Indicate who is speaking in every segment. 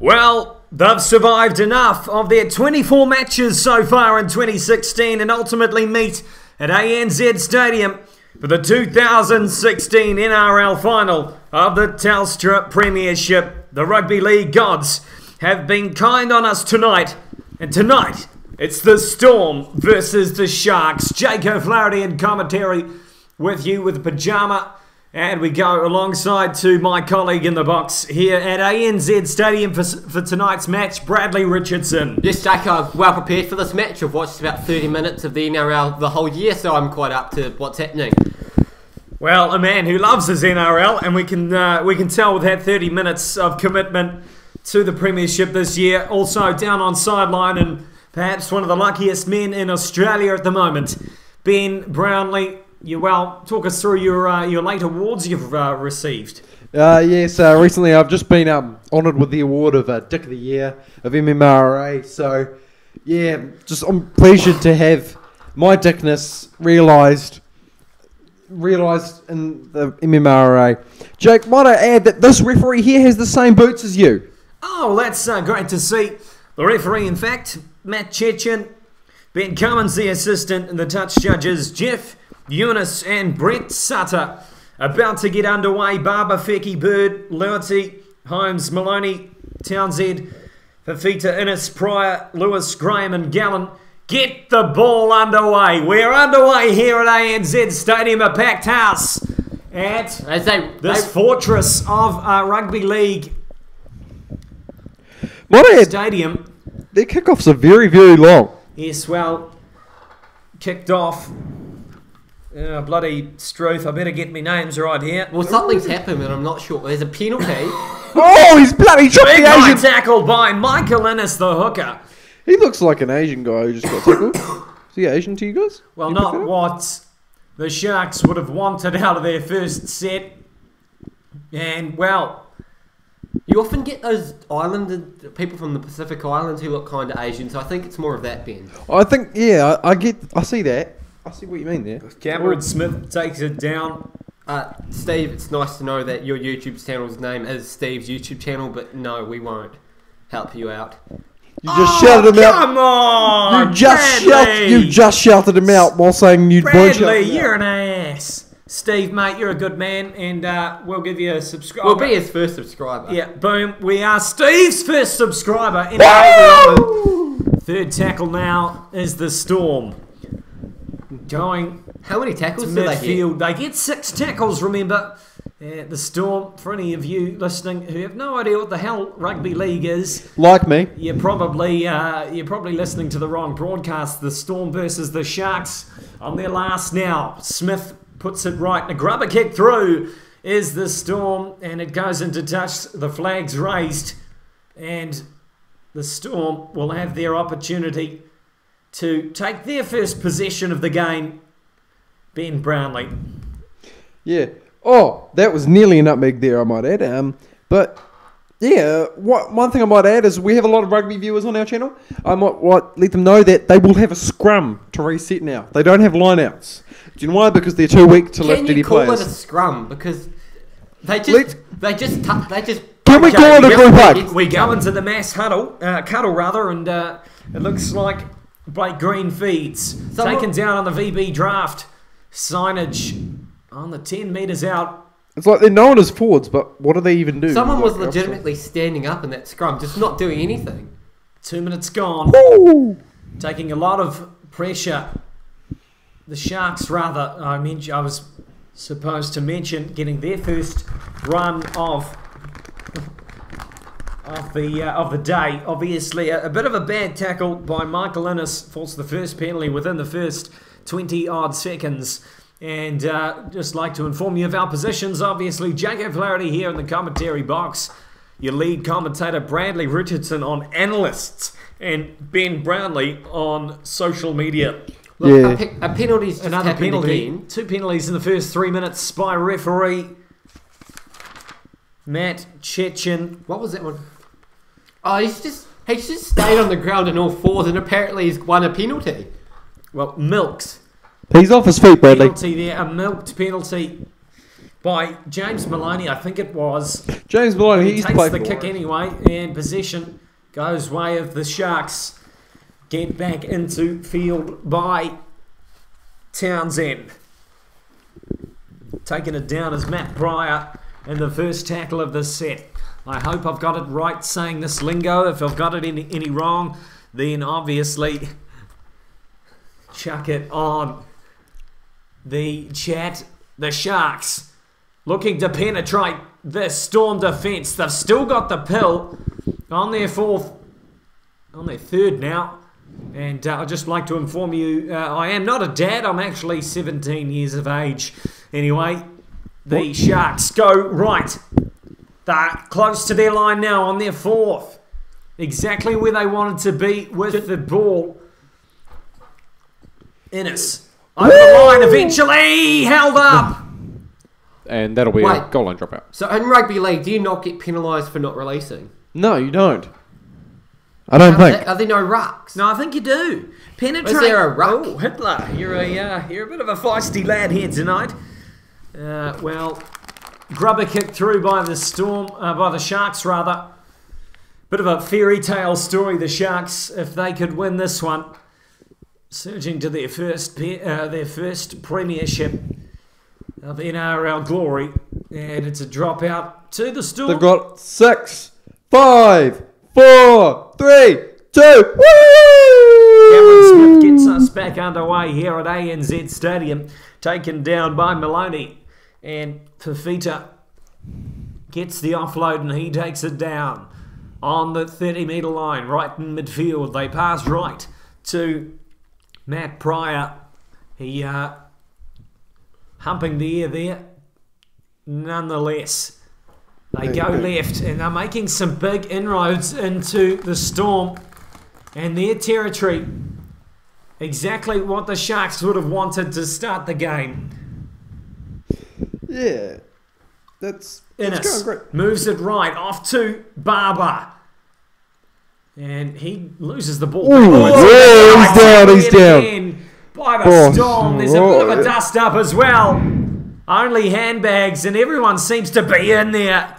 Speaker 1: Well, they've survived enough of their 24 matches so far in 2016 and ultimately meet at ANZ Stadium for the 2016 NRL Final of the Telstra Premiership. The Rugby League gods have been kind on us tonight, and tonight it's the Storm versus the Sharks. Jake O'Flaherty in commentary with you with PYJAMA. And we go alongside to my colleague in the box here at ANZ Stadium for tonight's match, Bradley Richardson.
Speaker 2: Yes, Jake, I'm well prepared for this match. I've watched about 30 minutes of the NRL the whole year, so I'm quite up to what's happening.
Speaker 1: Well, a man who loves his NRL, and we can tell with that 30 minutes of commitment to the Premiership this year. Also down on sideline and perhaps one of the luckiest men in Australia at the moment, Ben Brownlee. Talk us through your late awards you've received.
Speaker 3: Yes, recently I've just been honoured with the award of Dick of the Year of MMRA. So, yeah, just I'm pleasured to have my dickness realised in the MMRA. Jake, might I add that this referee here has the same boots as you?
Speaker 1: Oh, that's great to see. The referee, in fact, Matt Chechen, Ben Cummins, the assistant, and the touch judges, Jeff, Eunice and Brett Sutter about to get underway. Barber, Fecky, Bird, Luerty, Holmes, Maloney, Townsend, Fafita, Innes, Pryor, Lewis, Graham and Gallen. Get the ball underway. We're underway here at ANZ Stadium, a packed house at this fortress of Rugby League Stadium.
Speaker 3: Their kickoffs are very, very long.
Speaker 1: Yes, well, kicked off. Bloody Struth, I better get my names right here.
Speaker 2: Well, something's happened and I'm not sure. There's a penalty.
Speaker 3: Oh, he's bloody dropped the Asian.
Speaker 1: Big tackle by Michael Innes, the hooker.
Speaker 3: He looks like an Asian guy who just got tackled. Is he Asian to you guys?
Speaker 1: Well, not what the Sharks would have wanted out of their first set. And, well,
Speaker 2: you often get those people from the Pacific Islands who look kind of Asian, so I think it's more of that, Ben.
Speaker 3: I think, yeah, I see that. I see what you mean there.
Speaker 1: Cameron Smith takes it down.
Speaker 2: Steve, it's nice to know that your YouTube channel's name is Steve's YouTube channel, but no, we won't help you out.
Speaker 3: You just shouted him out.
Speaker 1: Come on!
Speaker 3: You just shouted him out while saying you weren't shouting
Speaker 1: Bradley,
Speaker 3: him
Speaker 1: you're
Speaker 3: out.
Speaker 1: an ass. Steve, mate, you're a good man, and we'll give you a subscribe.
Speaker 2: We'll be his first subscriber.
Speaker 1: Yeah, boom. We are Steve's first subscriber. Third tackle now is the Storm. Going.
Speaker 2: How many tackles do they
Speaker 1: get? They get 6 tackles, remember. The Storm, for any of you listening who have no idea what the hell rugby league is.
Speaker 3: Like me.
Speaker 1: You're probably listening to the wrong broadcast. The Storm versus the Sharks on their last now. Smith puts it right. A grubber kick through is the Storm, and it goes into touch. The flag's raised, and the Storm will have their opportunity to take their first possession of the game. Ben Brownlee.
Speaker 3: Yeah. Oh, that was nearly a nutmeg there, I might add. But, yeah, one thing I might add is we have a lot of rugby viewers on our channel. I might let them know that they will have a scrum to reset now. They don't have lineouts. Do you know why? Because they're too weak to lift any players.
Speaker 2: Can you call it a scrum? Because they just
Speaker 3: Can we call it a group hug?
Speaker 1: We go into the mass cuddle, and it looks like Blake Green feeds. Taken down on the VB draft. Signage on the 10 metres out.
Speaker 3: It's like they're known as forwards, but what do they even do?
Speaker 2: Someone was legitimately standing up in that scrum, just not doing anything.
Speaker 1: 2 minutes gone.
Speaker 3: Woo!
Speaker 1: Taking a lot of pressure. The Sharks, rather, I was supposed to mention, getting their first run of the day. Obviously, a bit of a bad tackle by Michael Innes forced the first penalty within the first 20-odd seconds. And just like to inform you of our positions. Obviously, Jake O'Flaherty here in the commentary box. Your lead commentator, Bradley Richardson, on analysts. And Ben Brownlee on social media.
Speaker 2: Look, a penalty's just
Speaker 1: another penalty.
Speaker 2: Again.
Speaker 1: 2 penalties in the first 3 minutes by referee Matt Chechen.
Speaker 2: What was that one? Oh, he's just stayed on the ground in all fours, and apparently he's won a penalty.
Speaker 1: Well, milked.
Speaker 3: He's off his feet, Bradley.
Speaker 1: Penalty there, a milked penalty. by James Maloney, I think it was.
Speaker 3: James Maloney,
Speaker 1: He
Speaker 3: he's
Speaker 1: takes
Speaker 3: played
Speaker 1: the
Speaker 3: for
Speaker 1: kick
Speaker 3: Warriors.
Speaker 1: anyway, and possession goes way of the Sharks. Get back into field by Townsend. Taking it down as Matt Pryor in the first tackle of the set. I hope I've got it right saying this lingo. If I've got it any wrong, then obviously chuck it on the chat. The Sharks looking to penetrate the Storm defence. They've still got the pill on their third now. And I'd just like to inform you, I am not a dad. I'm actually 17 years of age. Anyway, the Sharks go right. They're close to their line now on their fourth. Exactly where they wanted to be with the ball. Innes over the line eventually. Held up.
Speaker 3: And that'll be a goal line dropout.
Speaker 2: So in rugby league, do you not get penalised for not releasing?
Speaker 3: No, you don't. I don't think.
Speaker 2: Are there no rucks?
Speaker 1: No, I think you do. Penetrate.
Speaker 2: Is there a ruck?
Speaker 1: Oh, Hitler, you're a bit of a feisty lad here tonight. Well, grubber kick through by the Storm, by the Sharks rather. Bit of a fairy tale story. The Sharks, if they could win this one, surging to their first premiership of NRL glory, and it's a dropout to the Storm.
Speaker 3: They've got 6, 5, 4, 3, 2. Woo!
Speaker 1: Cameron Smith gets us back underway here at ANZ Stadium, taken down by Maloney, and Fafita gets the offload and he takes it down on the 30-metre line, right in midfield. They pass right to Matt Pryor. He humping the air there. Nonetheless, they go left and they're making some big inroads into the Storm and their territory. Exactly what the Sharks would have wanted to start the game.
Speaker 3: Yeah. That's
Speaker 1: Innes
Speaker 3: going great.
Speaker 1: moves it right off to Barber. And he loses the ball.
Speaker 3: Ooh, he's down.
Speaker 1: Again by the Storm. There's a bit of a dust up as well. Only handbags and everyone seems to be in there.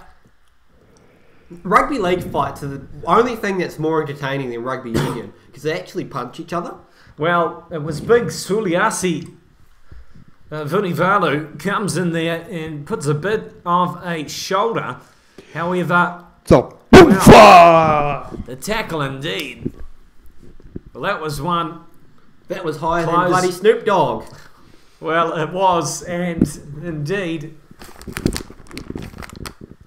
Speaker 2: Rugby league fights are the only thing that's more entertaining than rugby union because they actually punch each other.
Speaker 1: Well, it was big Suliasi Vunivalu comes in there and puts a bit of a shoulder. However,
Speaker 3: So,
Speaker 1: the tackle indeed. Well, that was one.
Speaker 2: That was higher
Speaker 1: Close.
Speaker 2: than bloody Snoop Dogg.
Speaker 1: Well, it was, and indeed,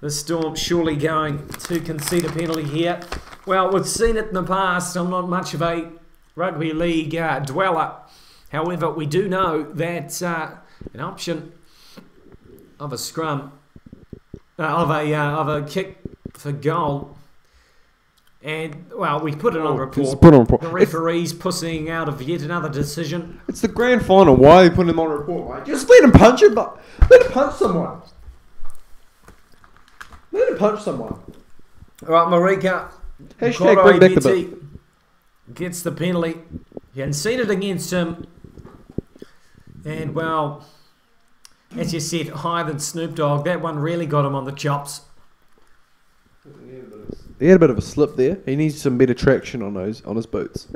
Speaker 1: the Storm surely going to concede a penalty here. Well, we've seen it in the past. I'm not much of a rugby league dweller. However, we do know that an option of a scrum, of a kick for goal, and well, we put it on report.
Speaker 3: Put on report.
Speaker 1: The referee's pussing out of yet another decision.
Speaker 3: It's the grand final. Why are they putting him on report? Mate? Just let him punch him. Let him punch someone. Let him punch someone.
Speaker 1: All right, Marika.
Speaker 3: Hashtag bring back the bit.
Speaker 1: Gets the penalty. Conceded against him. And, well, as you said, higher than Snoop Dogg. That one really got him on the chops.
Speaker 3: He had a bit of a slip there. He needs some better traction on his boots.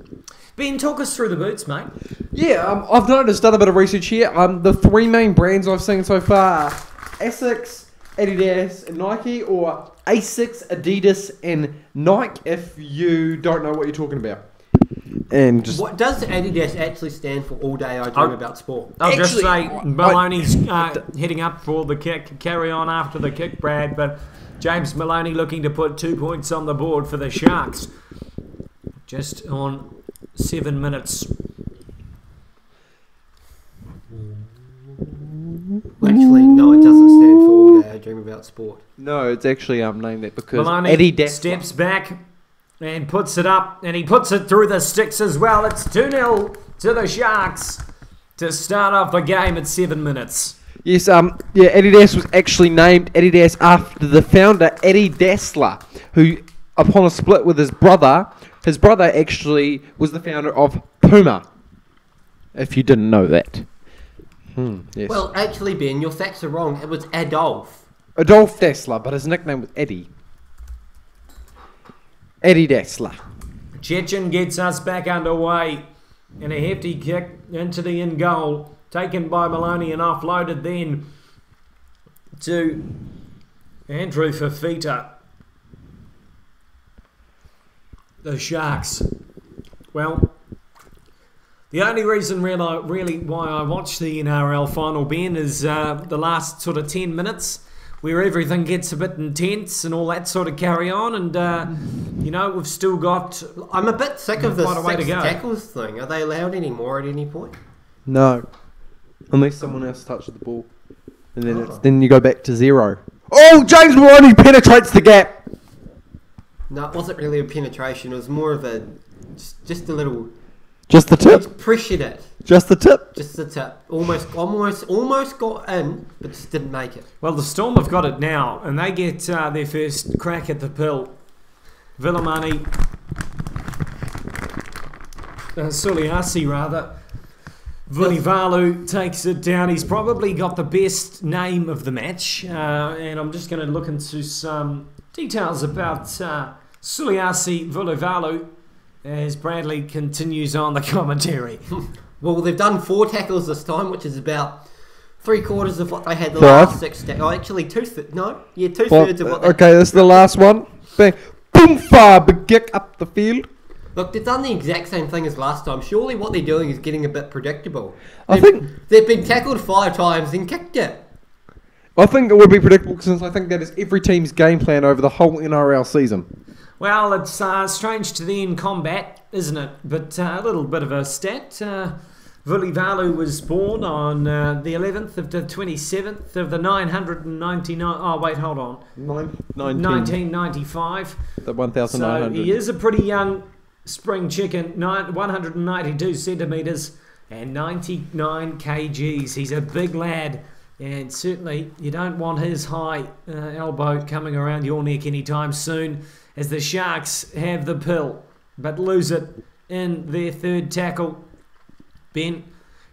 Speaker 1: Ben, talk us through the boots, mate.
Speaker 3: Yeah, I've noticed, done a bit of research here. The three main brands I've seen so far: Asics, Adidas, and Nike, or Asics, Adidas, and Nike. If you don't know what you're talking about, and just
Speaker 2: What does Adidas actually stand for? All day I dream about sport.
Speaker 1: I'll just
Speaker 3: Actually,
Speaker 1: say Maloney's heading up for the kick. Carry on after the kick, Brad. But James Maloney looking to put 2 points on the board for the Sharks. Just on 7 minutes.
Speaker 2: Actually, no, it doesn't stand for all day I dream about sport.
Speaker 3: no, it's actually named that because
Speaker 1: Maloney
Speaker 3: Adidas
Speaker 1: steps back and puts it up, and he puts it through the sticks as well. It's 2-0 to the Sharks to start off the game at 7 minutes.
Speaker 3: Yes, Adidas was actually named Adidas after the founder, Eddie Dassler, who, upon a split with his brother actually was the founder of Puma, if you didn't know that. Yes.
Speaker 2: Well, actually, Ben, your facts are wrong. It was Adolf.
Speaker 3: Adolf Dassler, but his nickname was Eddie. Eddie Dassler.
Speaker 1: Chechen gets us back underway. And a hefty kick into the in goal. Taken by Maloney and offloaded then to Andrew Fafita. The Sharks. Well, the only reason really why I watch the NRL final, Ben, is the last sort of 10 minutes where everything gets a bit intense and all that sort of carry on. And, we've still got...
Speaker 2: I'm a bit sick of this
Speaker 1: quite a way to
Speaker 2: six
Speaker 1: go.
Speaker 2: tackles thing. Are they allowed anymore at any point?
Speaker 3: No. Unless someone else touches the ball. And then you go back to 0. Oh, James Maloney penetrates the gap.
Speaker 2: No, it wasn't really a penetration. It was more of a... Just a little...
Speaker 3: Just the tip?
Speaker 2: He pressured it.
Speaker 3: Just the tip?
Speaker 2: Just the tip. Almost got in, but just didn't make it.
Speaker 1: Well, the Storm have got it now, and they get their first crack at the pill. Villamani... Suliasi, rather. Vunivalu takes it down. He's probably got the best name of the match. And I'm just going to look into some details about Suliasi Vunivalu as Bradley continues on the commentary.
Speaker 2: Well, they've done 4 tackles this time, which is about 3/4 of what they had the last 6 tackles. Oh, actually, 2/3. No, yeah, 2/3 of what they...
Speaker 3: Okay, this is the last one. Bang. Boom, far, big kick up the field.
Speaker 2: Look, they've done the exact same thing as last time. Surely what they're doing is getting a bit predictable. They've been tackled 5 times and kicked it.
Speaker 3: I think it would be predictable since I think that is every team's game plan over the whole NRL season.
Speaker 1: Well, it's strange to the end combat, isn't it? But a little bit of a stat. Vunivalu was born on the 11th of the 27th of the 999... Oh, wait, hold on. 1995.
Speaker 3: The 1,900.
Speaker 1: So he is a pretty young spring chicken, 192 centimetres and 99 kgs. He's a big lad. And certainly you don't want his high elbow coming around your neck anytime soon, as the Sharks have the pill, but lose it in their third tackle. Ben,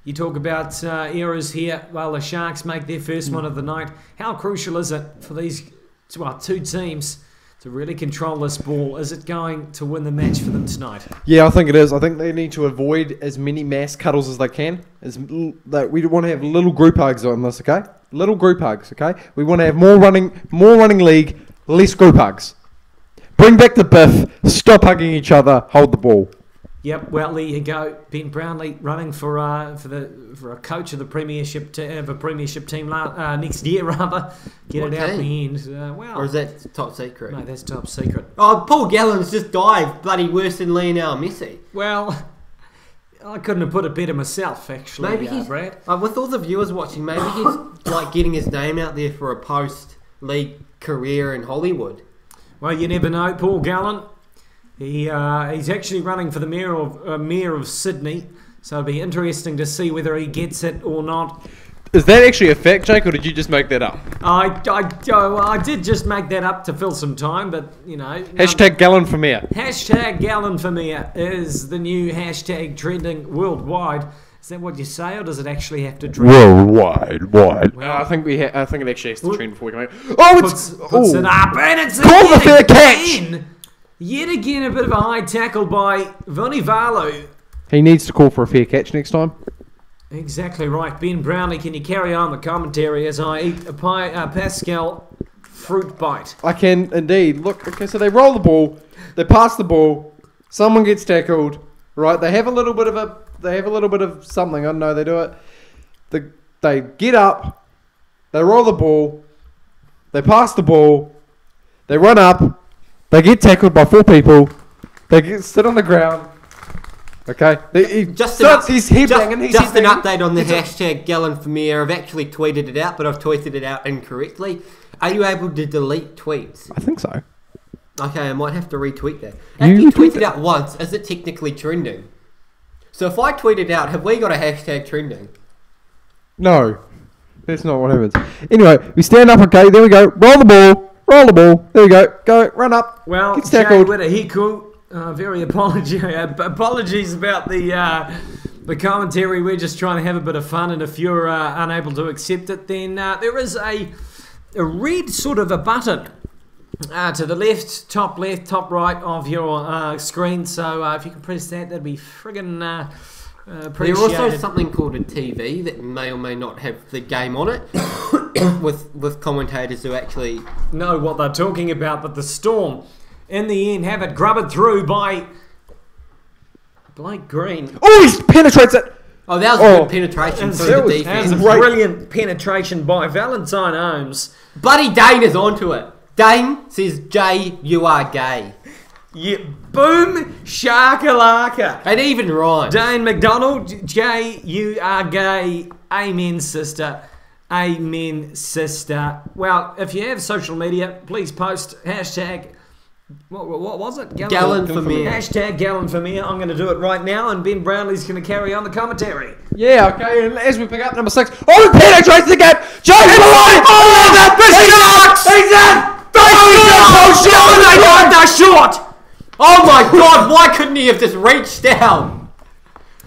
Speaker 1: you talk about errors here. Well, the Sharks make their first one of the night. How crucial is it for these two teams to really control this ball? Is it going to win the match for them tonight?
Speaker 3: Yeah, I think it is. I think they need to avoid as many mass cuddles as they can. We want to have little group hugs on this, okay? Little group hugs, okay? We want to have more running league, less group hugs. Bring back the biff. Stop hugging each other. Hold the ball.
Speaker 1: Yep. Well, there you go. Ben Brownlee running for a coach of the premiership of a premiership team next year, rather. Get
Speaker 2: What
Speaker 1: it out in
Speaker 2: team?
Speaker 1: the end.
Speaker 2: Or is that top secret?
Speaker 1: No, that's top secret.
Speaker 2: Oh, Paul Gallen's just dived bloody worse than Lionel Messi.
Speaker 1: Well, I couldn't have put it better myself, actually.
Speaker 2: Maybe he's
Speaker 1: Brad.
Speaker 2: with all the viewers watching. Maybe he's like getting his name out there for a post-league career in Hollywood.
Speaker 1: Well, you never know. Paul Gallen, he's actually running for the mayor of Sydney, so it'll be interesting to see whether he gets it or not.
Speaker 3: Is that actually a fact, Jake, or did you just make that up?
Speaker 1: I did just make that up to fill some time, but,
Speaker 3: Hashtag Gallon for Mayor.
Speaker 1: Hashtag Gallen for Mayor is the new hashtag trending worldwide. Is that what you say, or does it actually have to trend?
Speaker 3: Worldwide.
Speaker 1: Well,
Speaker 3: I think it actually has to trend before we come out. Oh,
Speaker 1: puts it up, and it's
Speaker 3: Call the fair
Speaker 1: catch! Yet again, a bit of a high tackle by Vunivalu.
Speaker 3: He needs to call for a fair catch next time.
Speaker 1: Exactly right. Ben Brownlee, can you carry on the commentary as I eat a Pascal fruit bite?
Speaker 3: I can indeed. Look, okay, so they roll the ball, they pass the ball, someone gets tackled, right? They have a little bit of something. I don't know. They do it. They get up, they roll the ball, they pass the ball, they run up, they get tackled by 4 people, they sit on the ground. Okay,
Speaker 2: Just
Speaker 3: an
Speaker 2: update on the hashtag Gallen for Mayor. I've actually tweeted it out, but I've tweeted it out incorrectly. Are you able to delete tweets?
Speaker 3: I think so.
Speaker 2: Okay, I might have to retweet that. If you tweet it out once, is it technically trending? So if I tweet it out, have we got a hashtag trending?
Speaker 3: No, that's not what happens. Anyway, we stand up. Okay, there we go. Roll the ball. There we go. Run up.
Speaker 1: Well,
Speaker 3: gets tackled.
Speaker 1: Hiku. Apologies about the the commentary. We're just trying to have a bit of fun, and if you're unable to accept it, then there is a red sort of a button to the left, top right of your screen. So if you can press that, that'd be friggin' appreciated.
Speaker 2: There's also something called a TV that may or may not have the game on it, with commentators who actually
Speaker 1: know what they're talking about. But the Storm, in the end, have it grubbered through by Blake Green.
Speaker 3: Oh, he penetrates it.
Speaker 2: Oh, that was a good penetration
Speaker 1: And
Speaker 2: through
Speaker 1: that
Speaker 2: the
Speaker 1: was
Speaker 2: defense.
Speaker 1: a brilliant penetration by Valentine Holmes.
Speaker 2: Buddy Dane is onto it. Dane says, Jay, you are gay.
Speaker 1: Yeah, boom, shakalaka.
Speaker 2: And even rhymes.
Speaker 1: Dane McDonald, Jay, you are gay. Amen, sister. Amen, sister. Well, if you have social media, please post hashtag. What was it?
Speaker 2: Gallon for Mayor.
Speaker 1: Hashtag Gallon for Mayor. I'm going to do it right now, and Ben Brownlee's going to carry on the commentary.
Speaker 3: Yeah, okay, and as we pick up number 6, oh, he penetrates the gap! James Maloney! Oh, the Sharks! He's in!
Speaker 1: They're short!
Speaker 2: Oh my god, why couldn't he have just reached down?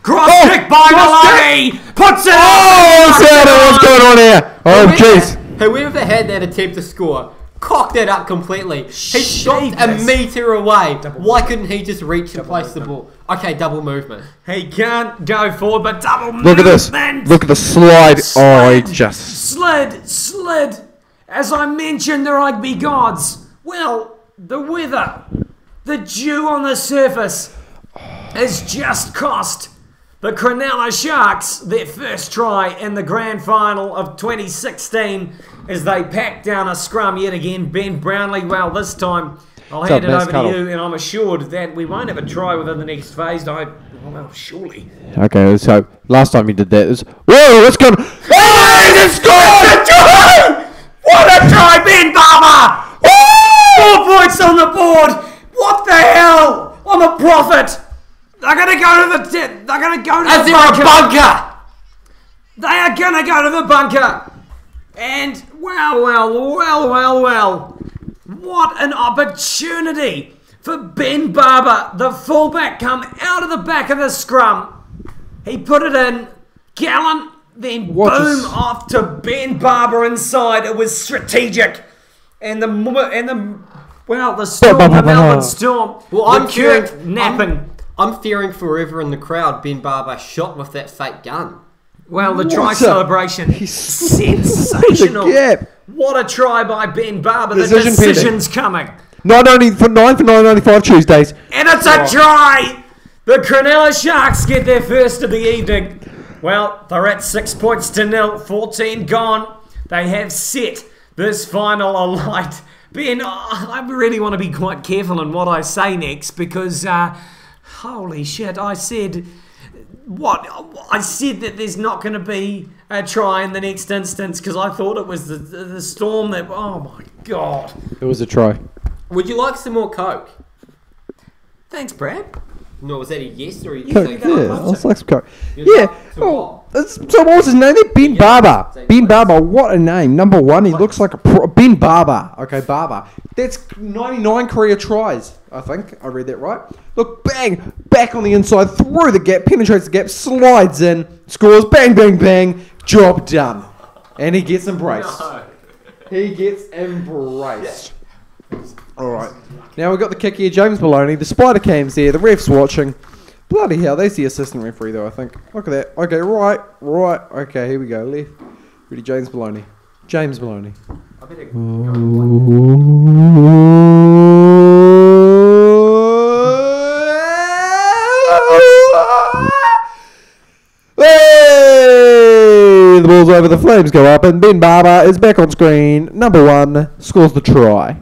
Speaker 1: Cross kick by Maloney! Puts it
Speaker 3: what's going on here? Oh, jeez.
Speaker 2: Whoever had that attempt to score cocked it up completely. He stopped a
Speaker 1: Jeepers.
Speaker 2: metre away. Why couldn't he just reach and place the ball? Okay, double movement.
Speaker 1: He can't go forward, but double movement.
Speaker 3: Look at this. Look at the slide. Oh, he just...
Speaker 1: Slid. As I mentioned, the rugby gods. Well, the weather, the dew on the surface has just cost the Cronulla Sharks their first try in the Grand Final of 2016 as they packed down a scrum yet again. Ben Brownlee, well, this time I'll hand it over to you, and I'm assured that we won't have a try within the next phase. Well, surely.
Speaker 3: Okay, so last time he did that is... Whoa, what's going on? Oh, he just scored!
Speaker 1: What a try, Ben Barber! 4 points on the board! What the hell? I'm a prophet! They're going to go to the... They're going to go to
Speaker 2: Is there a bunker?
Speaker 1: They are going to go to the bunker! And, well. What an opportunity for Ben Barber, the fullback, come out of the back of the scrum. He put it in. Gallen, then off to Ben Barber inside. It was strategic. And the Storm, the Melbourne Storm.
Speaker 2: Well, I'm
Speaker 1: napping.
Speaker 2: I'm fearing forever in the crowd Ben Barber shot with that fake gun.
Speaker 1: Well, the try celebration, sensational. What a try by Ben Barber. The decision's coming.
Speaker 3: 9 for $9.95 Tuesdays.
Speaker 1: And it's a try. The Cronulla Sharks get their first of the evening. Well, they're at 6 points to 0, 14 gone. They have set this final alight. Ben, I really want to be quite careful in what I say next because, holy shit, I said that there's not going to be a try in the next instance because I thought it was the Storm that, oh my God.
Speaker 3: It was a try.
Speaker 2: Would you like some more Coke?
Speaker 1: Thanks, Brad.
Speaker 2: No, was that a yes or a yes?
Speaker 3: Coke, yeah, I'll like some Coke.
Speaker 2: You'd
Speaker 3: So what was his name there? Ben Barber. Ben Barber, what a name. Number 1, he looks like a Ben Barber. Okay, Barber. That's 99 career tries, I think. I read that right. Look, bang, back on the inside, through the gap, penetrates the gap, slides in, scores, bang, bang, bang, job done. And he gets embraced.
Speaker 2: No.
Speaker 3: He gets embraced. Alright. Now we've got the kick here, James Maloney. The spider cam's there, the ref's watching. Bloody hell, there's the assistant referee though, I think. Look at that. Okay, right. Okay, here we go. Left. Ready, James Maloney.
Speaker 2: I better
Speaker 3: Hey! The ball's over, the flames go up, and Ben Barber is back on screen. Number 1 scores the try.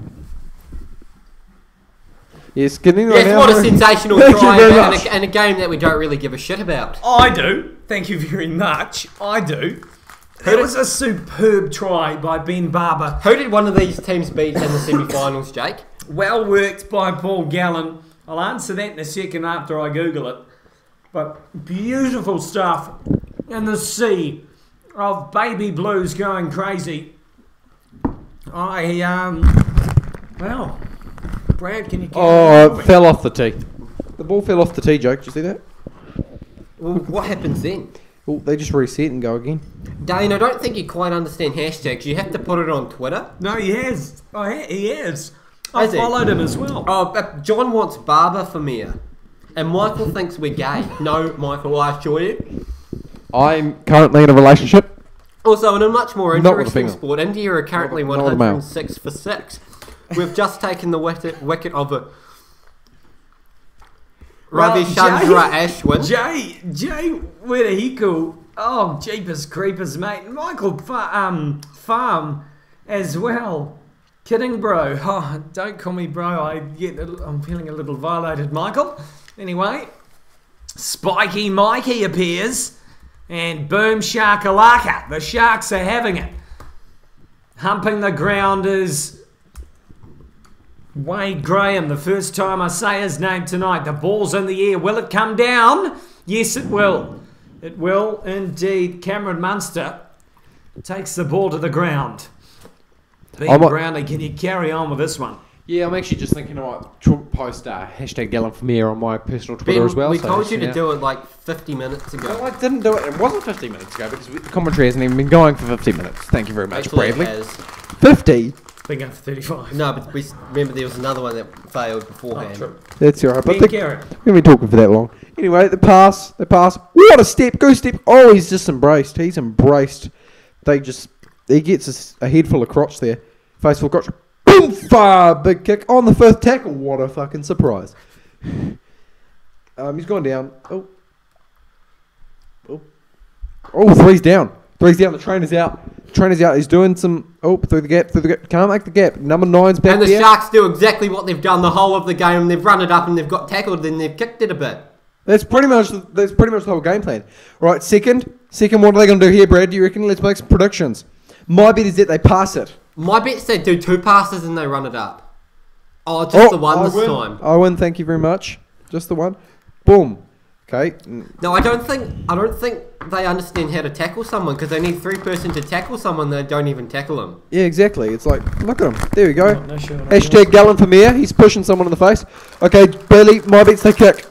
Speaker 3: Yes, what
Speaker 2: a sensational try and a game that we don't really give a shit about.
Speaker 1: I do. Thank you very much. I do. It was a superb try by Ben Barber.
Speaker 2: Who did one of these teams beat in the semi-finals, Jake?
Speaker 1: Well worked by Paul Gallen. I'll answer that in a second after I Google it. But beautiful stuff in the sea of baby blues going crazy. Well, Brad, can you...
Speaker 3: Oh, it fell off the tee. The ball fell off the tee, Jake. Did you see that?
Speaker 2: Well, what happens then?
Speaker 3: Well, they just reset and go again.
Speaker 2: Dane, I don't think you quite understand hashtags. You have to put it on Twitter.
Speaker 1: No, he has. He has. I
Speaker 2: Has he?
Speaker 1: followed him as well.
Speaker 2: Oh, but John wants barber for Mia. And Michael thinks we're gay. No, Michael, I assure you.
Speaker 3: I'm currently in a relationship.
Speaker 2: Also, in a much more
Speaker 3: Not with a
Speaker 2: interesting
Speaker 3: female.
Speaker 2: sport, India are currently
Speaker 3: Not with a male.
Speaker 2: 106 for 6. We've just taken the wicket of a Ravi Chandra Ashwin.
Speaker 1: Jay, where did he go? Oh, jeepers creepers, mate. Michael Farm as well. Kidding, bro. Oh, don't call me bro. I'm feeling a little violated, Michael. Anyway, Spiky Mikey appears, and boom shakalaka. The Sharks are having it. Humping the ground is Wade Graham. The first time I say his name tonight. The ball's in the air. Will it come down? Yes, it will. It will indeed. Cameron Munster takes the ball to the ground. Ben Brownlee, can you carry on with this one?
Speaker 3: Yeah, I'm actually just thinking I might post hashtag Gallon for Mayor on my personal Twitter
Speaker 2: Ben,
Speaker 3: as well.
Speaker 2: we told you to do it like 50 minutes ago.
Speaker 3: No, I didn't do it. It wasn't 15 minutes ago because the commentary hasn't even been going for 15 minutes. Thank you very much,
Speaker 2: Actually,
Speaker 3: Bradley.
Speaker 2: it has.
Speaker 3: 50?
Speaker 1: Been going for 35.
Speaker 2: No, but remember there was another one that failed beforehand.
Speaker 1: True.
Speaker 3: That's alright. But
Speaker 1: Ben Garrett.
Speaker 3: we haven't been talking for that long. Anyway, the pass. What a step. Go step. Oh, he's just embraced. He's embraced. He gets a head full of crotch there. Face full of crotch. Boom! Far! Big kick on the first tackle. What a fucking surprise. He's gone down. Oh, three's down. The trainer's out. He's doing some... Oh, through the gap. Can't make the gap. Number 9's back
Speaker 2: And the
Speaker 3: there.
Speaker 2: Sharks do exactly what they've done the whole of the game. They've run it up and they've got tackled and they've kicked it a bit.
Speaker 3: That's pretty much the whole game plan. Right, second, what are they going to do here, Brad? Do you reckon? Let's make some predictions. My bet is that they pass it.
Speaker 2: My bet's they do 2 passes and they run it up. Oh, just the one this time.
Speaker 3: I win, thank you very much. Just the one. Boom. Okay.
Speaker 2: No, I don't think they understand how to tackle someone because they need 3-person to tackle someone. They don't even tackle them.
Speaker 3: Yeah, exactly. It's like, look at him. There we go.
Speaker 1: No, sure, no,
Speaker 3: Hashtag Gallon for Mayor. He's pushing someone in the face. Okay, Bailey, my bet's they kick.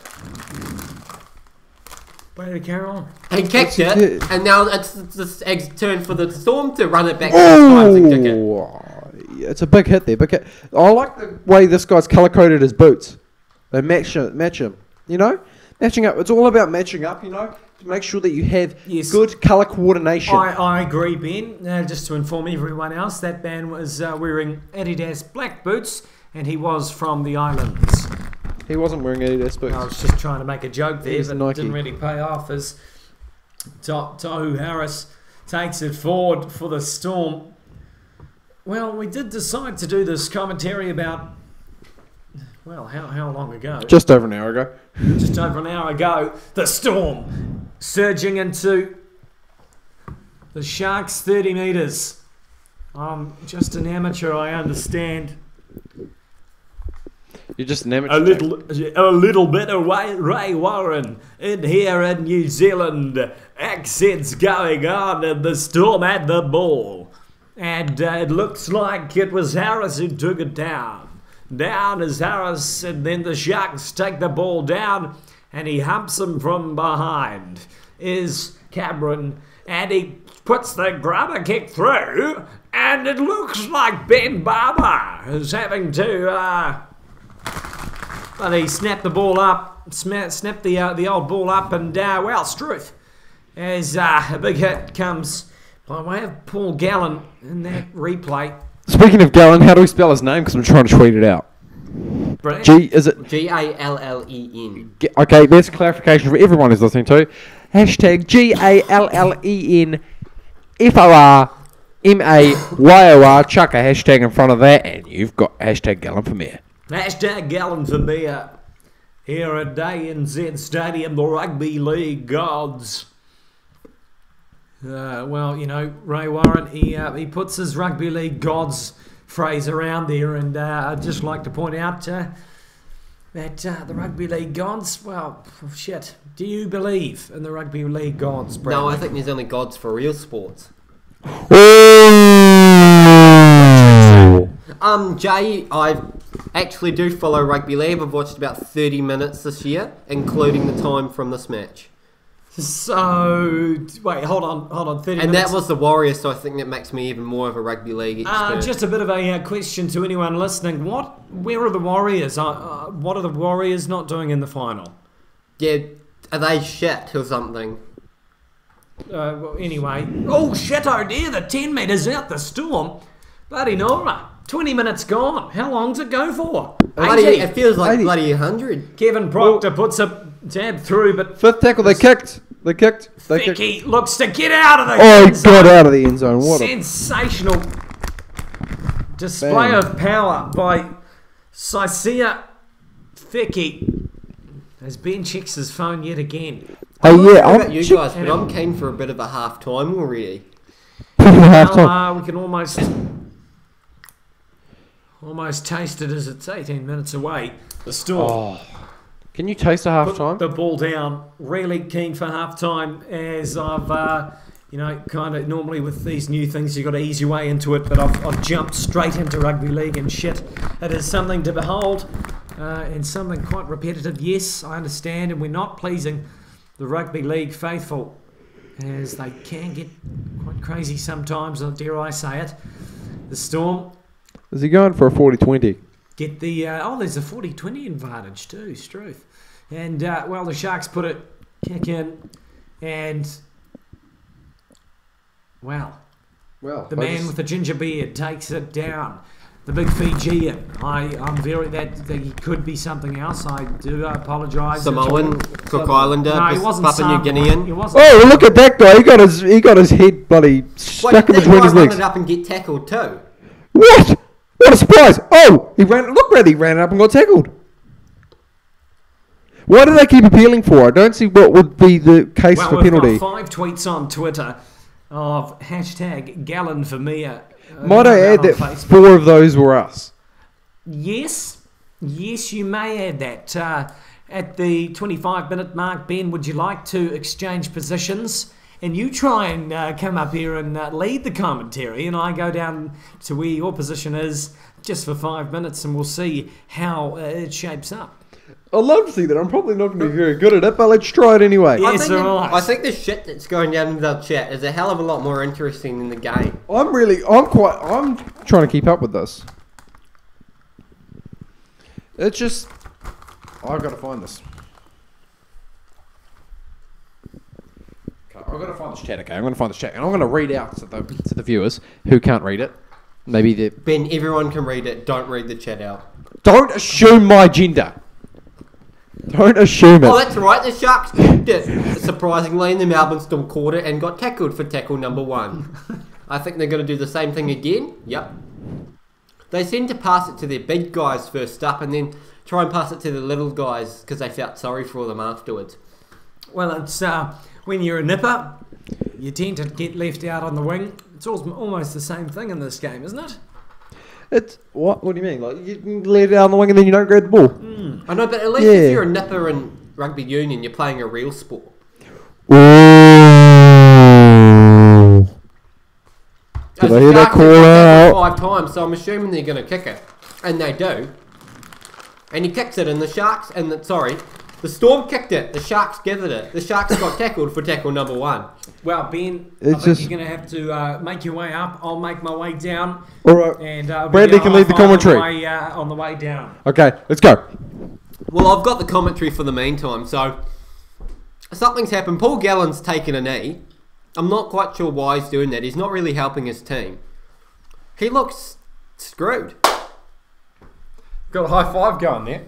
Speaker 1: Way to carry on.
Speaker 2: He kicked
Speaker 3: Yeah.
Speaker 2: it, and now it's the Eggs' turn for the Storm to run it back 6 times and kick it.
Speaker 3: Yeah, it's a big hit there. Big hit. I like the way this guy's colour-coded his boots. They match him. You know? Matching up. It's all about matching up, you know? To make sure that you have good colour coordination.
Speaker 1: I agree, Ben. Just to inform everyone else, that man was wearing Adidas black boots, and he was from the islands.
Speaker 3: He wasn't wearing Adidas boots.
Speaker 1: I was just trying to make a joke there, but
Speaker 3: Nike.
Speaker 1: it didn't really pay off as Tohu Harris takes it forward for the Storm. Well, we did decide to do this commentary about, well, how long ago?
Speaker 3: Just over an hour ago.
Speaker 1: Just over an hour ago. The Storm surging into the Sharks 30 metres. I'm just an amateur, I understand.
Speaker 3: You're just an amateur.
Speaker 1: A little bit of Ray Warren in here in New Zealand. Accents going on, and the Storm had the ball. And it looks like it was Harris who took it down. Down is Harris, and then the Sharks take the ball down, and he humps him from behind. Is Cameron, and he puts the grubber kick through, and it looks like Ben Barber is having to... But he snapped the ball up, snapped the old ball up, and well, Struth, as a big hit comes by way of Paul Gallen in that replay.
Speaker 3: Speaking of Gallon, how do we spell his name? Because I'm trying to tweet it out. Is it
Speaker 2: Gallen.
Speaker 3: Okay, there's clarification for everyone who's listening to. Hashtag GALLENFORMAYOR. Chuck a hashtag in front of that, and you've got hashtag Gallon for Mayor.
Speaker 1: Hashtag Gallen for Mayor. Here at ANZ Stadium, the Rugby League gods. Well, you know, Ray Warren, he puts his Rugby League gods phrase around there, and I'd just like to point out that the Rugby League gods, well, shit, do you believe in the Rugby League gods, Brad?
Speaker 2: No, I think there's only gods for real sports. Jay, I actually do follow rugby league. I've watched about 30 minutes this year, including the time from this match.
Speaker 1: So, wait, hold on, 30
Speaker 2: And
Speaker 1: minutes.
Speaker 2: that was the Warriors, so I think that makes me even more of a rugby league expert.
Speaker 1: Just a bit of a question to anyone listening. Where are the Warriors? What are the Warriors not doing in the final?
Speaker 2: Yeah, are they shit or something?
Speaker 1: Well, anyway. Oh, shit, oh dear, the 10 metres out the Storm. Bloody Nora. 20 minutes gone. How long's it go for?
Speaker 2: Bloody,
Speaker 1: 80.
Speaker 2: it feels like
Speaker 3: 80.
Speaker 2: bloody 100.
Speaker 1: Kevin Proctor puts a jab through, but
Speaker 3: Fifth tackle, they kicked. They kicked.
Speaker 1: Vicky looks to get out of the
Speaker 3: Oh, he
Speaker 1: end zone.
Speaker 3: got out of the end zone. What a
Speaker 1: Sensational display
Speaker 3: Bang.
Speaker 1: of power by Saisia Feki. As Ben checks his phone yet again.
Speaker 3: Oh
Speaker 2: I'm not
Speaker 3: yeah,
Speaker 2: sure about you
Speaker 3: shit.
Speaker 2: guys, but I'm keen for a bit of a half time already.
Speaker 3: Half time.
Speaker 1: Well, we can almost taste it as it's 18 minutes away. The Storm.
Speaker 3: Oh. Can you taste a half
Speaker 1: Put
Speaker 3: time?
Speaker 1: the ball down. Really keen for half time, as I've, kind of normally with these new things, you've got to ease your way into it, but I've jumped straight into rugby league and shit. It is something to behold and something quite repetitive. Yes, I understand, and we're not pleasing the rugby league faithful, as they can get quite crazy sometimes, dare I say it. The Storm
Speaker 3: Is he going for a 40-20?
Speaker 1: get the... there's a 40-20 advantage too, Struth. And, the Sharks put it, kick in, and... Well, the man with the ginger beard takes it down. The big Fijian. I'm very... That he could be something else. I do apologise.
Speaker 2: Samoan, Cook Islander,
Speaker 1: No, he wasn't
Speaker 2: Papua New
Speaker 1: Samoan.
Speaker 2: Guinean.
Speaker 1: He wasn't.
Speaker 3: Oh, well, look at that guy. He got his head bloody stuck in
Speaker 2: Wait,
Speaker 3: between
Speaker 2: did
Speaker 3: his
Speaker 2: that guy run
Speaker 3: legs.
Speaker 2: it up and get tackled too?
Speaker 3: What? What a surprise! Oh, he ran. Look, Reddy ran up and got tackled. Why do they keep appealing for? I don't see what would be the case
Speaker 1: Well,
Speaker 3: for
Speaker 1: we've
Speaker 3: penalty.
Speaker 1: got 5 tweets on Twitter of hashtag Gallon for Mia.
Speaker 3: Might I add
Speaker 1: on
Speaker 3: that
Speaker 1: Facebook.
Speaker 3: 4 of those were us?
Speaker 1: Yes, you may add that. At the 25-minute mark, Ben, would you like to exchange positions? And you try and come up here and lead the commentary, and I go down to where your position is just for 5 minutes, and we'll see how it shapes up.
Speaker 3: I'd love to see that. I'm probably not going to be very good at it, but let's try it anyway.
Speaker 1: Yeah.
Speaker 2: I
Speaker 1: Yes,
Speaker 2: think
Speaker 1: alright.
Speaker 2: I think the shit that's going down in the chat is a hell of a lot more interesting than the game.
Speaker 3: I'm trying to keep up with this. It's just, I've got to find this. Okay, I've got to find this chat. Okay, I'm going to find this chat, and I'm going to read out to the viewers who can't read it. Maybe they
Speaker 2: Ben, everyone can read it. Don't read the chat out.
Speaker 3: don't assume my gender. Don't assume it.
Speaker 2: Oh, that's right. The Sharks kicked it. Surprisingly, and the Melbourne Storm caught it and got tackled for tackle number 1. I think they're going to do the same thing again. Yep. They seem to pass it to their big guys first up and then try and pass it to the little guys because they felt sorry for them afterwards.
Speaker 1: Well, it's when you're a nipper, you tend to get left out on the wing. It's almost the same thing in this game, isn't it?
Speaker 3: It's what? What do you mean? Like you can let it out on the wing and then you don't grab the ball?
Speaker 2: I know, but at least
Speaker 3: Yeah.
Speaker 2: if you're a nipper in rugby union, you're playing a real sport.
Speaker 3: Ooh. Did I hear that call out?
Speaker 2: 5 times, so I'm assuming they're going to kick it. And they do. And he kicks it, and the Sharks, the Storm kicked it. The Sharks gathered it. The Sharks got tackled for tackle number 1.
Speaker 1: Well, Ben, I
Speaker 3: It's
Speaker 1: think
Speaker 3: just-
Speaker 1: you're going to have to make your way up. I'll make my way down.
Speaker 3: All right.
Speaker 1: And
Speaker 3: Bradley can lead the commentary.
Speaker 1: On the way down.
Speaker 3: Okay, let's go.
Speaker 2: Well, I've got the commentary for the meantime, so something's happened. Paul Gallen's taken a knee. I'm not quite sure why he's doing that. He's not really helping his team. He looks screwed.
Speaker 4: Got a high five going there.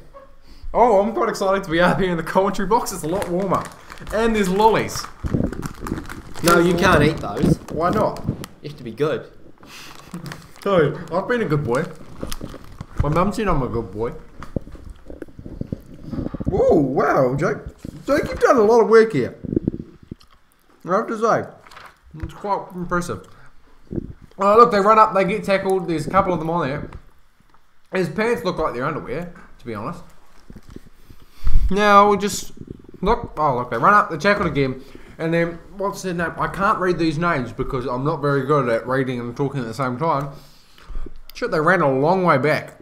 Speaker 4: Oh, I'm quite excited to be out here in the commentary box. It's a lot warmer. And there's lollies.
Speaker 2: No, you can't eat those.
Speaker 4: Why not?
Speaker 2: You have to be good.
Speaker 4: Dude, I've been a good boy. My mum said I'm a good boy. Oh, wow, Jake. Jake, you've done a lot of work here. I have to say. It's quite impressive. Oh, look, they run up, they get tackled. There's a couple of them on there. His pants look like their underwear, to be honest. Now, we just... Look, they run up, they tackled again. And then, what's their name? I can't read these names because I'm not very good at reading and talking at the same time. Shit, they ran a long way back.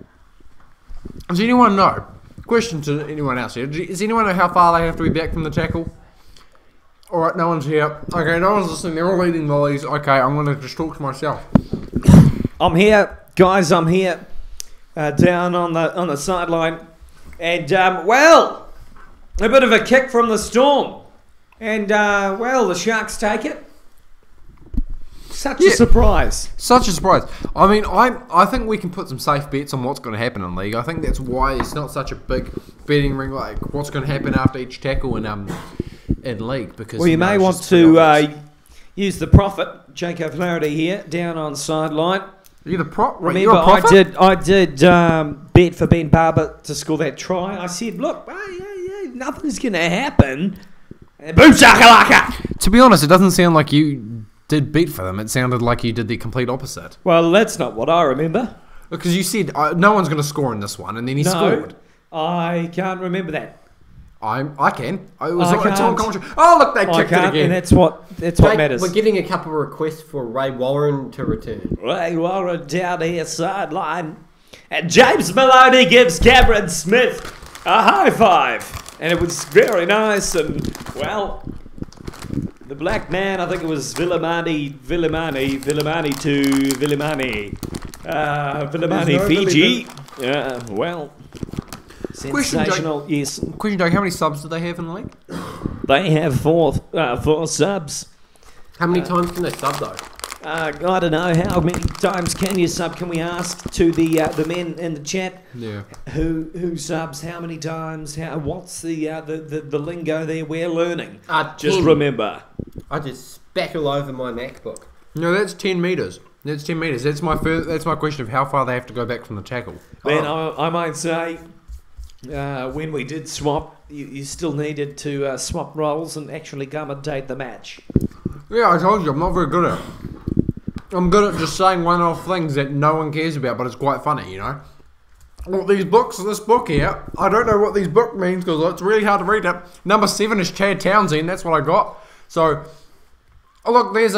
Speaker 4: Does anyone know? Question to anyone else here. Does anyone know how far they have to be back from the tackle? Alright, no one's here. Okay, no one's listening. They're all eating lollies. Okay, I'm going to just talk to myself.
Speaker 1: I'm here, guys. I'm here, down on the sideline, and well, a bit of a kick from the Storm, and well, the Sharks take it. Such a surprise.
Speaker 4: Such a surprise. I mean, I think we can put some safe bets on what's going to happen in league. I think that's why it's not such a big betting ring, like what's going to happen after each tackle in league. Because
Speaker 1: well, you may want to use the prophet, Jake O'Flaherty here, down on sideline.
Speaker 4: You're the prop.
Speaker 1: Remember, I did bet for Ben Barber to score that try. I said, look, nothing's going to happen. Boom shakalaka!
Speaker 4: To be honest, it doesn't sound like you did beat for them. It sounded like you did the complete opposite.
Speaker 1: Well, that's not what I remember.
Speaker 4: Because you said no one's going to score in this one, and then he scored.
Speaker 1: I can't remember that.
Speaker 4: I can. It's on commentary. Oh, look, they kicked it again.
Speaker 1: And that's what matters.
Speaker 2: We're getting a couple of requests for Ray Warren to return.
Speaker 1: Ray Warren down here sideline. And James Maloney gives Cameron Smith a high five. And it was very nice. And, well, the black man, I think it was Villimani Fiji. Well, sensational, yes.
Speaker 4: Question, Doug, how many subs do they have in the league?
Speaker 1: They have four subs.
Speaker 2: How many times can they sub, though?
Speaker 1: I don't know. How many times can you sub? Can we ask to the men in the chat?
Speaker 4: Yeah.
Speaker 1: Who subs? How many times? What's the lingo there? We're learning. Just
Speaker 2: 10.
Speaker 1: remember.
Speaker 2: I just spackle over my MacBook.
Speaker 4: No, that's 10 metres. That's 10 metres. That's my question of how far they have to go back from the tackle.
Speaker 1: Ben, I might say, when we did swap, you still needed to swap roles and actually commentate the match.
Speaker 4: Yeah, I told you, I'm not very good at it. I'm good at just saying one-off things that no one cares about, but it's quite funny, you know? Well, this book here, I don't know what these book means because it's really hard to read it. Number 7 is Chad Townsend, that's what I got. So, oh look, there's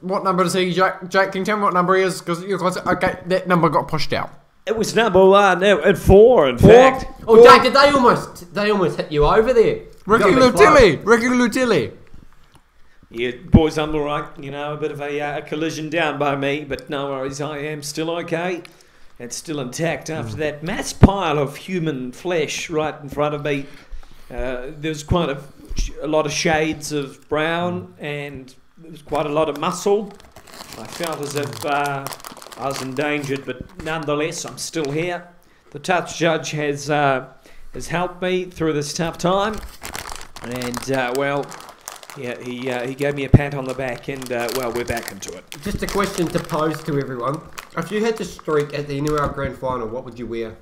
Speaker 4: what number does he, Jake, can you tell me what number he is? Because okay, that number got pushed out.
Speaker 1: It was number 1 at 4, in fact.
Speaker 2: Oh, Jake, did they almost hit you over there?
Speaker 4: Ricky Lutilli.
Speaker 1: Yeah, boys, I'm all right. You know, a bit of a collision down by me, but no worries, I am still okay. It's still intact after that mass pile of human flesh right in front of me. There's quite a lot of shades of brown, and there was quite a lot of muscle. I felt as if I was endangered, but nonetheless, I'm still here. The touch judge has helped me through this tough time, and well. Yeah, he gave me a pat on the back, and well, we're back into it.
Speaker 2: Just a question to pose to everyone: if you had to streak at the NRL Grand Final, what would you wear?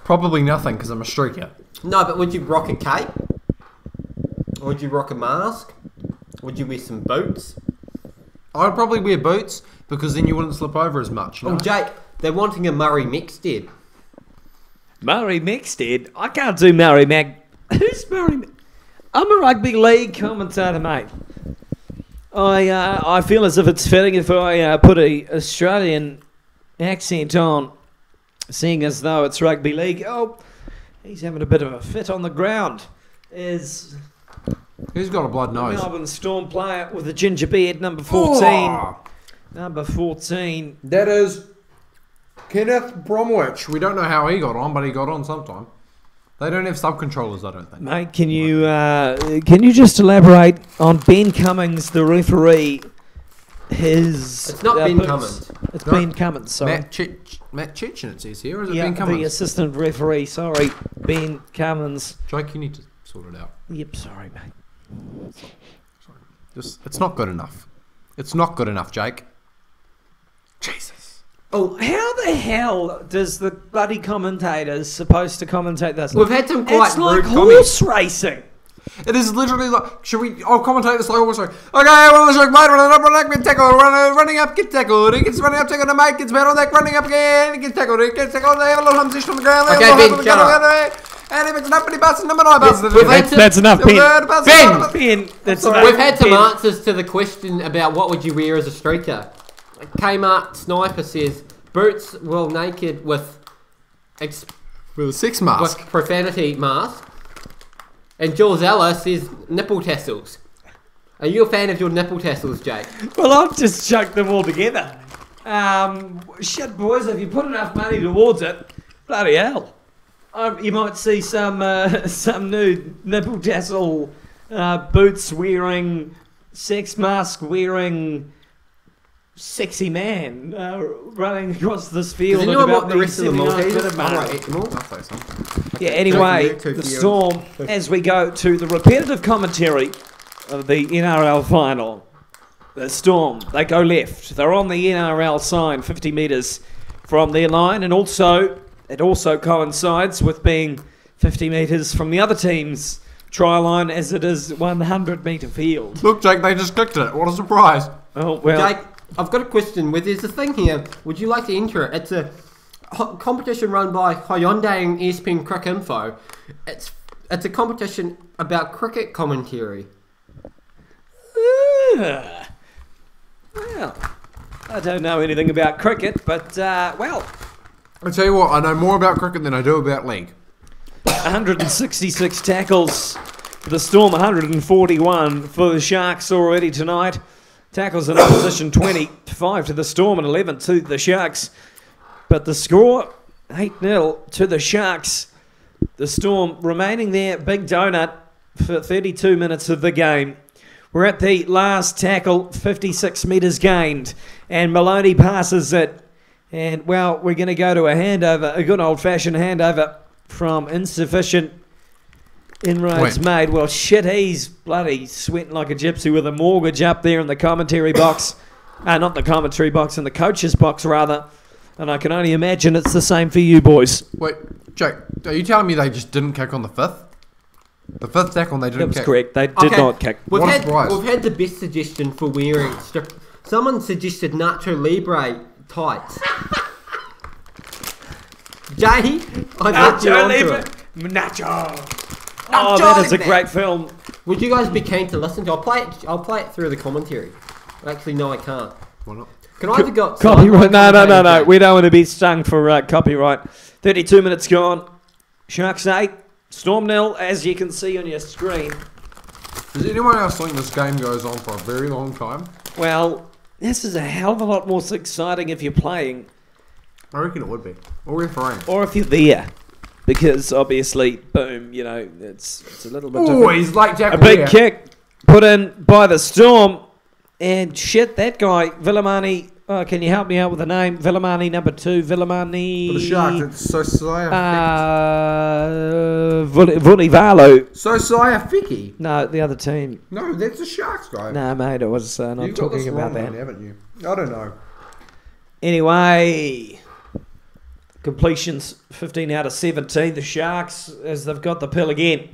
Speaker 4: Probably nothing, because I'm a streaker.
Speaker 2: No, but would you rock a cape? Or would you rock a mask? Would you wear some boots?
Speaker 4: I'd probably wear boots, because then you wouldn't slip over as much. You know?
Speaker 2: Oh, Jake, they're wanting a Murray Mexted.
Speaker 1: Murray Mexted? I can't do Murray Who's Murray I'm a rugby league commentator, mate. I feel as if it's fitting if I put a Australian accent on, seeing as though it's rugby league. Oh, he's having a bit of a fit on the ground. Who's
Speaker 4: got a blood nose?
Speaker 1: Melbourne Storm player with a ginger beard, number 14. Oh. Number 14.
Speaker 4: That is Kenneth Bromwich. We don't know how he got on, but he got on sometime. They don't have sub-controllers, I don't think.
Speaker 1: Mate, can you just elaborate on Ben Cummings, the referee?
Speaker 2: It's not Ben Cummins.
Speaker 1: It's Ben Cummins, sorry.
Speaker 4: Matt Chichin, it says here, or is it
Speaker 1: Ben
Speaker 4: Cummins?
Speaker 1: The assistant referee, sorry. Ben Cummins.
Speaker 4: Jake, you need to sort it out.
Speaker 1: Yep, sorry, mate.
Speaker 4: Sorry. It's not good enough. It's not good enough, Jake. Jesus.
Speaker 1: Oh, how the hell does the bloody commentators supposed to commentate this?
Speaker 2: We've had some quite
Speaker 1: It's like
Speaker 2: rude
Speaker 1: horse racing.
Speaker 4: It is literally like, I'll commentate this like horse racing. Okay, well, it's like, mate, running up, tackle, running up, get tackled. He gets running up, tackle, the mate gets battled, running up again, he gets tackled, they have a little position on the ground.
Speaker 2: Okay, Ben, shut up.
Speaker 4: And if it's enough, he passes number 9.
Speaker 1: That's enough, Ben. Ben, that's enough.
Speaker 2: We've had some answers to the question about what would you wear as a streaker. Kmart Sniper says, boots while naked with
Speaker 4: a sex mask.
Speaker 2: With profanity mask. And Jules Ella says nipple tassels. Are you a fan of your nipple tassels, Jake?
Speaker 1: Well, I've just chucked them all together. Shit, boys, if you put enough money towards it, bloody hell. You might see some new nipple tassel boots wearing, sex mask wearing sexy man running across this field.
Speaker 2: Does anyone want the rest of the Maltesers?
Speaker 4: I'll play some.
Speaker 1: Yeah, anyway, the Storm, as we go to the repetitive commentary of the NRL final. The Storm, they go left. They're on the NRL sign, 50 metres from their line, and it also coincides with being 50 metres from the other team's try line, as it is 100-metre field.
Speaker 4: Look, Jake, they just clicked it. What a surprise.
Speaker 1: Oh, well.
Speaker 2: Jake, I've got a question. There's a thing here. Would you like to enter it? It's a competition run by Hyundai and ESPN Cricket Info. It's a competition about cricket commentary.
Speaker 1: Well, I don't know anything about cricket, but, well,
Speaker 4: I tell you what, I know more about cricket than I do about league.
Speaker 1: 166 tackles for the Storm, 141 for the Sharks already tonight. Tackles in opposition 25 to the Storm and 11 to the Sharks. But the score, 8-0 to the Sharks. The Storm remaining there, big donut for 32 minutes of the game. We're at the last tackle, 56 metres gained, and Maloney passes it. And, well, we're going to go to a handover, a good old-fashioned handover from insufficient inroads made. Well, shit, he's bloody sweating like a gypsy with a mortgage up there in the commentary box. Not the commentary box, in the coach's box, rather. And I can only imagine it's the same for you boys.
Speaker 4: Wait, Jake, are you telling me they just didn't kick on the fifth? The fifth tackle they didn't kick?
Speaker 1: That was correct. They did not kick.
Speaker 2: We've had the best suggestion for wearing strip. Someone suggested Nacho Libre tights. Jay,
Speaker 1: Nacho Libre. Nacho. Oh, that is a great film.
Speaker 2: Would you guys be keen to listen to? I'll play it through the commentary. Actually, no, I can't.
Speaker 4: Why not?
Speaker 2: Can I have got
Speaker 1: copyright? No. We don't want to be stung for copyright. 32 minutes gone. Sharks 8, Storm 0, as you can see on your screen.
Speaker 4: Does anyone else think this game goes on for a very long time?
Speaker 1: Well, this is a hell of a lot more exciting if you're playing.
Speaker 4: I reckon it would be. Or refereeing.
Speaker 1: Or if you're there. Because obviously, boom, you know, it's a little bit different.
Speaker 4: Oh, he's like Jack
Speaker 1: A big kick put in by the Storm. And shit, that guy, Villamani, can you help me out with the name? Villamani number 2, Villamani.
Speaker 4: For the Sharks, it's Sosaya
Speaker 1: Vunivalu.
Speaker 4: Sosaya Fiki.
Speaker 1: No, the other team.
Speaker 4: No, that's the Sharks guy.
Speaker 1: No, mate, I was not talking about that.
Speaker 4: Haven't you? I don't know.
Speaker 1: Anyway, completions 15 out of 17. The Sharks, as they've got the pill again.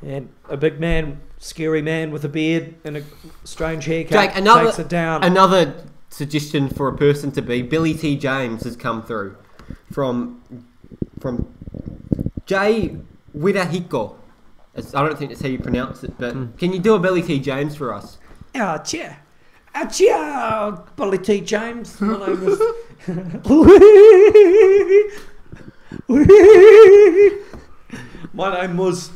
Speaker 1: And a big man, scary man with a beard and a strange haircut
Speaker 2: Jake,
Speaker 1: takes it down.
Speaker 2: Another suggestion for a person to be, Billy T. James has come through from Jay Wirahiko. I don't think that's how you pronounce it, but can you do a Billy T. James for us?
Speaker 1: Oh, cheer. Billy T. James. My name is... My name was...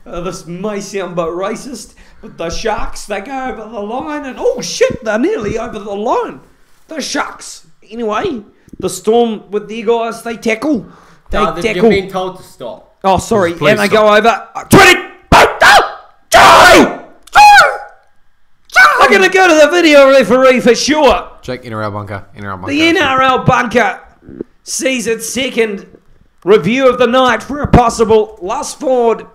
Speaker 1: this may sound a bit racist, but the Sharks, they go over the line and... Oh, shit, they're nearly over the line. The Sharks. Anyway, the Storm with their guys, they tackle. Tackle.
Speaker 2: You've been told to stop.
Speaker 1: Oh, sorry.
Speaker 4: Please
Speaker 1: and they
Speaker 4: stop.
Speaker 1: go over... 20! I'm going to go to the video referee for sure.
Speaker 4: Jake, NRL bunker. NRL bunker.
Speaker 1: The NRL bunker sees its second review of the night for a possible lost forward.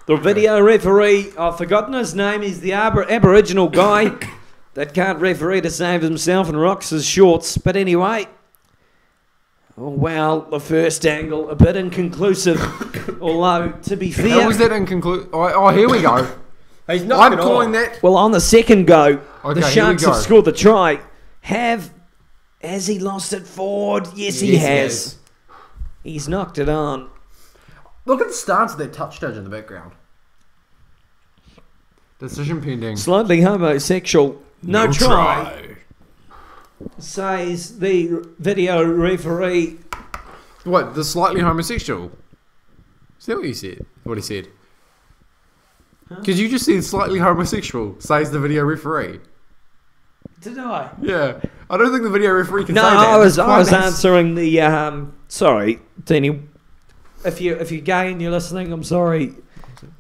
Speaker 1: The video referee, I've forgotten his name, he's the Aboriginal guy that can't referee to save himself and rocks his shorts. But anyway, oh well, the first angle, a bit inconclusive. Although, to be fair...
Speaker 4: How was that inconclusive? Oh, here we go.
Speaker 2: He's not
Speaker 4: I'm calling that...
Speaker 1: Well, on the second go,
Speaker 4: Okay,
Speaker 1: the
Speaker 4: here we
Speaker 1: Sharks
Speaker 4: go.
Speaker 1: have scored the try. Has he lost it forward? Yes, he has. He's knocked it on.
Speaker 4: Look at the stance of that touch judge in the background. Decision pending.
Speaker 1: Slightly homosexual. No try. Says the video referee.
Speaker 4: What, the slightly homosexual? Is that what you said? What he said? Because you just said slightly homosexual, says the video referee.
Speaker 1: Did I?
Speaker 4: Yeah. I don't think the video referee can
Speaker 1: No,
Speaker 4: say that.
Speaker 1: I was
Speaker 4: Quite
Speaker 1: answering the. Sorry, Teeny. If you're gay and you're listening, I'm sorry.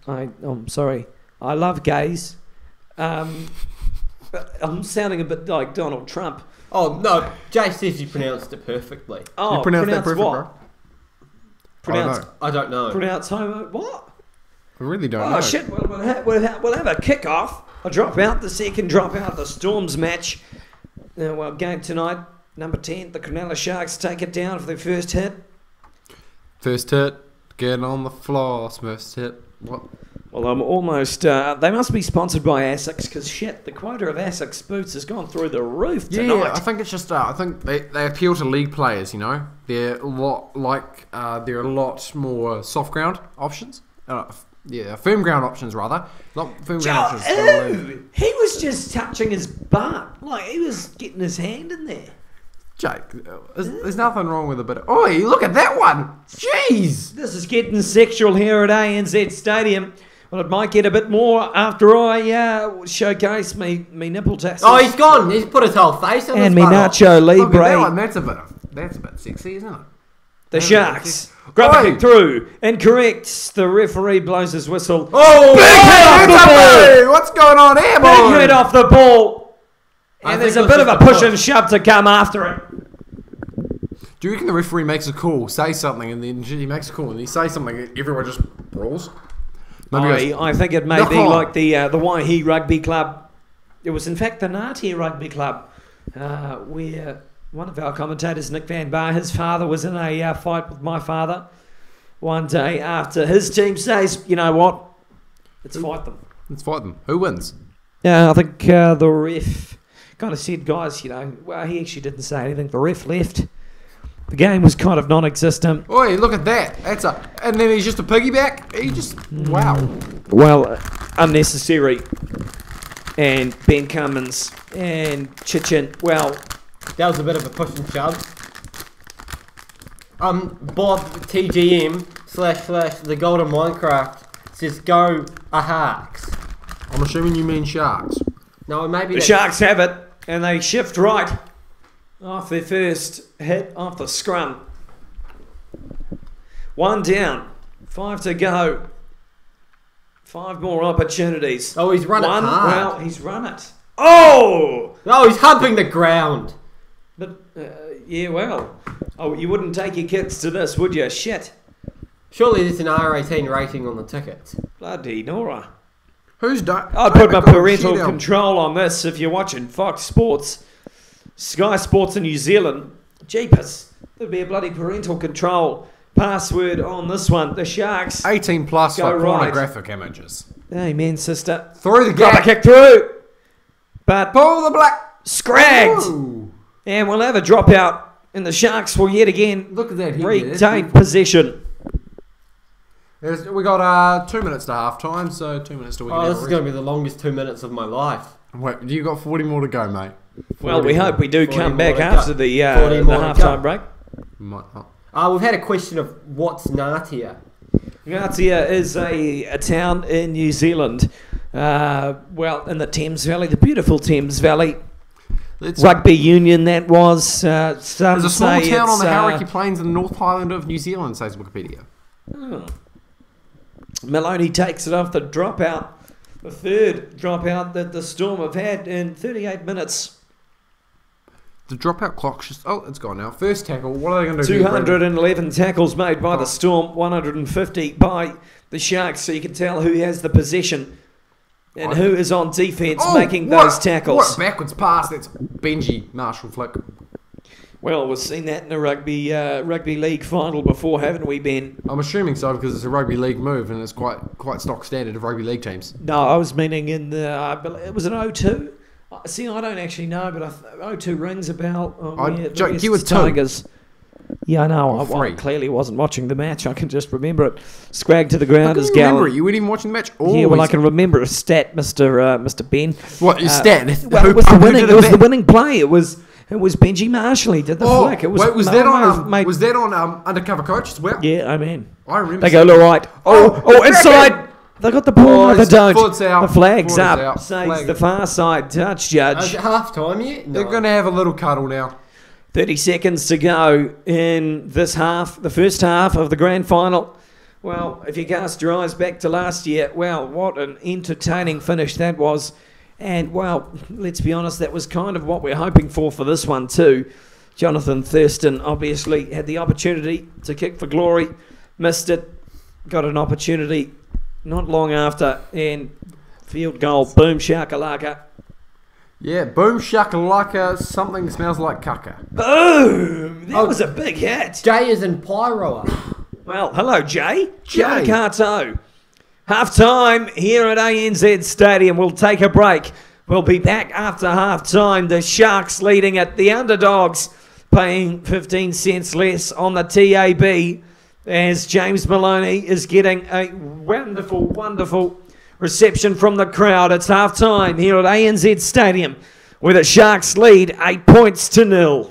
Speaker 1: I'm sorry. I love gays. But I'm sounding a bit like Donald Trump.
Speaker 2: Oh, no. Jay says you pronounced it perfectly.
Speaker 1: Oh,
Speaker 4: You pronounced that perfect,
Speaker 1: what? Pronounce.
Speaker 2: I don't know.
Speaker 1: Pronounce homo. What?
Speaker 4: I really don't
Speaker 1: Oh
Speaker 4: know.
Speaker 1: shit! We'll have a kick-off. I'll drop out the second, drop out the Storms match. Game tonight, number 10. The Cronulla Sharks take it down for their first hit.
Speaker 4: First hit, get on the floor. First hit. What?
Speaker 1: Well, I'm almost. They must be sponsored by Asics because shit, the quota of Asics boots has gone through the roof tonight.
Speaker 4: Yeah, I think it's just. I think they appeal to league players. You know, they're a lot they're a lot more soft ground options. Firm ground options rather. Not firm ground options.
Speaker 1: Ew, he was just touching his butt, like he was getting his hand in there.
Speaker 4: Jake, there's nothing wrong with a bit of... Oi, look at that one! Jeez!
Speaker 1: This is getting sexual here at ANZ Stadium. Well, it might get a bit more after I showcase me nipple tassels.
Speaker 2: Oh, he's gone. He's put his whole face on
Speaker 1: and
Speaker 2: his
Speaker 1: me Nacho
Speaker 4: Look at that one,
Speaker 1: Libre.
Speaker 4: that's a bit sexy, isn't it?
Speaker 1: The Sharks grab a kick through. Incorrect. The referee blows his whistle.
Speaker 4: Oh!
Speaker 1: Big hit off the ball!
Speaker 4: What's going on here, boy?
Speaker 1: Big hit off the ball.
Speaker 2: I
Speaker 1: And
Speaker 2: think
Speaker 1: there's a
Speaker 2: it was
Speaker 1: bit of
Speaker 2: just
Speaker 1: a
Speaker 2: a
Speaker 1: push
Speaker 2: push.
Speaker 1: and shove to come after it.
Speaker 4: Do you reckon the referee makes a call, says something, and then he makes a call, and he says something, and everyone just brawls? Maybe he goes,
Speaker 1: I think it may
Speaker 4: "Knock
Speaker 1: be
Speaker 4: on."
Speaker 1: like the Waihi Rugby Club. It was in fact the Ngāti Rugby Club, where one of our commentators, Nick Van Bar, his father was in a fight with my father one day after his team says, you know what, let's fight them.
Speaker 4: Let's fight them. Who wins?
Speaker 1: Yeah, I think the ref kind of said, guys, well, he actually didn't say anything. The ref left. The game was kind of non-existent.
Speaker 4: Oi, look at that. And then he's just a piggyback. He just... Wow.
Speaker 1: Well, unnecessary. And Ben Cummins and Chichin, well...
Speaker 2: That was a bit of a push and shove. Bob TGM / the Golden Minecraft says go a Harks.
Speaker 4: I'm assuming you mean sharks.
Speaker 2: No, maybe
Speaker 1: The Sharks have it, and they shift right off their first hit off the scrum. 1 down, 5 to go. 5 more opportunities.
Speaker 2: Oh, he's run it hard.
Speaker 1: Well, he's run it. Oh!
Speaker 2: Oh, he's humping the ground.
Speaker 1: But, yeah, well. Oh, you wouldn't take your kids to this, would you? Shit.
Speaker 2: Surely there's an R18 rating on the tickets.
Speaker 1: Bloody Nora.
Speaker 4: Who's done?
Speaker 1: I'd put my parental control on this if you're watching Fox Sports, Sky Sports in New Zealand. Jeepers. There'd be a bloody parental control password on this one. The Sharks.
Speaker 4: 18 plus
Speaker 1: Go
Speaker 4: for
Speaker 1: right.
Speaker 4: pornographic images.
Speaker 1: Amen, sister.
Speaker 4: Through the
Speaker 1: Grab a
Speaker 4: gap.
Speaker 1: kick through. But
Speaker 4: Pull the black.
Speaker 1: scragged.
Speaker 4: Ooh.
Speaker 1: And we'll have a dropout. And the Sharks will yet again
Speaker 4: Look at that.
Speaker 1: retain possession.
Speaker 4: We got 2 minutes to half time, so 2 minutes to we can
Speaker 2: Oh,
Speaker 4: have
Speaker 2: this
Speaker 4: a
Speaker 2: is going to be the longest 2 minutes of my life.
Speaker 4: Wait, you got 40 more to go, mate.
Speaker 1: Well, we hope we do
Speaker 2: 40
Speaker 1: come
Speaker 2: more
Speaker 1: back
Speaker 2: to
Speaker 1: after
Speaker 2: go.
Speaker 1: the
Speaker 2: 40 more to
Speaker 1: halftime
Speaker 2: go.
Speaker 1: break.
Speaker 4: Might not.
Speaker 2: We've had a question of what's Ngatia.
Speaker 1: Ngatia is a town in New Zealand. Well, in the Thames Valley, the beautiful Thames Valley. Rugby union that was. Some
Speaker 4: There's a small
Speaker 1: say
Speaker 4: town on
Speaker 1: it's,
Speaker 4: the Hauraki Plains in the North Highland of New Zealand, says Wikipedia.
Speaker 1: Oh. Maloney takes it off the dropout. The third dropout that the Storm have had in 38 minutes.
Speaker 4: The dropout clock's just... Oh, it's gone now. First tackle. What are they going to do?
Speaker 1: 211 tackles made by the Storm, 150 by the Sharks, so you can tell who has the possession and who is on defence making those tackles.
Speaker 4: What a backwards pass. That's Benji Marshall flick.
Speaker 1: Well, we've seen that in a rugby league final before, haven't we, Ben?
Speaker 4: I'm assuming so because it's a rugby league move and it's quite stock standard of rugby league teams.
Speaker 1: No, I was meaning in the... it was an 0-2. See, I don't actually know, but 0-2 rings a bell.
Speaker 4: Joe, you were two.
Speaker 1: Tigers. Yeah, I know. I
Speaker 4: Three.
Speaker 1: clearly wasn't watching the match. I can just remember it. Scragged to the ground as
Speaker 4: Remember
Speaker 1: Gallen.
Speaker 4: it. You weren't even watching the match. Oh,
Speaker 1: Yeah, well, I can remember a stat, Mr. Ben.
Speaker 4: What, your stat?
Speaker 1: Well, it was the winning play. It was Benji Marshall. He did the flick. It was
Speaker 4: was that on Undercover Coach as well?
Speaker 1: Yeah, I mean.
Speaker 4: I remember.
Speaker 1: They go, all right. Oh, inside.
Speaker 4: back
Speaker 1: They got the ball. No, they
Speaker 4: it's
Speaker 1: don't.
Speaker 4: foot's out.
Speaker 1: The flag's
Speaker 4: Foot is
Speaker 1: up.
Speaker 4: out.
Speaker 1: Says
Speaker 4: Flag.
Speaker 1: the far side touch
Speaker 2: Is
Speaker 1: judge.
Speaker 2: it half time yet? No.
Speaker 4: They're going to have a little cuddle now.
Speaker 1: 30 seconds to go in this half, the first half of the grand final. Well, if you cast your eyes back to last year, well, what an entertaining finish that was. And, well, let's be honest, that was kind of what we're hoping for this one too. Jonathan Thurston obviously had the opportunity to kick for glory, missed it, got an opportunity not long after, and field goal, boom, shakalaka.
Speaker 4: Yeah, boom shakalaka, something smells like caca.
Speaker 1: Boom! That was a big hit.
Speaker 2: Jay is in pyro.
Speaker 1: Well, hello, Jay.
Speaker 4: Jay.
Speaker 1: Carto. Half time here at ANZ Stadium. We'll take a break. We'll be back after half time. The Sharks leading it. The underdogs paying 15 cents less on the TAB as James Maloney is getting a wonderful, wonderful reception from the crowd. It's half time here at ANZ Stadium where the Sharks lead 8 points to 0.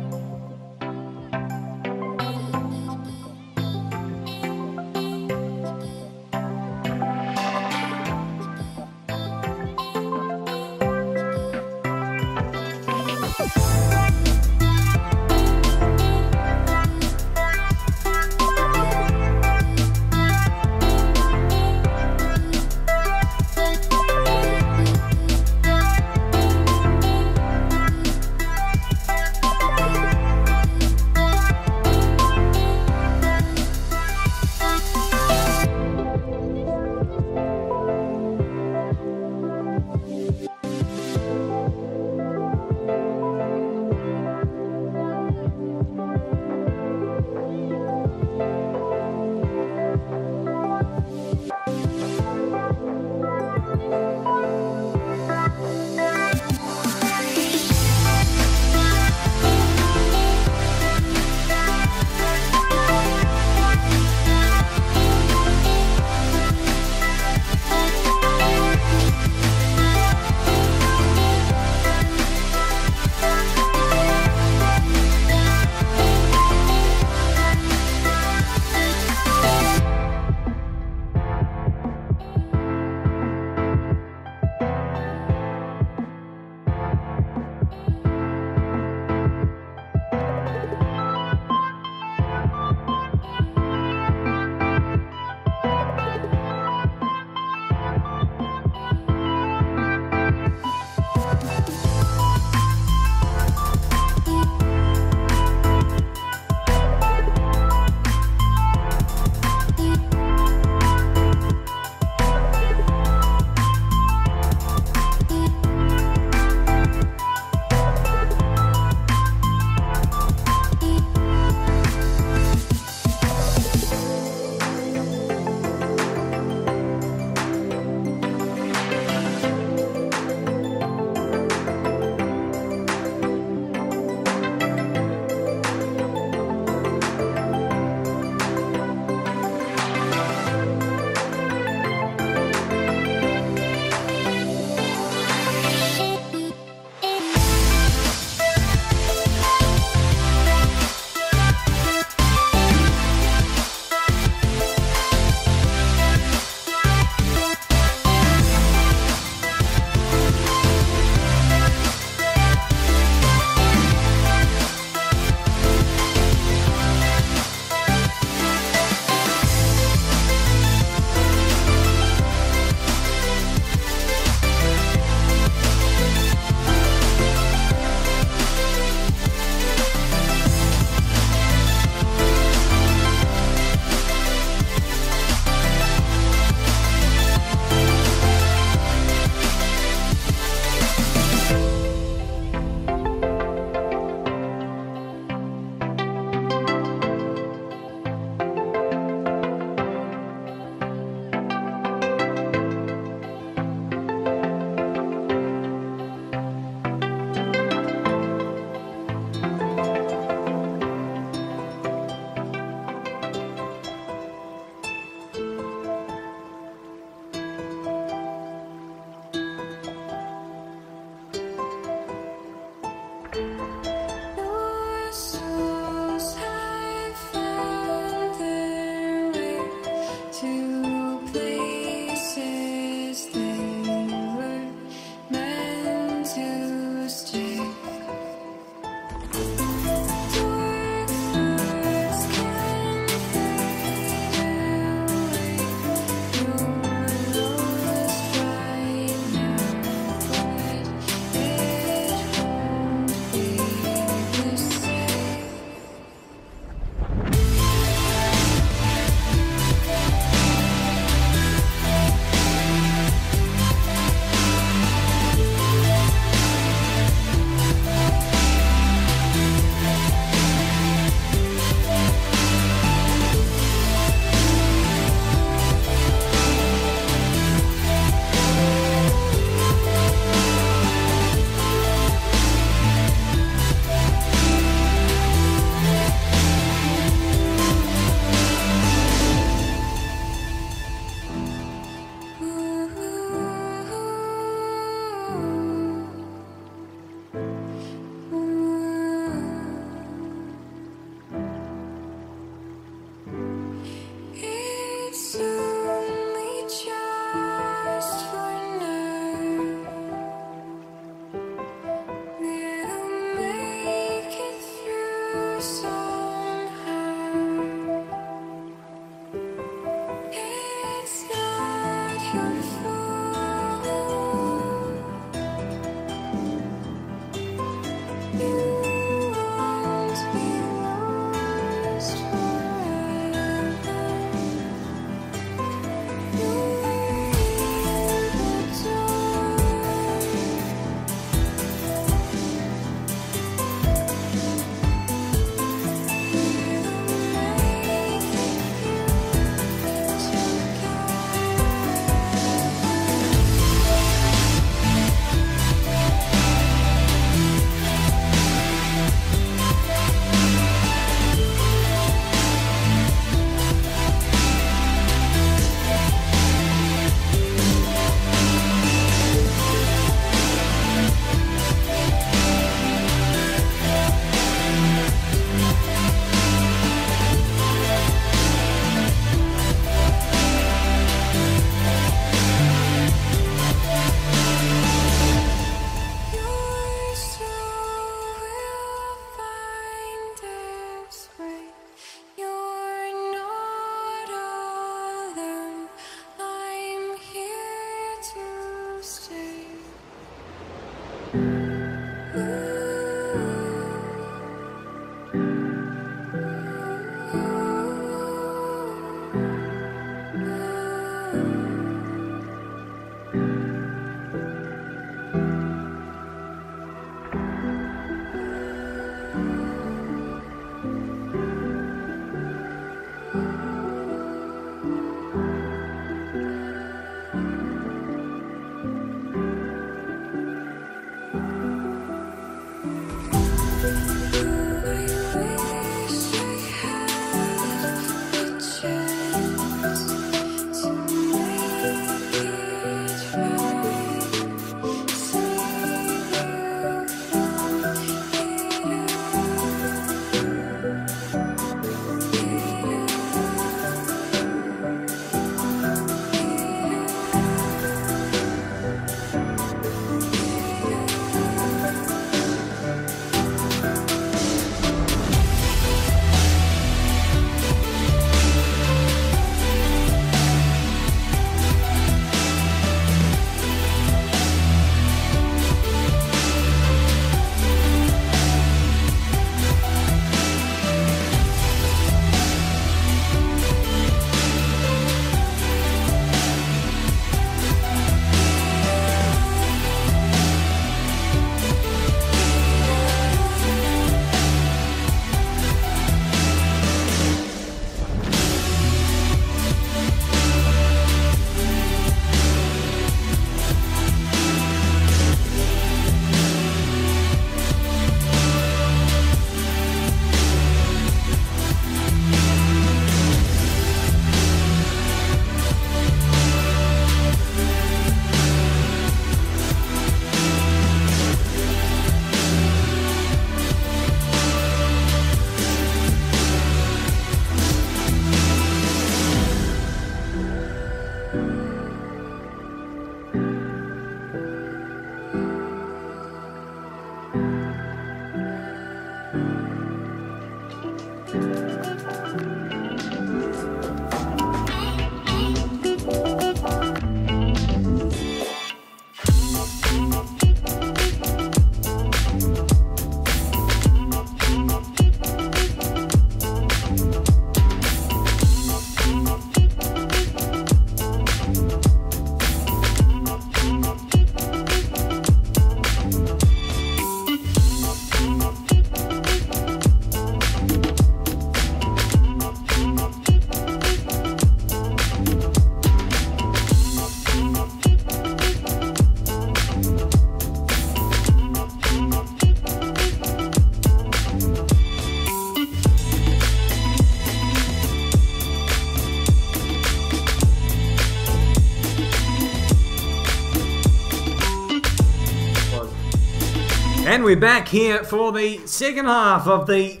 Speaker 1: And we're back here for the second half of the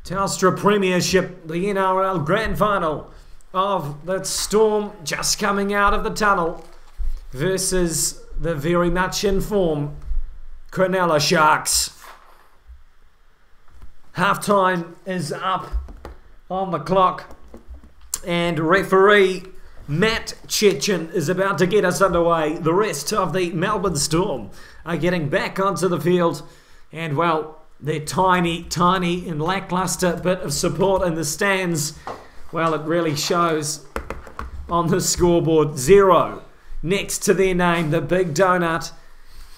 Speaker 1: Telstra Premiership, the NRL Grand Final of the Storm just coming out of the tunnel versus the very much in form Cronulla Sharks. Half-time is up on the clock and referee Matt Chechen is about to get us underway. The rest of the Melbourne Storm are getting back onto the field. And, well, their tiny and lacklustre bit of support in the stands, well, it really shows on the scoreboard. 0 next to their name, the Big Donut.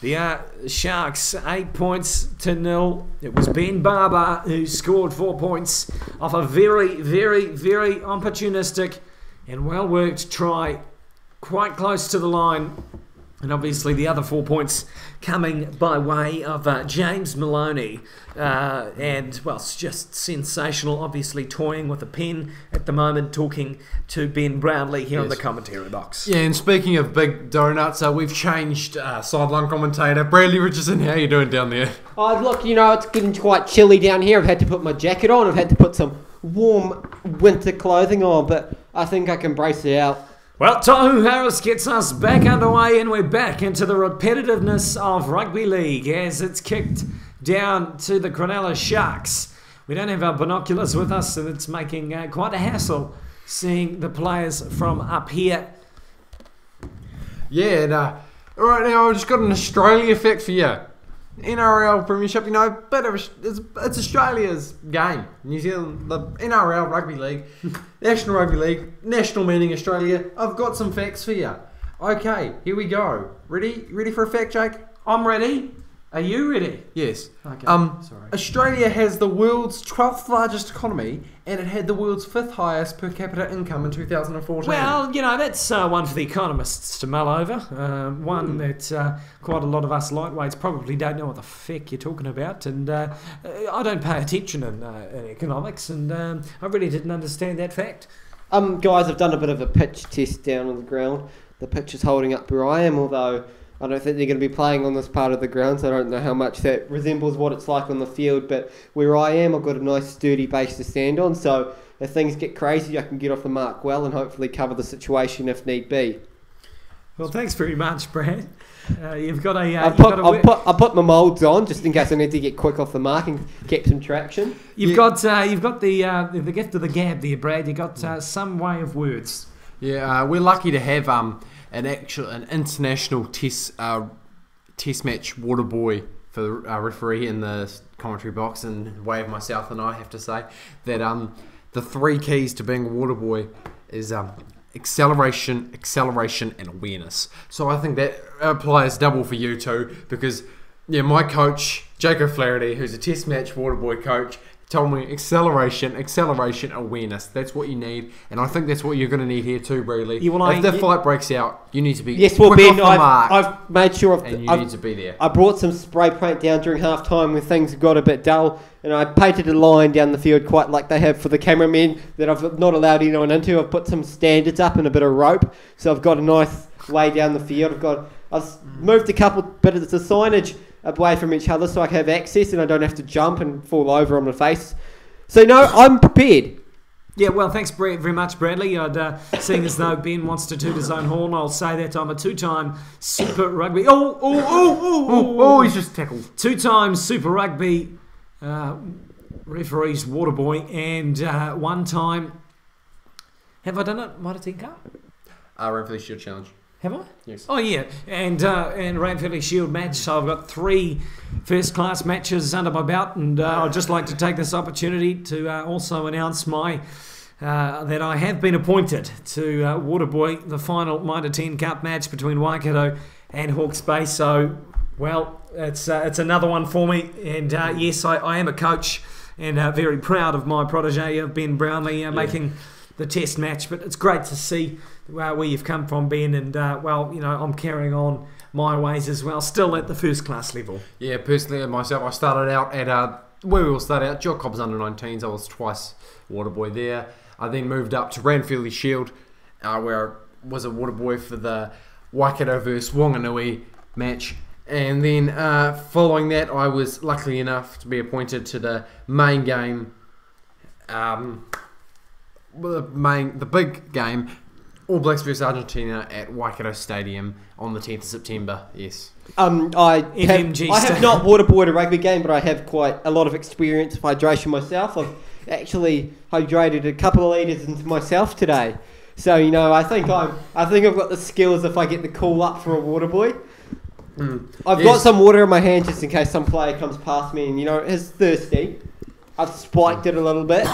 Speaker 1: The Sharks 8 points to 0. It was Ben Barber who scored 4 points off a very opportunistic and well-worked try, quite close to the line. And obviously the other 4 points coming by way of James Maloney. And, well, it's just sensational. Obviously toying with a pen at the moment, talking to Ben Brownlee here in the commentary box.
Speaker 4: Yeah, and speaking of big donuts, we've changed sideline commentator. Bradley Richardson, how you doing down there?
Speaker 2: Oh, look, it's getting quite chilly down here. I've had to put my jacket on. I've had to put some warm winter clothing on, but I think I can brace it out.
Speaker 1: Well, Tohu Harris gets us back underway, and we're back into the repetitiveness of rugby league as it's kicked down to the Cronulla Sharks. We don't have our binoculars with us, and it's making quite a hassle seeing the players from up here.
Speaker 4: Yeah, and right now I've just got an Australia fact for you. NRL Premiership, it's Australia's game. New Zealand, the NRL Rugby League, National Rugby League, national meaning Australia. I've got some facts for you. Okay, here we go. Ready for a fact, Jake?
Speaker 1: I'm ready. Are you ready?
Speaker 4: Yes.
Speaker 1: Okay. Sorry.
Speaker 4: Australia has the world's 12th largest economy, and it had the world's 5th highest per capita income in 2014.
Speaker 1: Well, that's one for the economists to mull over. One that quite a lot of us lightweights probably don't know what the feck you're talking about. And I don't pay attention in economics, and I really didn't understand that fact.
Speaker 2: Guys, I've done a bit of a pitch test down on the ground. The pitch is holding up where I am, although I don't think they're going to be playing on this part of the ground, so I don't know how much that resembles what it's like on the field. But where I am, I've got a nice sturdy base to stand on, so if things get crazy, I can get off the mark well and hopefully cover the situation if need be.
Speaker 1: Well, thanks very much, Brad. You've got a.
Speaker 2: I put my moulds on just in case I need to get quick off the mark and get some traction.
Speaker 1: You've got the gift of the gab there, Brad. You've got some way of words.
Speaker 4: Yeah, we're lucky to have an international test match water boy for the referee in the commentary box, and way of myself and I have to say that the 3 keys to being a water boy is acceleration, and awareness. So I think that applies double for you too, because my coach Jake O'Flaherty, who's a test match water boy coach, told me acceleration, awareness. That's what you need, and I think that's what you're going to need here too, Bradley. If the fight breaks out, you need to be
Speaker 2: quick off
Speaker 4: the
Speaker 2: mark. I've made sure
Speaker 4: you need to be there.
Speaker 2: I brought some spray paint down during half time when things got a bit dull, and I painted a line down the field quite like they have for the cameramen that I've not allowed anyone into. I've put some standards up and a bit of rope, so I've got a nice way down the field. I've moved a couple bits of the signage away from each other so I can have access and I don't have to jump and fall over on my face. So I'm prepared.
Speaker 1: Yeah, well, thanks very much, Bradley. Seeing as though Ben wants to toot his own horn, I'll say that I'm a 2-time Super Rugby... Oh,
Speaker 4: he's just tackled.
Speaker 1: 2-time Super Rugby referees water boy, and 1 time... Have I done it? Mitre 10 Cup?
Speaker 4: Ranfurly Shield Challenge.
Speaker 1: Have I?
Speaker 4: Yes.
Speaker 1: Oh, yeah. And Ranfurly Shield match. So I've got 3 first-class matches under my belt, and I'd just like to take this opportunity to also announce that I have been appointed to Waterboy, the final Mitre 10 Cup match between Waikato and Hawke's Bay. So, well, it's another one for me. And yes, I am a coach and very proud of my protege, Ben Brownlee, making the test match. But it's great to see where you've come from, Ben, and I'm carrying on my ways as well, still at the first class level.
Speaker 4: Yeah, personally myself, I started out at where we all started out, Jock Cobb's under-19s. I was twice water boy there. I then moved up to Ranfurly Shield, where I was a water boy for the Waikato vs Wanganui match, and then following that, I was lucky enough to be appointed to the main game, the big game. All Blacks vs Argentina at Waikato Stadium on the 10th of September, yes.
Speaker 2: I have not waterboarded a rugby game, but I have quite a lot of experience of hydration myself. I've actually hydrated a couple of litres into myself today. So I think I've got the skills if I get the call up for a water boy. I've got some water in my hand just in case some player comes past me and is thirsty. I've spiked it a little bit,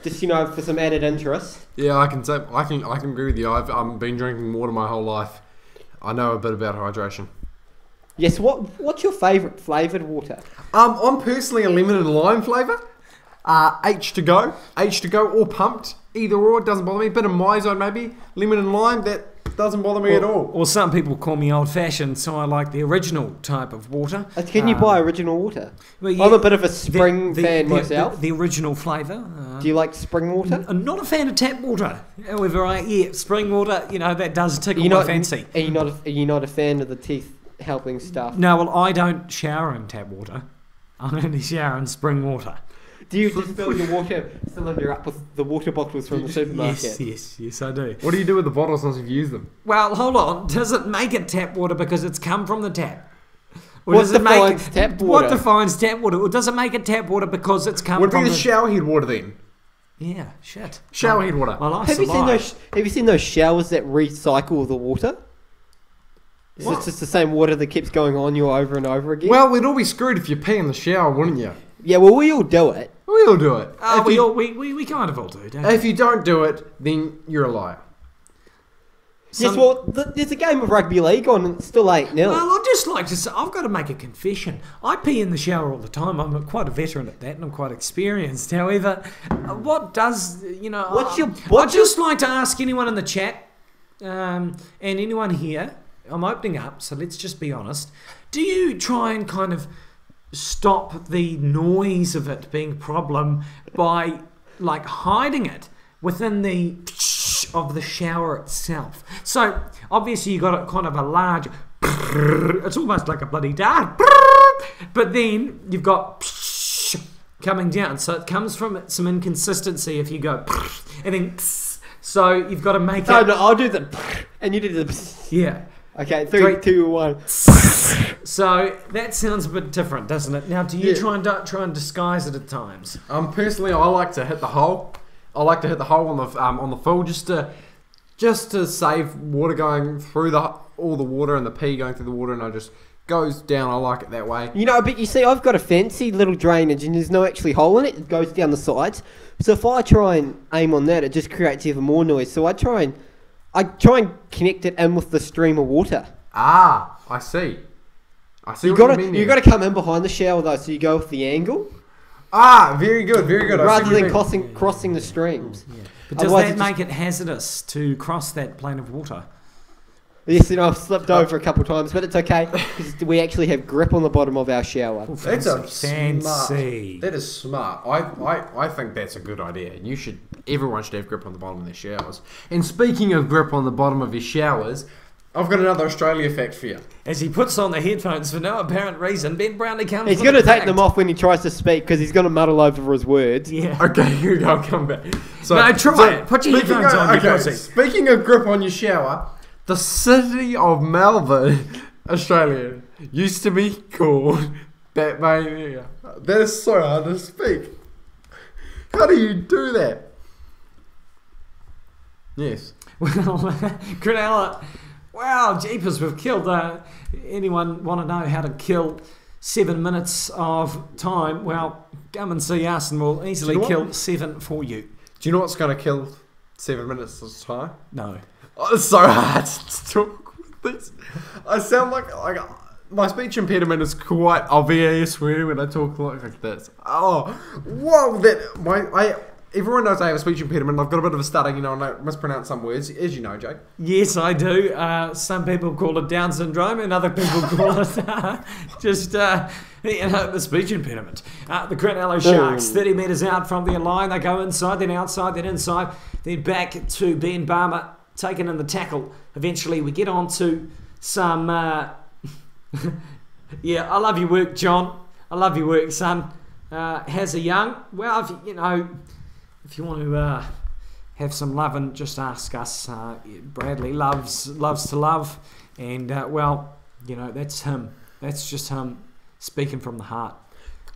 Speaker 2: just for some added interest.
Speaker 4: Yeah, I can agree with you. I've been drinking water my whole life. I know a bit about hydration.
Speaker 2: Yes. What's your favourite flavoured water?
Speaker 4: I'm personally a lemon and lime flavour. H2Go or pumped. Either or, it doesn't bother me. Bit of miso maybe. Lemon and lime, that doesn't bother me at all.
Speaker 1: Or some people call me old-fashioned, so I like the original type of water.
Speaker 2: Can you buy original water?
Speaker 1: Well, yeah,
Speaker 2: I'm a bit of a spring fan myself.
Speaker 1: The original flavour.
Speaker 2: Do you like spring water?
Speaker 1: I'm not a fan of tap water. However, spring water, that does tickle my fancy.
Speaker 2: Are you not a fan of the teeth helping stuff?
Speaker 1: No, well, I don't shower in tap water. I only shower in spring water.
Speaker 2: Do you just fill your water cylinder up with the water bottles from the supermarket?
Speaker 1: Yes, I do.
Speaker 4: What do you do with the bottles once you've used them?
Speaker 1: Well, hold on. Does it make it tap water because it's come from the tap? Or
Speaker 2: What defines tap water?
Speaker 1: What defines tap water? Or does it make it tap water because it's come
Speaker 4: Would
Speaker 1: from
Speaker 4: be the showerhead water then?
Speaker 1: Yeah, shit.
Speaker 4: Showerhead water.
Speaker 1: My life's
Speaker 2: Have
Speaker 1: a lie.
Speaker 2: you seen those showers that recycle the water? So it's just the same water that keeps going on you over and over again?
Speaker 4: Well, we'd all be screwed if you pee in the shower, wouldn't you?
Speaker 2: Yeah, well, we all do it.
Speaker 4: We all do it.
Speaker 1: We kind of all do, don't we?
Speaker 4: If you don't do it, then you're a liar.
Speaker 2: Yes, well, there's a game of rugby league on and it's still 8-0.
Speaker 1: Well, I'd just like to say, I've got to make a confession. I pee in the shower all the time. I'm quite a veteran at that and I'm quite experienced. However, what does, I'd just like to ask anyone in the chat and anyone here, I'm opening up, so let's just be honest. Do you try and kind of stop the noise of it being a problem by hiding it within the of the shower itself? So obviously you got a kind of a large it's almost like a bloody dart, but then you've got coming down, so it comes from some inconsistency if you go and then so you've got to make it.
Speaker 2: No, I'll do the and you do the
Speaker 1: yeah.
Speaker 2: Okay, 3, 2, 1.
Speaker 1: So that sounds a bit different, doesn't it? Now, do you try and disguise it at times?
Speaker 4: Personally, I like to hit the hole. I like to hit the hole on the fill just to save water going through all the water and the pee going through the water, and I just goes down. I like it that way.
Speaker 2: But you see, I've got a fancy little drainage, and there's no actually hole in it. It goes down the sides. So if I try and aim on that, it just creates even more noise. So I try and connect it in with the stream of water.
Speaker 4: Ah, I see.
Speaker 2: You got to come in behind the shower though, so you go with the angle.
Speaker 4: Ah, very good, very good.
Speaker 2: Rather than crossing the streams.
Speaker 1: Yeah. But does that make it hazardous to cross that plane of water?
Speaker 2: Yes, I've slipped over a couple of times, but it's okay because we actually have grip on the bottom of our shower.
Speaker 4: That's a
Speaker 1: fancy.
Speaker 4: Smart. That is smart. I think that's a good idea. Everyone should have grip on the bottom of their showers. And speaking of grip on the bottom of your showers, I've got another Australia fact for you.
Speaker 1: As he puts on the headphones for no apparent reason, Ben Brownlee comes.
Speaker 2: He's going to take them off when he tries to speak because he's going to muddle over his words.
Speaker 1: Yeah.
Speaker 4: Okay, here we go. I'll come back.
Speaker 1: No, try it. Put your headphones on.
Speaker 4: Okay, speaking of grip on your shower, the city of Melbourne, Australia, used to be called Batmania. That is so hard to speak. How do you do that? Yes.
Speaker 1: Well, Cronulla. Wow, jeepers, we've killed. Anyone want to know how to kill 7 minutes of time? Well, come and see us and we'll easily kill 7 for you.
Speaker 4: Do you know what's going to kill 7 minutes of time?
Speaker 1: No.
Speaker 4: Oh, it's so hard to talk with this. I sound like my speech impediment is quite obvious when I talk like this. Oh, whoa! Everyone knows I have a speech impediment. I've got a bit of a stutter, and I mispronounce some words, as you know, Jake.
Speaker 1: Yes, I do. Some people call it Down syndrome, and other people call it the speech impediment. The Cronulla Sharks, 30 metres out from their line. They go inside, then outside, then inside, then back to Ben Barmer, taken in the tackle. Eventually, we get on to some... yeah, I love your work, John. I love your work, son. Has a young... Well, if you want to have some loving, just ask us. Bradley loves to love, and that's him. That's just him speaking from the heart.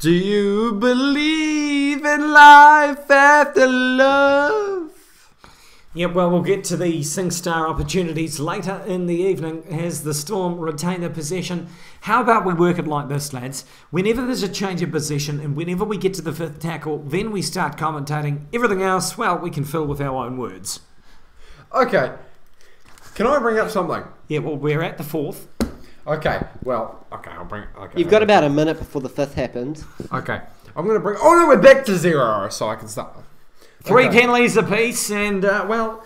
Speaker 4: Do you believe in life after love?
Speaker 1: Yeah, well, we'll get to the SingStar opportunities later in the evening as the Storm retain their possession. How about we work it like this, lads? Whenever there's a change of position and whenever we get to the fifth tackle, then we start commentating. Everything else, well, we can fill with our own words.
Speaker 4: Okay. Can I bring up something?
Speaker 1: Yeah, well, we're at the fourth.
Speaker 4: Okay. Well, okay, I'll bring it. Okay.
Speaker 2: You've got about a minute before the fifth happens.
Speaker 4: Okay. I'm going to bring... Oh, no, we're back to 0, so I can start.
Speaker 1: 3
Speaker 4: Okay.
Speaker 1: penalties apiece, and, well,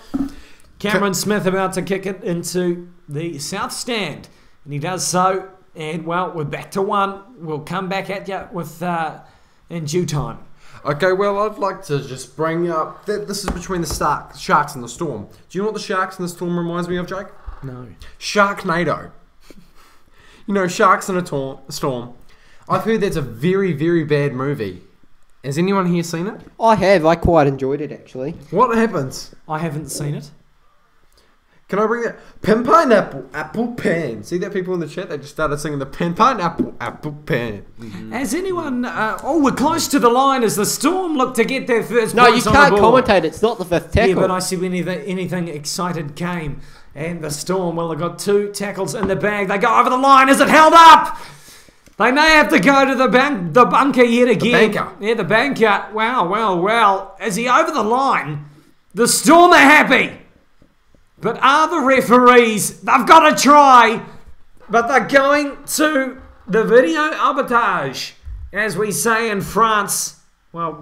Speaker 1: Cameron Smith about to kick it into the south stand. And he does so, and, well, we're back to 1. We'll come back at you with in due time.
Speaker 4: Okay, well, I'd like to just bring up... This is between the Sharks and the Storm. Do you know what the Sharks and the Storm reminds me of, Jake?
Speaker 1: No.
Speaker 4: Sharknado. You know, Sharks and a Storm. I've heard that's a very, very bad movie. Has anyone here seen it?
Speaker 2: I have. I quite enjoyed it, actually.
Speaker 4: What happens?
Speaker 1: I haven't seen it.
Speaker 4: Can I bring that? Pin pineapple, apple pen. See that people in the chat? They just started singing the pin pineapple, apple pen.
Speaker 1: Has anyone... we're close to the line as the Storm look to get their first
Speaker 2: No, you
Speaker 1: points on
Speaker 2: can't
Speaker 1: the board.
Speaker 2: commentate. It's not the fifth tackle.
Speaker 1: Yeah, but I see when anything excited came. And the Storm, well, they've got 2 tackles in the bag. They go over the line. Is it held up? They may have to go to the bunker yet again.
Speaker 4: The banker.
Speaker 1: Yeah, the banker. Well. Is he over the line? The Storm are happy. But are the referees? They've got to try. But they're going to the video arbitrage. As we say in France. Well,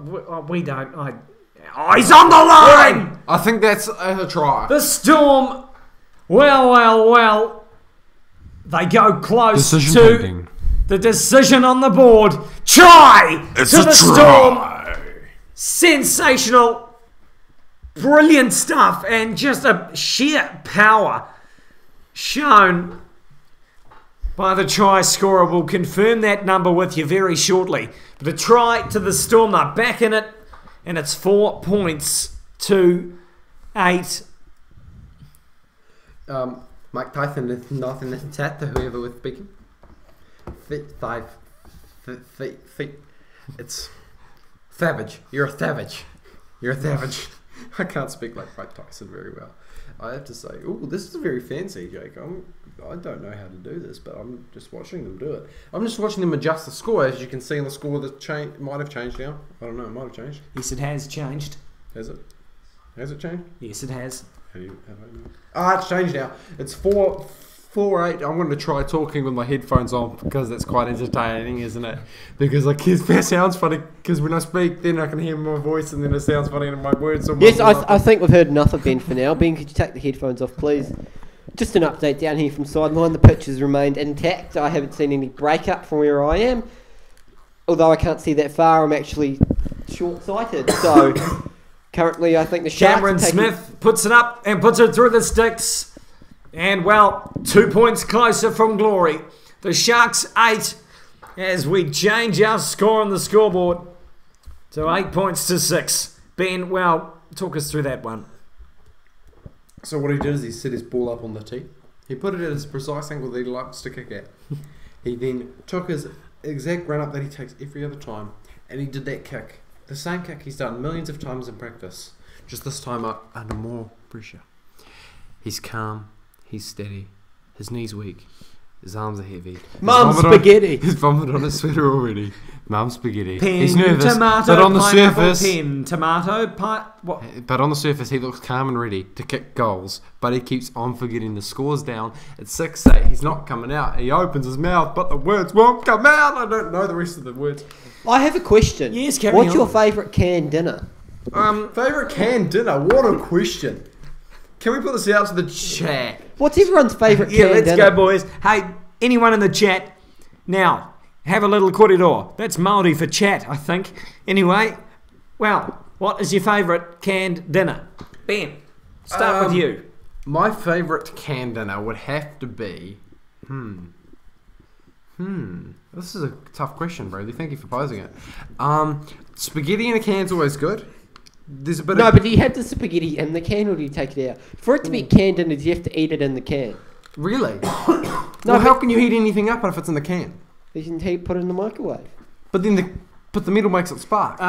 Speaker 1: we don't. He's on the line!
Speaker 4: I think that's a try.
Speaker 1: The Storm... Well. They go close to the decision on the board. Try to the Storm. Sensational. Brilliant stuff. And just a sheer power shown by the try scorer. We'll confirm that number with you very shortly. But a try to the Storm. They're back in it. And it's 4 points to 8.
Speaker 4: Mike Tyson is not in the chat to whoever was speaking. Feet. It's savage. You're a savage. I can't speak like Mike Tyson very well. I have to say, this is very fancy, Jake. I don't know how to do this, but I'm just watching them do it. I'm just watching them adjust the score. As you can see on the score, the might have changed now. I don't know. It might have changed.
Speaker 1: Yes, it has changed.
Speaker 4: Has it? Has it changed?
Speaker 1: Yes, it has.
Speaker 4: It's changed now. It's 4-8. I'm going to try talking with my headphones on because that's quite entertaining, isn't it? Because it sounds funny because when I speak, then I can hear my voice and then it sounds funny and my words are...
Speaker 2: Yes, I think we've heard enough of Ben for now. Ben, could you take the headphones off, please? Just an update down here from sideline. The pitch has remained intact. I haven't seen any breakup from where I am. Although I can't see that far, I'm actually short-sighted. So... Currently, I think the Sharks
Speaker 1: Cameron Smith puts it up and puts it through the sticks. And, 2 points closer from glory. The Sharks 8 as we change our score on the scoreboard to 8 points to 6. Ben, talk us through that one.
Speaker 4: So what he did is he set his ball up on the tee. He put it at his precise angle that he likes to kick at. He then took his exact run up that he takes every other time and he did that kick. The same kick he's done millions of times in practice, just this time under more pressure. He's calm, he's steady, his knee's weak, his arms are heavy.
Speaker 2: Mum spaghetti!
Speaker 4: He's vomited on his sweater already. Mum spaghetti.
Speaker 1: Pen,
Speaker 4: He's nervous,
Speaker 1: tomato,
Speaker 4: but on the
Speaker 1: pineapple,
Speaker 4: surface...
Speaker 1: pen, tomato, what?
Speaker 4: But on the surface, he looks calm and ready to kick goals, but he keeps on forgetting the score's down. It's 6-8, he's not coming out. He opens his mouth, but the words won't come out. I don't know the rest of the words.
Speaker 2: I have a question.
Speaker 1: Yes, carry
Speaker 2: What's
Speaker 1: on.
Speaker 2: your favourite canned dinner?
Speaker 4: Favourite canned dinner? What a question. Can we put this out to the chat?
Speaker 2: What's everyone's favourite
Speaker 1: Yeah,
Speaker 2: canned
Speaker 1: let's
Speaker 2: dinner?
Speaker 1: go, boys. Hey, anyone in the chat, now, have a little corridor. That's Māori for chat, I think. Anyway, what is your favourite canned dinner? Ben, start with you.
Speaker 4: My favourite canned dinner would have to be... This is a tough question, Bradley. Thank you for posing it. Spaghetti in a can's always good. There's a bit
Speaker 2: No, but do you have the spaghetti in the can or do you take it out? For it to be canned dinner, do you have to eat it in the can?
Speaker 4: Really?
Speaker 2: No,
Speaker 4: Well, how can you heat anything up if it's in the can?
Speaker 2: You can put it in the microwave.
Speaker 4: But then the metal makes it spark.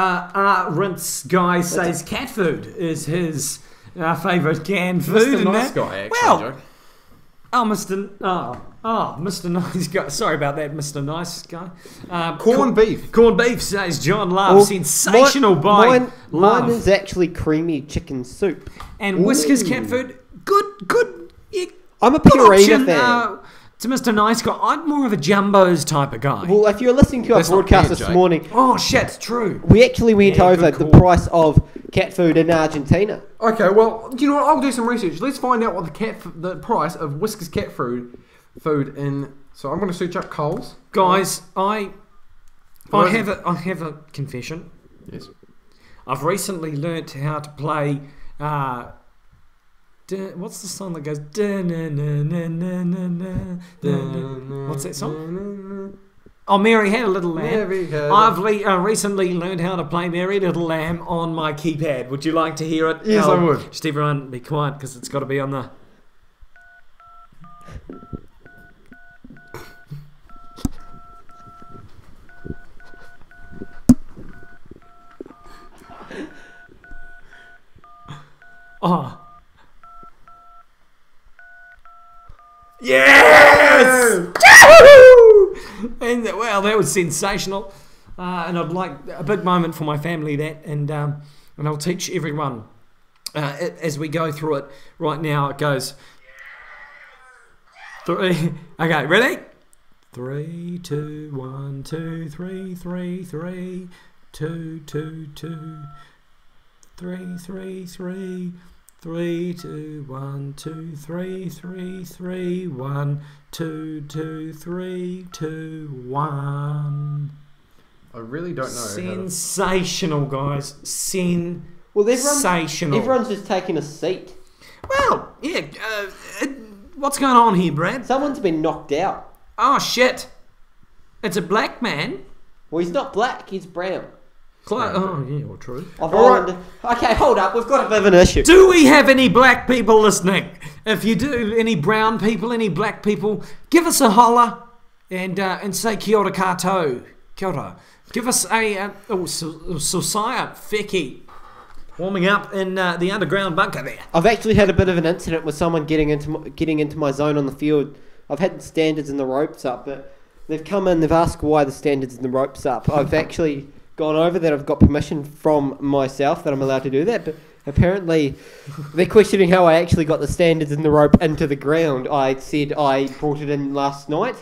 Speaker 1: Rinse guy says cat food is his our favourite canned food.
Speaker 4: Mr.
Speaker 1: and
Speaker 4: Nice
Speaker 1: that.
Speaker 4: Guy, actually,
Speaker 1: Well,
Speaker 4: Joe.
Speaker 1: Mr. Nice Guy. Sorry about that, Mr. Nice Guy.
Speaker 4: Corned beef.
Speaker 1: Corned beef, says John Love.
Speaker 2: Well,
Speaker 1: Sensational by
Speaker 2: mine
Speaker 1: Love.
Speaker 2: is actually creamy chicken soup.
Speaker 1: And Whiskers cat food. Good. Yeah,
Speaker 2: I'm a
Speaker 1: good
Speaker 2: Purina
Speaker 1: option,
Speaker 2: fan.
Speaker 1: to Mr. Nice Guy. I'm more of a Jumbos type of guy.
Speaker 2: Well, if you're listening to our
Speaker 4: That's not
Speaker 2: broadcast
Speaker 4: bad,
Speaker 2: this
Speaker 4: Jake.
Speaker 2: morning,
Speaker 1: Oh, shit, true.
Speaker 2: we actually went
Speaker 1: Yeah,
Speaker 2: over
Speaker 1: good
Speaker 2: the
Speaker 1: call.
Speaker 2: price of cat food in Argentina.
Speaker 4: Okay, well, you know what? I'll do some research. Let's find out what the price of Whiskers cat food in. So I'm going to search up Coles.
Speaker 1: Guys, I have a confession.
Speaker 4: Yes.
Speaker 1: I've recently learnt how to play. What's the song that goes? What's that song? Oh, Mary Had a Little Lamb.
Speaker 4: Mary Had a-
Speaker 1: I've recently learned how to play Mary Little Lamb on my keypad. Would you like to hear it?
Speaker 4: Yes, I would.
Speaker 1: Just everyone be quiet because it's got to be on the. Oh. Yes! And well, that was sensational. And I'd like a big moment for my family that, and I'll teach everyone as we go through it. Right now, it goes. 3. Okay, ready? 3, 2, 1, 2, 3, 3, 3, 2, 2, 2, 3, 3, 3. 3, 2, 1, 2, 3, 3, 3, 1, 2, 2, 3, 2, 1.
Speaker 4: I really don't know.
Speaker 1: Sensational, guys.
Speaker 2: Well,
Speaker 1: Sensational.
Speaker 2: everyone's just taking a seat.
Speaker 1: Well, yeah. What's going on here, Brad?
Speaker 2: Someone's been knocked out.
Speaker 1: Oh, shit. It's a black man.
Speaker 2: Well, he's not black, he's brown.
Speaker 1: Oh, yeah, well, true.
Speaker 2: Okay, hold up, we've got a bit of an issue.
Speaker 1: Do we have any black people listening? If you do, any brown people, any black people, give us a holler and say kia ora koutou. Kia ora. Give us a Sosaya Feki warming up in the underground bunker there.
Speaker 2: I've actually had a bit of an incident with someone getting into my zone on the field. I've had the standards and the ropes up, but they've come in, they've asked why the standards and the ropes up. I've actually gone over that. I've got permission from myself that I'm allowed to do that, but apparently they're questioning how I actually got the standards and the rope into the ground. I said I brought it in last night.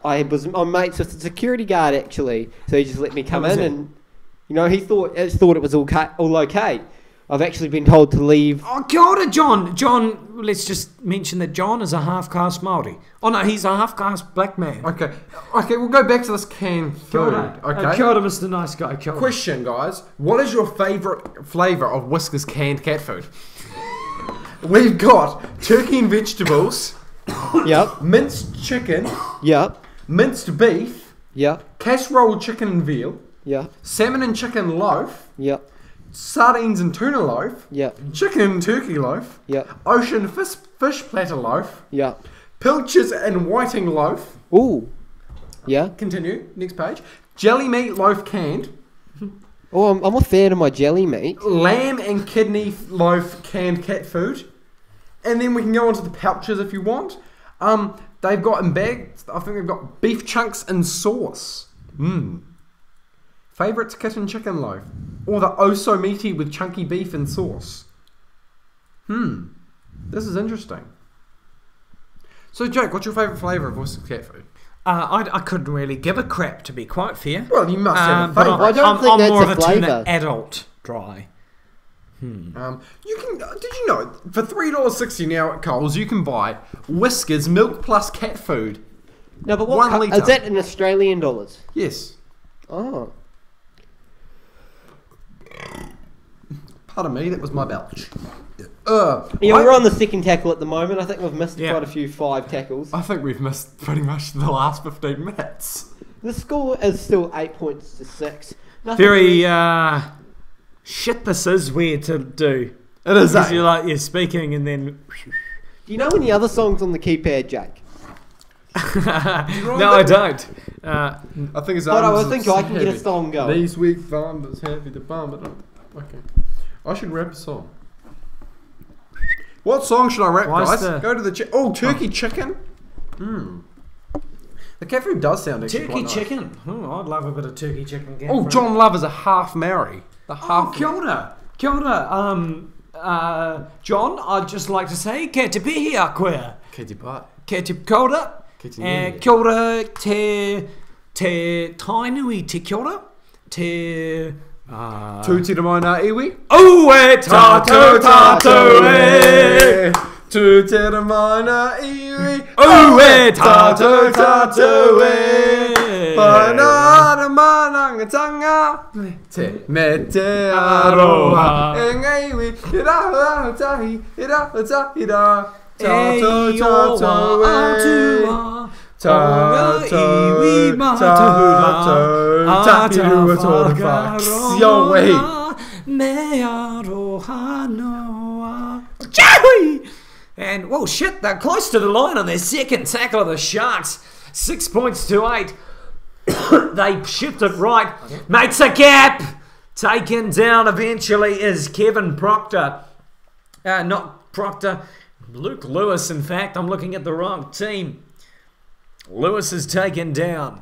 Speaker 2: I'm mates with the security guard actually, so he just let me come in, and he thought it was all okay. I've actually been told to leave.
Speaker 1: Oh, kia ora, John. John, let's just mention that John is a half-caste Māori. Oh, no, he's a half-caste black man.
Speaker 4: Okay, we'll go back to this canned food. Okay.
Speaker 1: Kia ora, Mr. Nice Guy. Kia ora.
Speaker 4: Question, guys. What is your favourite flavour of Whiskers canned cat food? We've got turkey and vegetables,
Speaker 2: Yep,
Speaker 4: minced chicken,
Speaker 2: yep,
Speaker 4: minced beef,
Speaker 2: yep,
Speaker 4: casserole chicken and veal,
Speaker 2: yep,
Speaker 4: salmon and chicken loaf,
Speaker 2: yep,
Speaker 4: sardines and tuna loaf,
Speaker 2: yep,
Speaker 4: chicken and turkey loaf,
Speaker 2: yep,
Speaker 4: ocean fish platter loaf,
Speaker 2: yep.
Speaker 4: pilchards and whiting loaf.
Speaker 2: Ooh, yeah.
Speaker 4: Continue, next page. Jelly meat loaf canned,
Speaker 2: Oh, I'm a fan of my jelly meat.
Speaker 4: lamb and kidney loaf canned cat food. And then we can go on to the pouches if you want. They've got in bags, I think they've got beef chunks and sauce. Favourites kitten chicken loaf. Or the oh so meaty with chunky beef and sauce. This is interesting. So Jake, what's your favourite flavour of Whiskers cat food?
Speaker 1: I couldn't really give a crap, to be quite fair.
Speaker 4: Well, you must have a
Speaker 1: But
Speaker 4: favourite.
Speaker 2: I don't think
Speaker 1: I'm
Speaker 2: that's
Speaker 1: more
Speaker 2: a
Speaker 1: of a tuna
Speaker 2: flavour.
Speaker 1: adult dry.
Speaker 4: You can. Did you know for $3.60 now at Coles you can buy Whiskers milk plus cat food?
Speaker 2: No, but
Speaker 4: 1 litre.
Speaker 2: is that in Australian dollars?
Speaker 4: Yes.
Speaker 2: Oh.
Speaker 4: Pardon me, that was my belch.
Speaker 2: Yeah, we're on the second tackle at the moment. I think we've missed
Speaker 1: Yeah.
Speaker 2: quite a few 5 tackles.
Speaker 4: I think we've missed pretty much the last 15 minutes.
Speaker 2: The score is still 8 points to 6. Nothing
Speaker 1: Very shit. This is weird to do.
Speaker 4: It is.
Speaker 1: Because you're speaking and then.
Speaker 2: Do you know any other songs on the keypad, Jake?
Speaker 1: No, I don't.
Speaker 4: I think it's.
Speaker 2: Hold on, I think I can get a song going.
Speaker 4: These weak thumbs heavy to bum. Okay. I should rap a song. What song should I rap,
Speaker 1: Why is
Speaker 4: guys?
Speaker 1: the-
Speaker 4: Go to the turkey chicken. The cat food does sound actually
Speaker 1: Turkey
Speaker 4: quite nice.
Speaker 1: chicken. Oh, I'd love a bit of turkey chicken.
Speaker 4: Oh, John Love is a half Maori. The half.
Speaker 1: Oh, kia ora. Kia ora. John, I'd just like to say, ke te pihi a koe.
Speaker 4: Kia
Speaker 1: Kia ora.
Speaker 4: Kia te
Speaker 1: Kia ora te tainui te kia ora. Te...
Speaker 4: Tūti te mai nā iwi.
Speaker 1: Oh, e tātou tātou e.
Speaker 4: Tūti te mai nā iwi.
Speaker 1: Oh, e tātou tātou e.
Speaker 4: Paina te manangatanga. Me te aroha. E ngai iwi. I rahu tahi. I rahu tahi rā. Tātou tātou e. Tātou tahi rua tōna whā. Yo wei.
Speaker 1: Me aroha noa. Joey! And, well, shit, they're close to the line on their second tackle of the Sharks. 6 points to 8. They shift it right. Makes a gap. Taken down eventually is Kevin Proctor. Not Proctor. Luke Lewis, in fact. I'm looking at the wrong team. Lewis is taken down.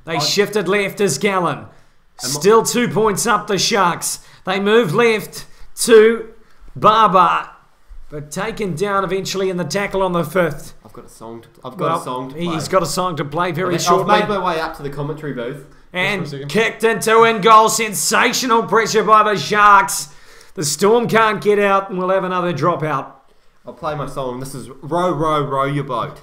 Speaker 1: They shifted left as Gallen. Still 2 points up the Sharks. They move left to Barber. But taken down eventually in the tackle on the 5th.
Speaker 2: I've got a song to play.
Speaker 1: He's got a song to play very
Speaker 2: I've
Speaker 1: shortly.
Speaker 2: made my way up to the commentary booth.
Speaker 1: And kicked into in goal. Sensational pressure by the Sharks. The Storm can't get out and we'll have another dropout.
Speaker 2: I'll play my song. This is Row, Row, Row Your Boat.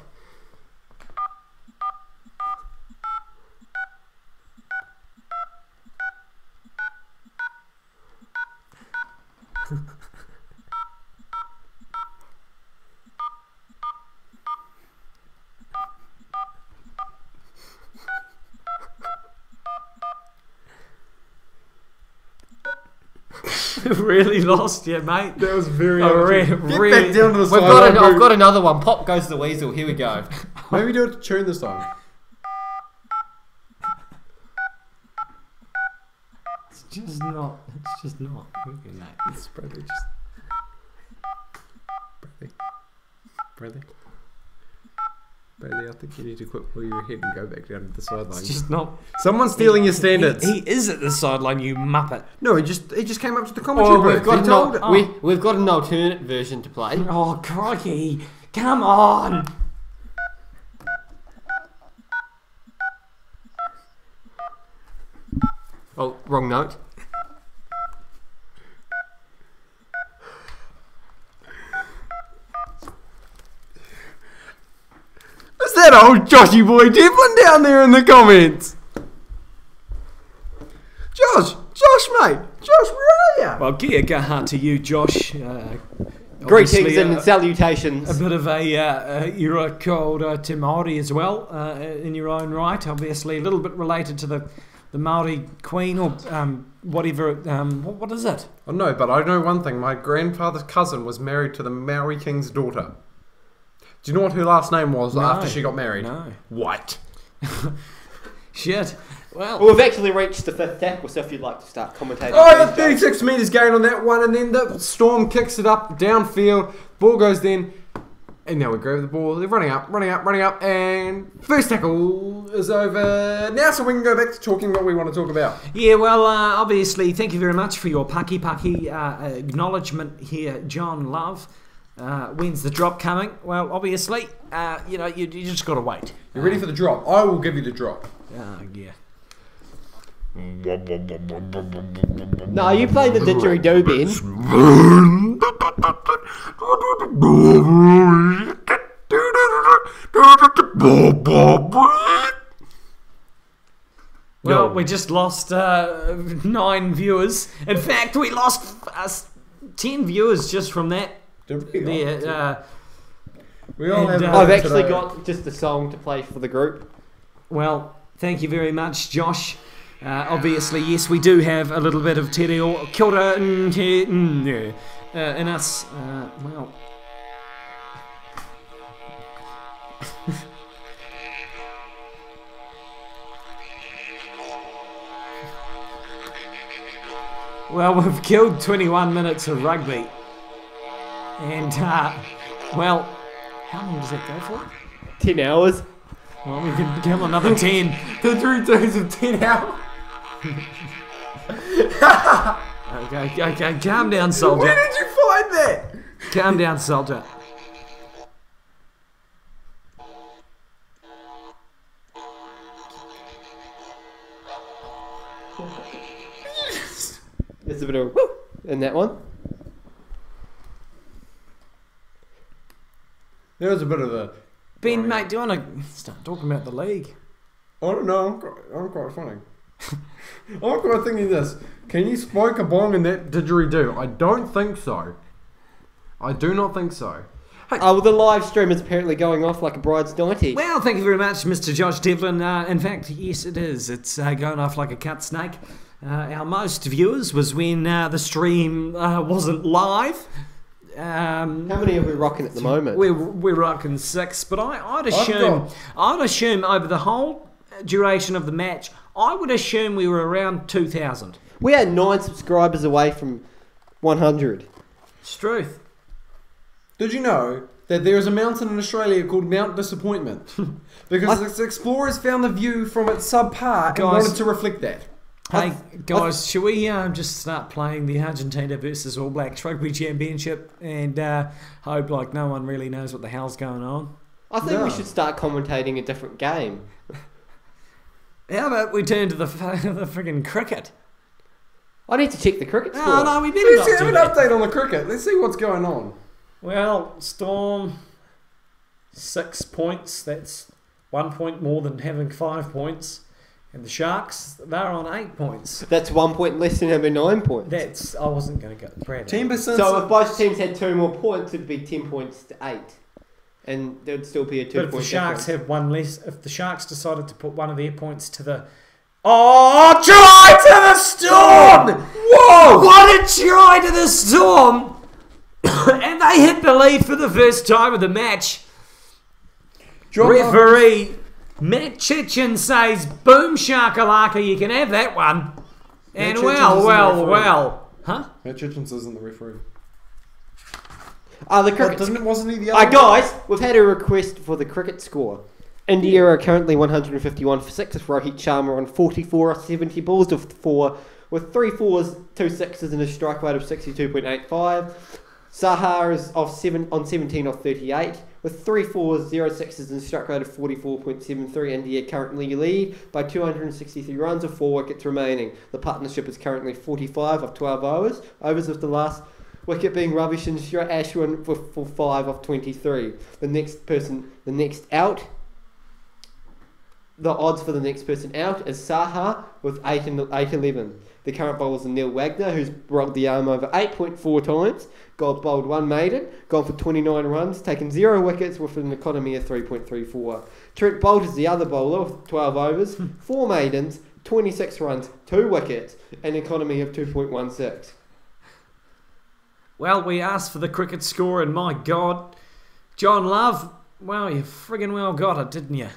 Speaker 1: Really lost you, mate.
Speaker 4: That was very
Speaker 1: really.
Speaker 4: Get back down to the
Speaker 2: I've
Speaker 4: sideline.
Speaker 2: got another one. Pop goes the weasel. Here we go.
Speaker 4: Maybe do it to tune this time.
Speaker 1: It's just not working, mate.
Speaker 4: It's Bradley. Bradley, I think you need to quit pull your head and go back down to the sideline.
Speaker 1: It's just not.
Speaker 4: Someone's stealing your standards.
Speaker 1: He is at the sideline, you muppet.
Speaker 4: No, he just came up to the commentary
Speaker 2: Oh,
Speaker 4: booth.
Speaker 2: we've got an alternate version to play.
Speaker 1: Oh, crikey. Come on.
Speaker 2: Oh, wrong note.
Speaker 4: Is that old Joshy boy Devlin down there in the comments? Josh, mate. Josh, where are you?
Speaker 1: Well, kia kaha to you, Josh.
Speaker 2: Greetings
Speaker 1: Obviously,
Speaker 2: and salutations.
Speaker 1: A bit of you're a called Te Māori as well, in your own right. Obviously, a little bit related to the Māori Queen or whatever. What is it?
Speaker 4: Oh no, but I know one thing. My grandfather's cousin was married to the Maori King's daughter. Do you know what her last name was after she got married?
Speaker 1: No.
Speaker 4: White.
Speaker 1: Shit. Well,
Speaker 2: We've actually reached the 5th tackle, so if you'd like to start commentating.
Speaker 4: Oh, yeah, 36 metres gain on that one, and then the Storm kicks it up downfield. Ball goes then, and now we grab the ball. They're running up, and first tackle is over now, so we can go back to talking what we want to talk about.
Speaker 1: yeah, well, obviously, thank you very much for your paki acknowledgement here, John Love. When's the drop coming? Well, obviously, you just got to wait.
Speaker 4: You ready for the drop? I will give you the drop.
Speaker 1: Yeah.
Speaker 2: No, you play the didgeridoo, Ben.
Speaker 1: Well, we just lost 9 viewers. In fact, we lost 10 viewers just from that.
Speaker 4: We all have.
Speaker 2: I've actually got just a song to play for the group.
Speaker 1: Well, thank you very much, Josh. Obviously, yes, we do have a little bit of te reo kia ora in us. Well. Well, we've killed 21 minutes of rugby. And, well, how long does that go for?
Speaker 2: 10 hours.
Speaker 1: Well, we can give him another 10.
Speaker 4: The 3 days of 10 hours.
Speaker 1: Okay, calm down, soldier.
Speaker 4: Where did you find that?
Speaker 1: Calm down, soldier.
Speaker 2: There's a bit of woo in that one.
Speaker 4: There was a bit of a...
Speaker 1: Ben, mate, do you want to start talking about the league?
Speaker 4: I don't know, I'm quite funny. I'm quite thinking this. Can you spike a bong in that didgeridoo? I don't think so. I do not think so.
Speaker 2: Oh, well, the live stream is apparently going off like a bride's nightie.
Speaker 1: Well, thank you very much, Mr. Josh Devlin. In fact, yes, it is. It's going off like a cut snake. Our most viewers was when the stream wasn't live.
Speaker 2: How many are we rocking at the moment?
Speaker 1: We're rocking 6, but I'd assume over the whole duration of the match, I would assume we were around 2,000.
Speaker 2: We are 9 subscribers away from 100.
Speaker 1: It's truth.
Speaker 4: Did you know that there is a mountain in Australia called Mount Disappointment? Because its explorers found the view from its subpar and
Speaker 1: Guys.
Speaker 4: wanted to reflect that.
Speaker 1: Hey, guys, shall we just start playing the Argentina versus All Blacks Rugby Championship and hope like no one really knows what the hell's going on?
Speaker 2: I think
Speaker 4: No.
Speaker 2: we should start commentating a different game.
Speaker 1: How about we turn to the friggin' cricket?
Speaker 2: I need to check the cricket score.
Speaker 1: No, we better
Speaker 4: Let's
Speaker 1: not
Speaker 4: have
Speaker 1: do
Speaker 4: an
Speaker 1: that.
Speaker 4: update on the cricket. Let's see what's going on.
Speaker 1: Well, Storm, 6 points. That's 1 point more than having 5 points. And the Sharks, they're on 8 points.
Speaker 2: That's 1 point less than having 9 points.
Speaker 1: I wasn't going to go Brad.
Speaker 4: 10%.
Speaker 2: So if both teams had 2 more points, it'd be 10 points to 8. And there'd still be a 2
Speaker 1: But if
Speaker 2: point
Speaker 1: the Sharks
Speaker 2: difference.
Speaker 1: have one less, if the Sharks decided to put one of their points to the... Oh, try to the Storm! Whoa! What a try to the Storm! And they hit the lead for the first time of the match. Referee Matt Chitchin says, boom shakalaka, you can have that one. And
Speaker 4: Chitchens
Speaker 1: well. Huh?
Speaker 4: Matt Chitchens isn't the referee.
Speaker 2: The cricket.
Speaker 4: Wasn't he the other one?
Speaker 2: Guys, we've had a request for the cricket score. India are currently 151 for 6 with Rohit Sharma on 44 or 70 balls with 3 fours, 2 sixes and a strike rate of 62.85. Sahar is on 17 off 38 with 3 fours, 0 sixes and a strike rate of 44.73. India currently lead by 263 runs with 4 wickets remaining. The partnership is currently 45 of 12 overs with the last wicket being Ravi Chandra Ashwin for 5 of 23. The odds for the next person out is Saha with 8-11. The current bowlers are Neil Wagner, who's rolled the arm over 8.4 times, bowled 1 maiden, gone for 29 runs, taken 0 wickets with an economy of 3.34. Trent Bolt is the other bowler with 12 overs, 4 maidens, 26 runs, 2 wickets, an economy of 2.16.
Speaker 1: Well, we asked for the cricket score, and my God, John Love, well, you friggin' well got it, didn't you?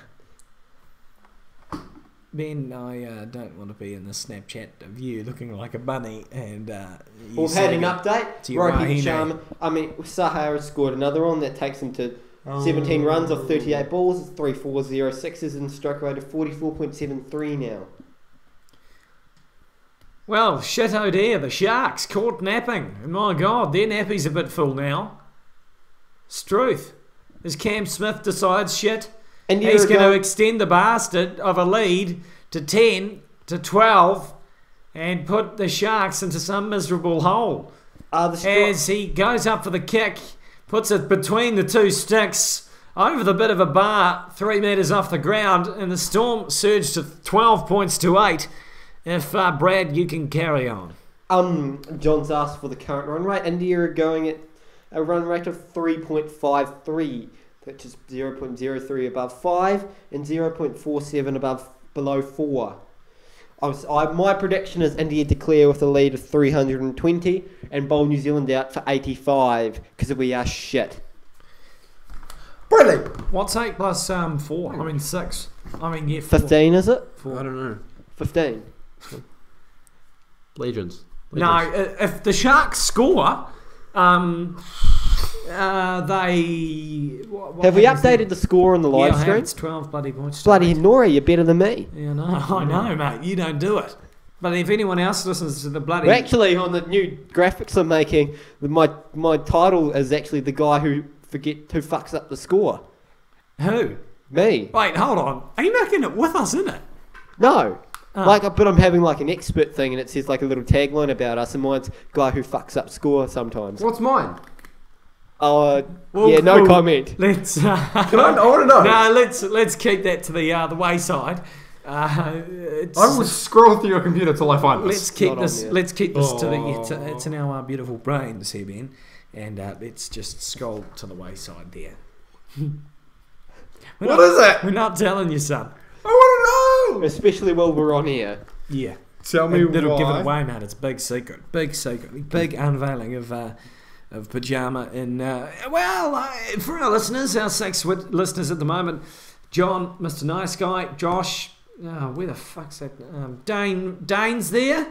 Speaker 1: Ben, I don't want to be in the Snapchat of you looking like a bunny, and
Speaker 2: We've had an update.
Speaker 1: to your
Speaker 2: Rohit
Speaker 1: Rahine.
Speaker 2: Sharma, Sahar has scored another one that takes him to 17 runs off 38 balls, 3 fours, 0 sixes, and a strike rate of 44.73 now.
Speaker 1: Well, shit oh dear, the Sharks caught napping. And my God, their nappy's a bit full now. Struth. As Cam Smith decides shit, he's going to extend the bastard of a lead to 10 to 12 and put the Sharks into some miserable hole. As he goes up for the kick, puts it between the 2 sticks, over the bit of a bar, 3 metres off the ground, and the Storm surged to 12 points to 8. If, Brad, you can carry on.
Speaker 2: John's asked for the current run rate. India are going at a run rate of 3.53, which is 0.03 above 5 and 0.47 below 4. My prediction is India declare with a lead of 320 and bowl New Zealand out for 85 because we are shit.
Speaker 4: Brilliant.
Speaker 1: What's 8 plus 4? I mean 6. I mean, yeah, 4.
Speaker 2: 15, is it?
Speaker 1: 4.
Speaker 4: I don't know.
Speaker 2: 15.
Speaker 4: Legions.
Speaker 1: No, if the Sharks score, What
Speaker 2: Have we
Speaker 1: happens
Speaker 2: updated
Speaker 1: then?
Speaker 2: the score on the live
Speaker 1: Yeah, I have.
Speaker 2: stream?
Speaker 1: It's 12 bloody points. to
Speaker 2: Bloody
Speaker 1: 8.
Speaker 2: Nora, you're better than me.
Speaker 1: Yeah, no, I know, mate. You don't do it. But if anyone else listens to the bloody...
Speaker 2: Well, actually, on the new graphics I'm making, my title is actually the guy who fucks up the score.
Speaker 1: Who?
Speaker 2: Me.
Speaker 1: Wait, hold on. Are you making it with us, isn't it?
Speaker 2: No.
Speaker 1: Oh.
Speaker 2: But I'm having like an expert thing, and it says like a little tagline about us, and mine's guy who fucks up score sometimes.
Speaker 4: What's mine?
Speaker 2: Yeah, no comment.
Speaker 1: Let's...
Speaker 4: I want to know.
Speaker 1: No, let's keep that to the wayside.
Speaker 4: I will scroll through your computer till I find
Speaker 1: Let's
Speaker 4: this.
Speaker 1: keep
Speaker 2: Not
Speaker 1: this.
Speaker 2: on there.
Speaker 1: Let's keep this to the. It's in our beautiful brains here, Ben, and let's just scroll to the wayside there.
Speaker 4: What is it?
Speaker 1: We're not telling you, son.
Speaker 4: I want to know.
Speaker 2: Especially while we're on here.
Speaker 1: Yeah.
Speaker 4: Tell me
Speaker 1: It'll
Speaker 4: why.
Speaker 1: give it away, man. It's a big secret. Big secret. Big unveiling of PYJAMA. And for our listeners, our 6 listeners at the moment, John, Mr. Nice Guy, Josh. Where the fuck's that? Dane's there.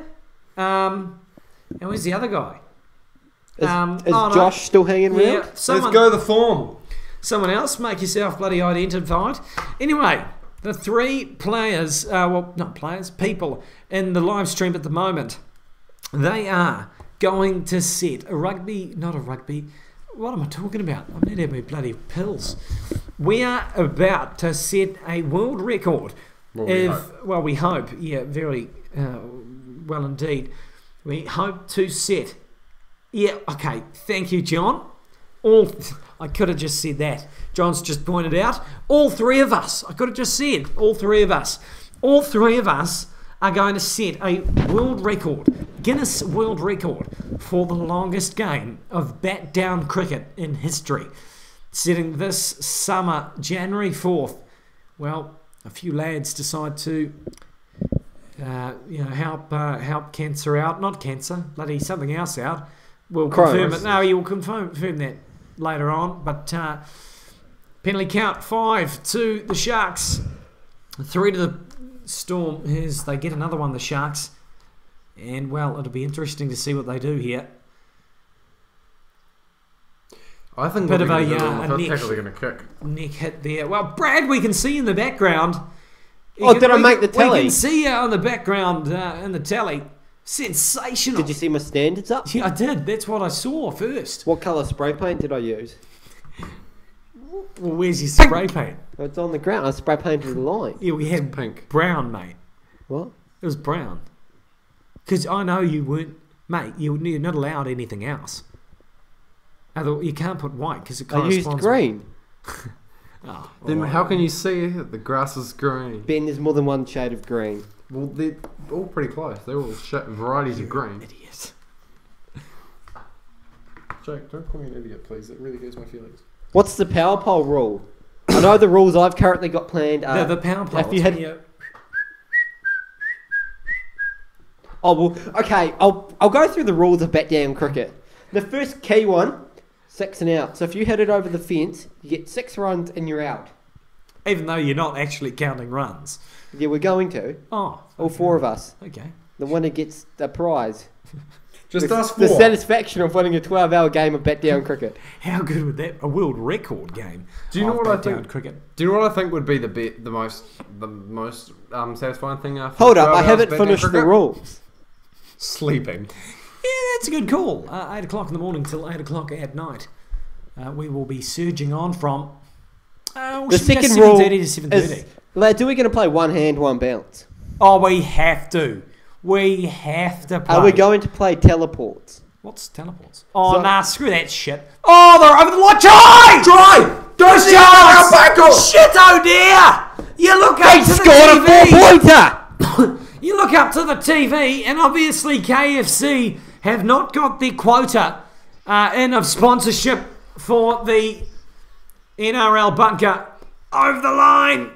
Speaker 1: And where's the other guy?
Speaker 2: Is Josh still hanging
Speaker 1: Yeah,
Speaker 2: around?
Speaker 1: someone,
Speaker 4: Let's go the form.
Speaker 1: Someone else, make yourself bloody identified. Anyway, the 3 players, not players, people in the live stream at the moment, they are going to set not a rugby. What am I talking about? I need to have my bloody pills. We are about to set a world record. We hope. Yeah, very well indeed. We hope to set. Yeah, okay. Thank you, John. I could have just said that. John's just pointed out. All 3 of us. I could have just said all 3 of us. All 3 of us are going to set a world record, Guinness World Record, for the longest game of bat down cricket in history. Setting this summer, January 4th. Well, a few lads decide to, help cancer out. Not cancer, bloody something else out. We'll confirm it. No, you will confirm that later on. But penalty count 5 to the Sharks, 3 to the Storm. They get another one, the Sharks. And, well, it'll be interesting to see what they do here.
Speaker 4: I think
Speaker 1: Bit
Speaker 4: what
Speaker 1: of
Speaker 4: they're
Speaker 1: a
Speaker 4: gonna do,
Speaker 1: neck.
Speaker 4: tackle they're going to kick.
Speaker 1: Neck hit there. Well, Brad, we can see in the background.
Speaker 2: Did I make the
Speaker 1: We
Speaker 2: telly?
Speaker 1: can see you on the background in the telly. Sensational.
Speaker 2: Did you see my standards up?
Speaker 1: Yeah, I did. That's what I saw first.
Speaker 2: What colour spray paint did I use?
Speaker 1: Well, where's your spray paint?
Speaker 2: It's on the ground. I spray painted the line.
Speaker 1: Yeah, we had
Speaker 4: Pink.
Speaker 1: brown, mate.
Speaker 2: What?
Speaker 1: It was brown. Because I know you weren't, mate. You're not allowed anything else. You can't put white because it
Speaker 2: I
Speaker 1: corresponds.
Speaker 2: used green.
Speaker 1: Oh,
Speaker 4: Then
Speaker 1: alright.
Speaker 4: how can you see it? The grass is green.
Speaker 2: Ben, there's more than one shade of green.
Speaker 4: Well, they're all pretty close. They're all varieties of green.
Speaker 1: Idiot.
Speaker 4: Jake, don't call me an idiot, please. It really hurts my feelings.
Speaker 2: What's the power pole rule? I know the rules I've currently got planned are...
Speaker 1: The power pole.
Speaker 2: If you had... Oh, well, okay, I'll go through the rules of bat down cricket. The first key one, 6 and out. So if you hit it over the fence, you get 6 runs and you're out.
Speaker 1: Even though you're not actually counting runs.
Speaker 2: Yeah, we're going to.
Speaker 1: Oh.
Speaker 2: All 4 of us.
Speaker 1: Okay.
Speaker 2: The winner gets a prize.
Speaker 4: Just
Speaker 2: the,
Speaker 4: us 4.
Speaker 2: The satisfaction of winning a 12-hour game of bat down cricket.
Speaker 1: How good would that? A world record game.
Speaker 4: Do you know
Speaker 1: of
Speaker 4: what I
Speaker 1: bat down
Speaker 4: think?
Speaker 1: Cricket.
Speaker 4: Do you know what I think would be the most satisfying thing after?
Speaker 2: Hold up,
Speaker 4: 12
Speaker 2: I
Speaker 4: hours
Speaker 2: haven't
Speaker 4: bat down
Speaker 2: finished the
Speaker 4: cricket?
Speaker 2: rules.
Speaker 4: Sleeping.
Speaker 1: Yeah, that's a good call. 8 o'clock in the morning till 8 o'clock at night. We will be surging on from...
Speaker 2: The second rule
Speaker 1: 7:30 to 7:30.
Speaker 2: is... Lads, are we going to play one hand, one bounce?
Speaker 1: Oh, we have to. We have to play.
Speaker 2: Are we going to play teleports?
Speaker 1: What's teleports? Oh,
Speaker 2: So-
Speaker 1: nah, screw that shit. Oh, they're over the line. Try!
Speaker 4: Don't see how back up!
Speaker 1: Shit, oh dear! You look up
Speaker 2: They
Speaker 1: to the
Speaker 2: scored a
Speaker 1: TV.
Speaker 2: 4-pointer!
Speaker 1: You look up to the TV, and obviously KFC have not got the quota in of sponsorship for the NRL bunker. Over the line.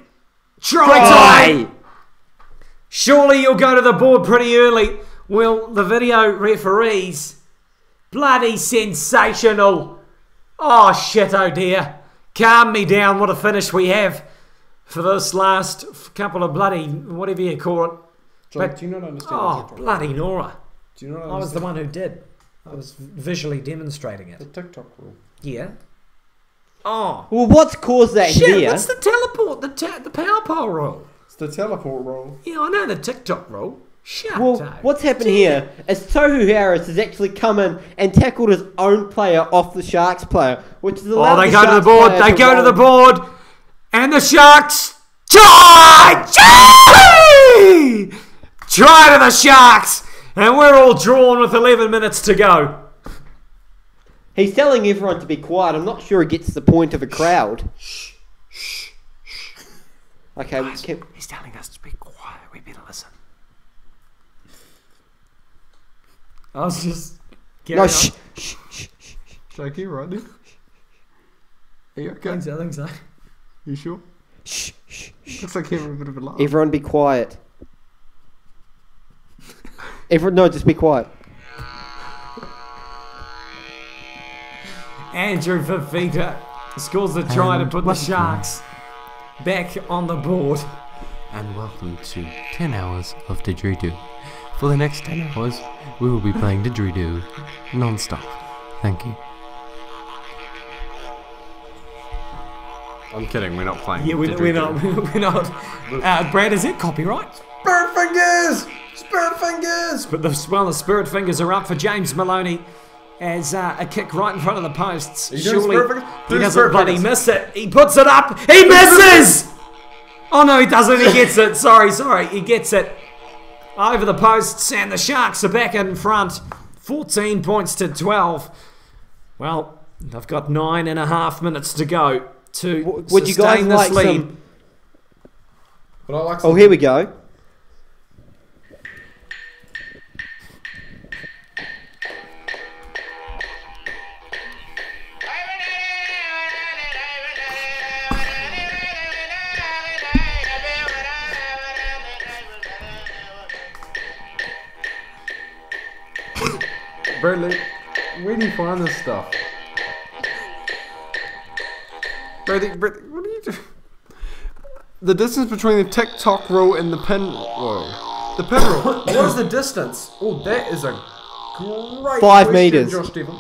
Speaker 1: Try time. Surely you'll go to the board pretty early. Will the video referees? Bloody sensational. Oh shit, oh dear. Calm me down, what a finish we have for this last couple of bloody, whatever you call it.
Speaker 4: Jake, do you not understand
Speaker 1: Oh,
Speaker 4: the TikTok
Speaker 1: bloody
Speaker 4: rule?
Speaker 1: Nora.
Speaker 4: Do you not
Speaker 1: I was the
Speaker 4: understand
Speaker 1: one who did. I was visually demonstrating
Speaker 4: the
Speaker 1: it.
Speaker 4: TikTok rule?
Speaker 1: Yeah. Oh.
Speaker 2: Well, what's caused that
Speaker 1: Shit,
Speaker 2: here?
Speaker 1: what's the teleport, the power pole roll?
Speaker 4: It's the teleport roll.
Speaker 1: Yeah, I know the TikTok roll. Shut
Speaker 2: Well,
Speaker 1: up.
Speaker 2: what's happened here is Tohu Harris has actually come in and tackled his own player off the Sharks player, which is allowed
Speaker 1: they
Speaker 2: the
Speaker 1: go to the
Speaker 2: Sharks
Speaker 1: board,
Speaker 2: player
Speaker 1: they
Speaker 2: to
Speaker 1: go to
Speaker 2: roll.
Speaker 1: the board, and the Sharks try to the Sharks, and we're all drawn with 11 minutes to go.
Speaker 2: He's telling everyone to be quiet. I'm not sure he gets the point of a crowd. Okay, we can...
Speaker 1: He's telling us to be quiet. We better listen. I was just...
Speaker 2: No, shh, shh, shh, shh.
Speaker 4: Shaky, right there. Are you okay?
Speaker 1: I think so.
Speaker 4: You sure?
Speaker 2: Shh, shh, shh.
Speaker 4: Looks like having a bit of a laugh.
Speaker 2: Everyone be quiet. No, just be quiet.
Speaker 1: Andrew Fafita scores the try to put the Sharks back on the board.
Speaker 5: And welcome to 10 hours of Didgeridoo. For the next 10 hours, we will be playing Didgeridoo non-stop. Thank you.
Speaker 4: I'm kidding, we're not playing.
Speaker 1: Yeah, we're not. Brad, is it copyright?
Speaker 4: Spirit fingers! Spirit fingers!
Speaker 1: But the spirit fingers are up for James Maloney as a kick right in front of the posts.
Speaker 4: Are you doing
Speaker 1: Surely
Speaker 4: spirit fingers?
Speaker 1: he
Speaker 4: Do
Speaker 1: doesn't
Speaker 4: spirit
Speaker 1: bloody
Speaker 4: fingers.
Speaker 1: miss it. He puts it up. He misses! Oh no, he doesn't. He gets it. Sorry. He gets it over the posts, and the Sharks are back in front. 14 points to 12. Well, they've got 9.5 minutes to go to
Speaker 2: Would you guys
Speaker 1: sustain this
Speaker 2: like
Speaker 1: lead.
Speaker 2: some...
Speaker 4: But I like
Speaker 2: Oh, here we go.
Speaker 4: Bradley, where do you find this stuff? Bradley, what are you doing? The distance between the TikTok rule and the pin... Whoa. The pin rule. What is the distance? Oh, that is a great
Speaker 2: 5
Speaker 4: question,
Speaker 2: metres.
Speaker 4: Josh Devon.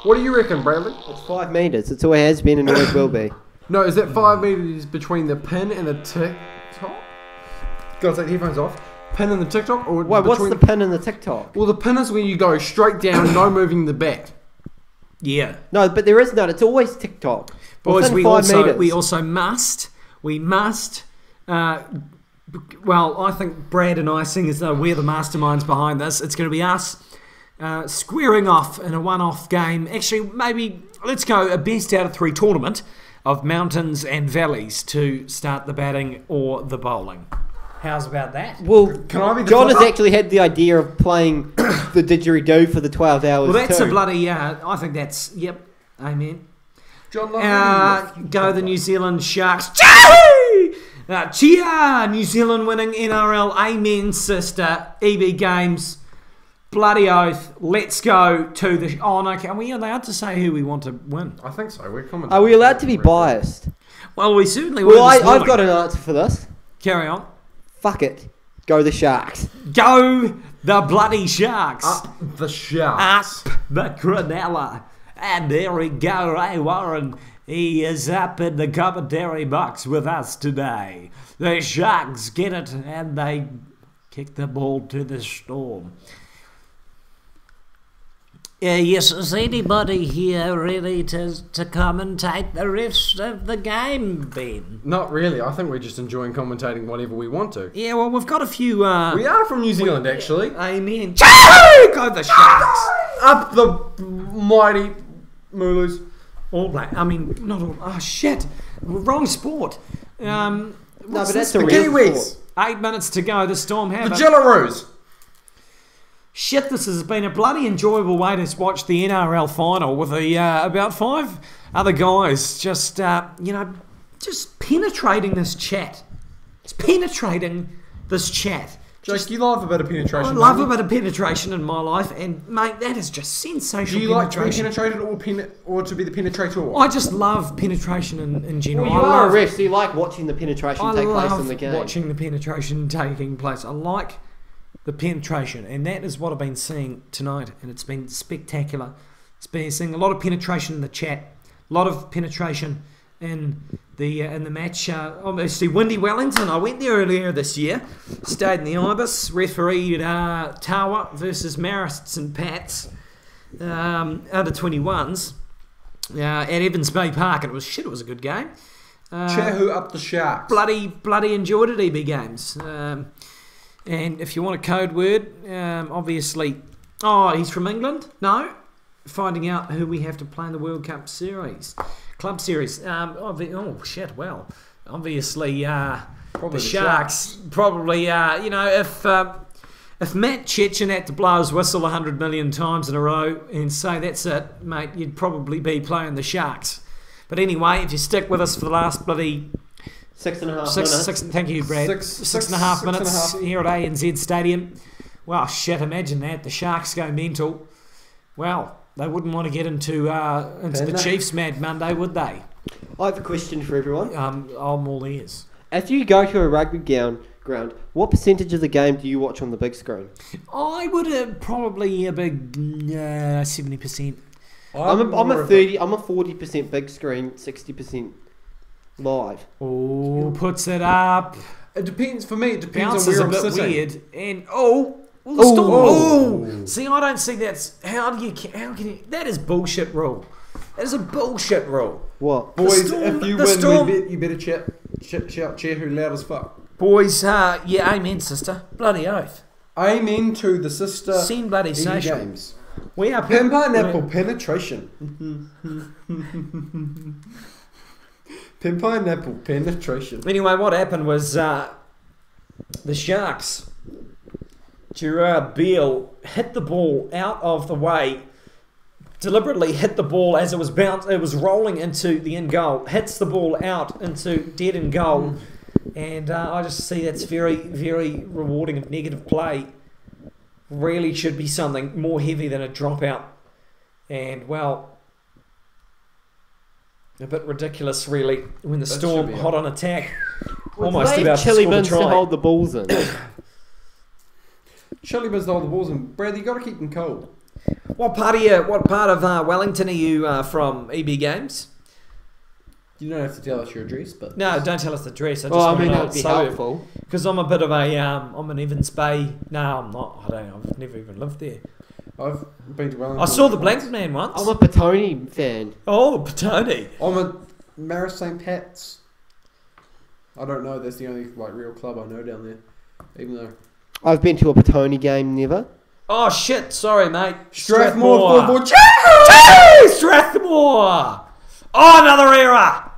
Speaker 4: What do you reckon, Bradley?
Speaker 2: It's 5 metres. It's always has been and always will be.
Speaker 4: No, is that 5 metres between the pin and the TikTok? Gotta take the headphones off. Pin and the TikTok? Or
Speaker 2: Wait, what's
Speaker 4: between...
Speaker 2: the pin in the TikTok?
Speaker 4: Well, the pin is when you go straight down, no moving the bat.
Speaker 1: Yeah.
Speaker 2: No, but there is none. It's always TikTok.
Speaker 1: Boys,
Speaker 2: Within
Speaker 1: we
Speaker 2: 5
Speaker 1: also
Speaker 2: metres.
Speaker 1: must. Well, I think Brad and I, seeing as though we're the masterminds behind this, it's going to be us squaring off in a one-off game. Actually, maybe let's go a best out of 3 tournament of mountains and valleys to start the batting or the bowling. How's about that?
Speaker 2: Well,
Speaker 4: Can I be the
Speaker 2: John has
Speaker 4: flipper?
Speaker 2: actually had the idea of playing the didgeridoo for the 12 hours
Speaker 1: Well, that's
Speaker 2: too.
Speaker 1: a bloody. I think that's. Yep. Amen.
Speaker 4: John Love.
Speaker 1: Go the New Zealand Sharks. Cheer! New Zealand winning NRL. Amen, sister. EB Games. Bloody oath. Let's go to the... Oh, no. Are we allowed to say who we want to win?
Speaker 4: I think so. We're commenting.
Speaker 2: Are we allowed to be biased?
Speaker 1: Well, we certainly were
Speaker 2: Well,
Speaker 1: this
Speaker 2: I've
Speaker 1: morning.
Speaker 2: got an answer for this.
Speaker 1: Carry on.
Speaker 2: Fuck it. Go the Sharks.
Speaker 1: Go the bloody Sharks.
Speaker 4: Up the Sharks.
Speaker 1: Up the Cronulla. And there we go, Ray Warren. He is up in the commentary box with us today. The Sharks get it and they kick the ball to the Storm. Yes, is anybody here ready to commentate the rest of the game, Ben?
Speaker 4: Not really. I think we're just enjoying commentating whatever we want to.
Speaker 1: Yeah, well, we've got a few...
Speaker 4: We are from New Zealand, actually.
Speaker 1: Amen. Go the Sharks!
Speaker 4: Up the mighty Mooloos.
Speaker 1: All black. I mean, not all... Oh, shit. Wrong sport.
Speaker 2: No, but
Speaker 1: what's
Speaker 2: that's
Speaker 1: this?
Speaker 2: a
Speaker 4: The
Speaker 2: real
Speaker 4: Kiwis.
Speaker 2: sport.
Speaker 1: 8 minutes to go. The Storm have
Speaker 4: The
Speaker 1: it.
Speaker 4: Jillaroos.
Speaker 1: Shit, this has been a bloody enjoyable way to watch the NRL final with about 5 other guys just, just penetrating this chat. It's penetrating this chat.
Speaker 4: Jake, you love a bit of penetration.
Speaker 1: I love
Speaker 4: don't
Speaker 1: a
Speaker 4: you?
Speaker 1: bit of penetration in my life, and mate, that is just sensational.
Speaker 4: Do you like to be
Speaker 1: penetration.
Speaker 4: penetrated or to be the penetrator?
Speaker 1: I just love penetration in general.
Speaker 2: Well, you
Speaker 1: I
Speaker 2: are a
Speaker 1: love,
Speaker 2: ref, so you like watching the penetration
Speaker 1: I
Speaker 2: take place
Speaker 1: love
Speaker 2: in the game.
Speaker 1: watching the penetration taking place. I like the penetration, and that is what I've been seeing tonight, and it's been spectacular. seeing a lot of penetration in the chat. A lot of penetration in the match. Obviously, Windy Wellington. I went there earlier this year. Stayed in the Ibis. Refereed Tawa versus Marist St Pat's under 21s at Evans Bay Park, and it was a good game.
Speaker 4: Chahu up the Sharks.
Speaker 1: Bloody enjoyed it. EB Games. And if you want a code word, obviously, he's from England. No, finding out who we have to play in the World Cup Series. Club Series. Well, obviously, the Sharks. Probably, if Matt Chechen had to blow his whistle 100 million times in a row and say, that's it, mate, you'd probably be playing the Sharks. But anyway, if you stick with us for the last bloody
Speaker 2: 6.5 minutes.
Speaker 1: Thank you, Brad. 6.5 minutes here at ANZ Stadium. Well, shit, imagine that. The Sharks go mental. Well, they wouldn't want to get into the Chiefs Mad Monday, would they?
Speaker 2: I have a question for everyone.
Speaker 1: I'm all ears.
Speaker 2: If you go to a rugby ground, what percentage of the game do you watch on the big screen?
Speaker 1: I would probably a big 70%.
Speaker 2: I'm a 40% big screen, 60% live.
Speaker 1: Oh, puts it up.
Speaker 4: It depends, for me, it depends
Speaker 1: Bounces
Speaker 4: on where
Speaker 1: a
Speaker 4: I'm
Speaker 1: bit
Speaker 4: sitting.
Speaker 1: weird. And the Storm. See, I don't see that's. How can you? That is bullshit rule. That is a bullshit rule.
Speaker 2: What?
Speaker 4: Boys,
Speaker 1: Storm-
Speaker 4: if you
Speaker 1: the
Speaker 4: win,
Speaker 1: Storm-
Speaker 4: you better shout Chahu loud as fuck.
Speaker 1: Boys, yeah, amen, sister. Bloody oath.
Speaker 4: Amen to the sister.
Speaker 1: Send bloody
Speaker 4: EB
Speaker 1: social.
Speaker 4: Games.
Speaker 1: We are
Speaker 4: Pineapple penetration. Pineapple penetration.
Speaker 1: Anyway, what happened was the Sharks, Gerard Beale hit the ball out of the way, deliberately hit the ball as it was rolling into the end goal, hits the ball out into dead end goal, and I just see that's very, very rewarding of negative play. Really should be something more heavy than a dropout, and well, a bit ridiculous really when the Storm hot on attack, almost about to
Speaker 2: chili
Speaker 1: score the
Speaker 2: bins to
Speaker 1: try.
Speaker 2: hold the balls in.
Speaker 4: Chili bins to hold the balls in. Brad, you got to keep them cold.
Speaker 1: What part of Wellington are you from? EB Games?
Speaker 4: You don't have to tell us your address, but
Speaker 1: No, don't tell us the address. I just
Speaker 2: Well, I
Speaker 1: want
Speaker 2: mean,
Speaker 1: to know
Speaker 2: that would
Speaker 1: what
Speaker 2: be
Speaker 1: suburb.
Speaker 2: helpful.
Speaker 1: Because I'm a bit of a I'm an Evans Bay. No, I'm not. I've never even lived there.
Speaker 4: I've been to Wellington.
Speaker 1: I saw the Blank Man once.
Speaker 2: I'm a Petone fan.
Speaker 1: Oh, Petone.
Speaker 4: I'm a Marist St Pat's. I don't know. That's the only real club I know down there. Even though
Speaker 2: I've been to a Petone game, never.
Speaker 1: Oh shit! Sorry, mate.
Speaker 4: Strathmore.
Speaker 1: Strathmore. Oh, another error.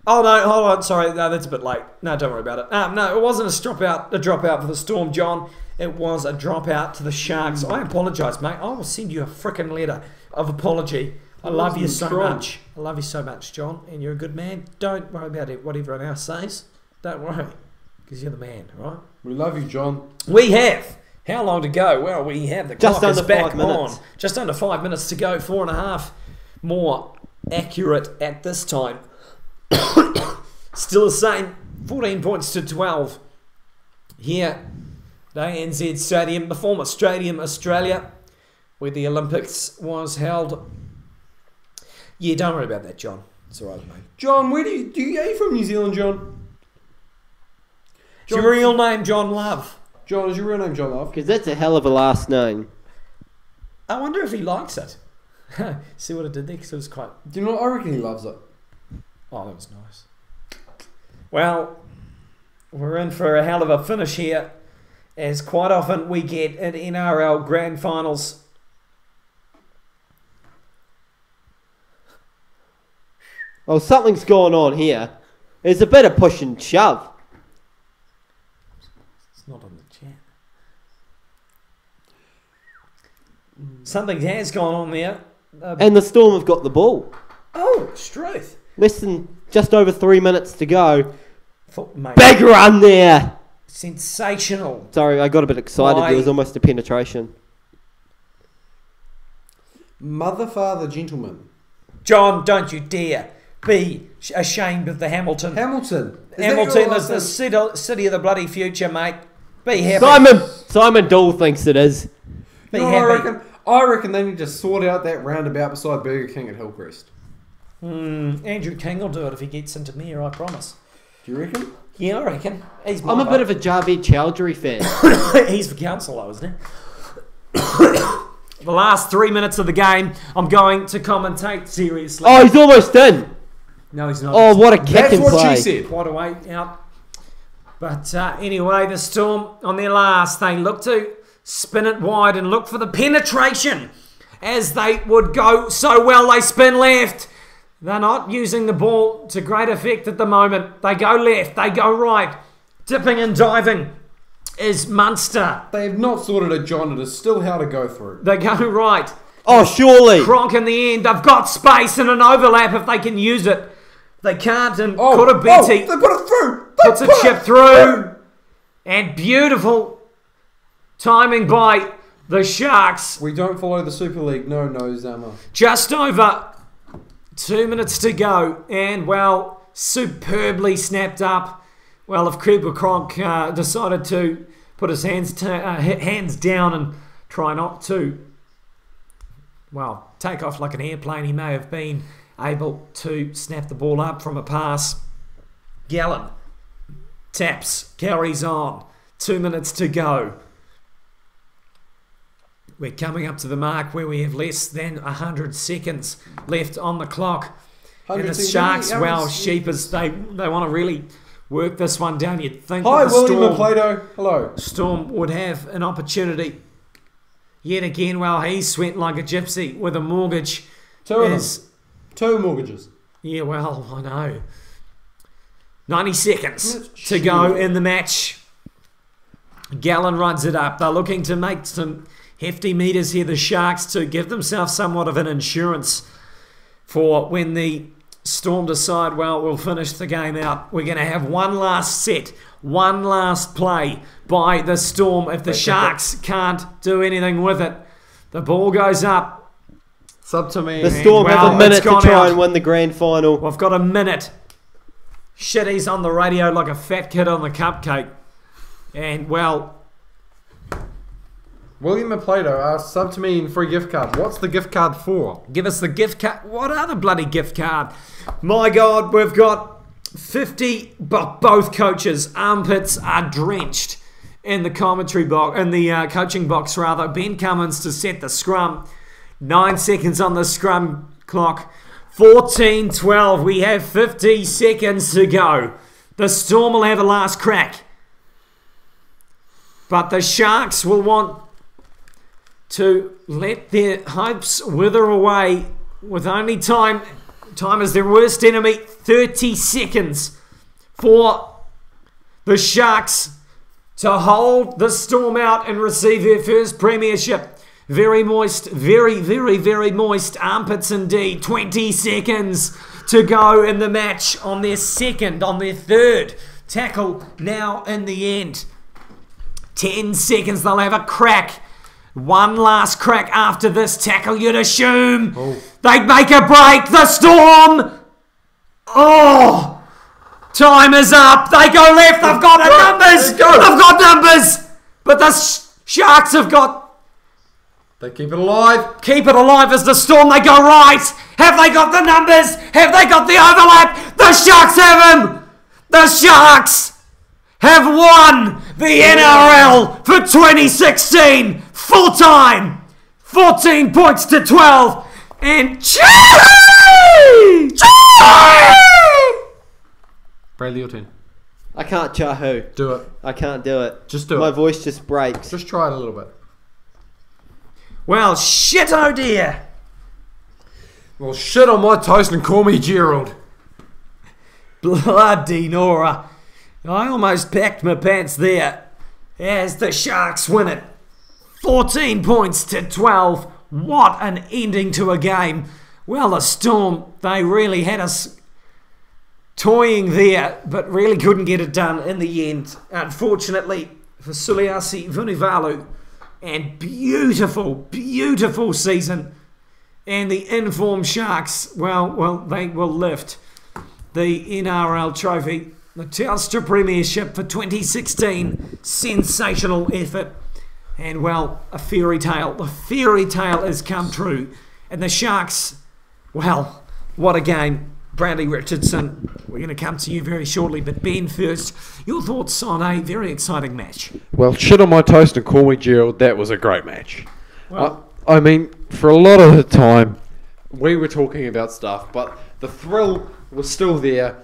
Speaker 1: Oh no, hold on. Sorry, no, that's a bit late. No, don't worry about it. No, it wasn't a dropout for the Storm, John. It was a dropout to the Sharks. I apologise, mate. I will send you a frickin' letter of apology. I love you so much. I love you so much, John, and you're a good man. Don't worry about it. What everyone else says. Don't worry, because you're the man, right?
Speaker 4: we love you, John.
Speaker 1: We have. How long to go? Well, we have. The
Speaker 2: Just
Speaker 1: clock is
Speaker 2: under
Speaker 1: back
Speaker 2: 5 minutes.
Speaker 1: on. Just under 5 minutes to go. 4.5 more accurate at this time. Still the same. 14 points to 12. Here at ANZ Stadium, the former Stadium Australia, where the Olympics was held. Yeah, don't worry about that, John. It's all right, mate.
Speaker 4: John, where are you from New Zealand, John?
Speaker 1: Is your real name John Love?
Speaker 4: John, is your real name John Love?
Speaker 2: Because that's a hell of a last name.
Speaker 1: I wonder if he likes it. See what I did there? Because it was quite...
Speaker 4: Do you know what? I reckon he loves it.
Speaker 1: Oh, that was nice. Well, we're in for a hell of a finish here, as quite often we get at NRL Grand Finals.
Speaker 2: Well, something's going on here. There's a bit of push and shove.
Speaker 1: It's not on the chat. Something has gone on there.
Speaker 2: And the Storm have got the ball.
Speaker 1: Oh, Struth.
Speaker 2: Less than just over 3 minutes to go.
Speaker 1: Mate,
Speaker 2: Big run there.
Speaker 1: sensational.
Speaker 2: Sorry, I got a bit excited.
Speaker 1: Why?
Speaker 2: There was almost a penetration.
Speaker 4: Mother, father, gentleman.
Speaker 1: John, don't you dare be ashamed of the Hamilton.
Speaker 4: Hamilton.
Speaker 1: Hamilton is the city of the bloody future, mate. Be happy.
Speaker 2: Simon Dool thinks it is.
Speaker 1: Be
Speaker 4: You know what I
Speaker 1: happy.
Speaker 4: reckon? I reckon they need to sort out that roundabout beside Burger King at Hillcrest.
Speaker 1: Andrew King will do it if he gets into mayor, I promise.
Speaker 4: Do you reckon?
Speaker 1: Yeah, I reckon.
Speaker 2: I'm a bit of a Javed Chowdhury fan.
Speaker 1: He's for council, though, isn't he? The last 3 minutes of the game, I'm going to commentate seriously.
Speaker 2: Oh, he's almost in.
Speaker 1: No, he's not.
Speaker 2: Oh, what a kick
Speaker 4: That's
Speaker 2: and
Speaker 4: what
Speaker 2: play.
Speaker 4: she said.
Speaker 1: Wide away, out. But anyway, the Storm on their last, they look to spin it wide and look for the penetration. As they would go so well, they spin left. They're not using the ball to great effect at the moment. They go left, they go right. Dipping and diving is Munster.
Speaker 4: They have not sorted it, John. It is still how to go through.
Speaker 1: They go right.
Speaker 2: Oh, surely.
Speaker 1: Cronk in the end. They've got space and an overlap if they can use it. They can't, and Could have Betty
Speaker 4: they put it through.
Speaker 1: puts a chip through. And beautiful timing by the Sharks.
Speaker 4: We don't follow the Super League. No, Zama.
Speaker 1: Just over 2 minutes to go. And, well, superbly snapped up. Well, if Cooper Cronk decided to put his hands down and try not to, well, take off like an airplane, he may have been able to snap the ball up from a pass. Gallen taps, carries on. 2 minutes to go. We're coming up to the mark where we have less than 100 seconds left on the clock. And the Sharks, well, sheepers, they want to really work this one down. You'd think
Speaker 4: Hi,
Speaker 1: that the
Speaker 4: William and
Speaker 1: Storm,
Speaker 4: Plato. Hello.
Speaker 1: Storm would have an opportunity. Yet again, well, he's sweating like a gypsy with a mortgage.
Speaker 4: Two of them. 2 mortgages.
Speaker 1: Yeah, well, I know. 90 seconds to go in the match. Gallen runs it up. They're looking to make some hefty meters here, the Sharks, to give themselves somewhat of an insurance for when the Storm decide, well, we'll finish the game out. We're going to have one last set, one last play by the Storm. If the Sharks can't do anything with it, the ball goes up.
Speaker 4: It's up to me.
Speaker 2: The Storm
Speaker 1: Well,
Speaker 2: have a minute
Speaker 1: it's
Speaker 2: to
Speaker 1: gone
Speaker 2: try
Speaker 1: out.
Speaker 2: and win the grand final.
Speaker 1: We've got a minute. Shit, he's on the radio like a fat kid on the cupcake. And, well,
Speaker 4: William and Plato sub to me in free gift card. What's the gift card for?
Speaker 1: give us the gift card. What other bloody gift card? My God, we've got 50, but both coaches' armpits are drenched in the commentary box, in the coaching box rather. Ben Cummins to set the scrum. 9 seconds on the scrum clock. 14-12. We have 50 seconds to go. The Storm will have a last crack. But the Sharks will want to let their hopes wither away with only time is their worst enemy. 30 seconds for the Sharks to hold the Storm out and receive their first premiership. Very moist, very, very, very moist armpits indeed. 20 seconds to go in the match on their third tackle now in the end. 10 seconds, they'll have a crack. One last crack after this tackle, you'd assume. They'd make a break. The Storm. Oh, time is up. They go left. They've got numbers. They've got numbers. But the Sharks have got.
Speaker 4: They keep it alive.
Speaker 1: Keep it alive as the Storm. They go right. Have they got the numbers? Have they got the overlap? The Sharks have them. The Sharks have won the NRL for 2016 full time. 14 points to 12. And
Speaker 4: Bradley, your turn.
Speaker 2: I can't chahoo.
Speaker 4: Do it.
Speaker 2: I can't do it.
Speaker 4: Just do
Speaker 2: My
Speaker 4: it.
Speaker 2: voice just breaks.
Speaker 4: Just try it a little bit.
Speaker 1: well, shit, oh dear.
Speaker 4: Well, shit on my toast and call me Gerald.
Speaker 1: Bloody Nora. I almost packed my pants there as the Sharks win it. 14 points to 12. What an ending to a game. Well, the Storm, they really had us toying there, but really couldn't get it done in the end. Unfortunately for Suliasi Vunivalu, and beautiful, beautiful season. And the informed Sharks, well, they will lift the NRL trophy. The Telstra Premiership for 2016. Sensational effort. And well, a fairy tale. The fairy tale has come true. And the Sharks, well, what a game. Bradley Richardson, we're going to come to you very shortly, but Ben first, your thoughts on a very exciting match?
Speaker 3: Well, shit on my toast and call me Gerald, that was a great match.
Speaker 1: Well,
Speaker 3: I mean, for a lot of the time, we were talking about stuff, but the thrill was still there.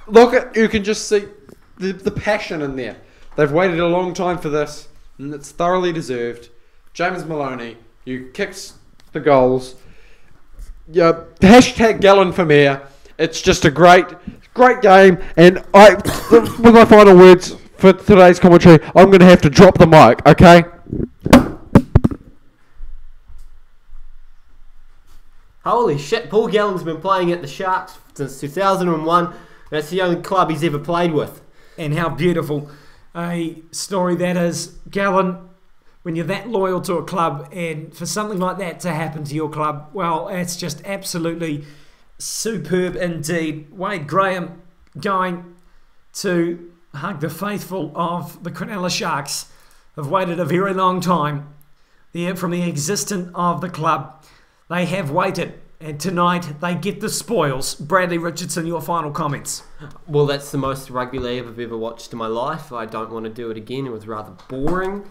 Speaker 3: Look, you can just see the passion in there. They've waited a long time for this, and it's thoroughly deserved. James Maloney, you kicked the goals. Yeah, hashtag Gallon for Mayor. It's just a great game, and with my final words for today's commentary, I'm going to have to drop the mic, okay?
Speaker 2: Holy shit, Paul Gallen's been playing at the Sharks since 2001. That's the only club he's ever played with.
Speaker 1: and how beautiful a story that is. Gallon, when you're that loyal to a club and for something like that to happen to your club, well, it's just absolutely superb indeed. Wade Graham going to hug the faithful of the Cronulla Sharks. Have waited a very long time from the existence of the club. They have waited, and tonight they get the spoils. Bradley Richardson, your final comments.
Speaker 2: Well, that's the most rugby league I've ever watched in my life. I don't want to do it again. It was rather boring.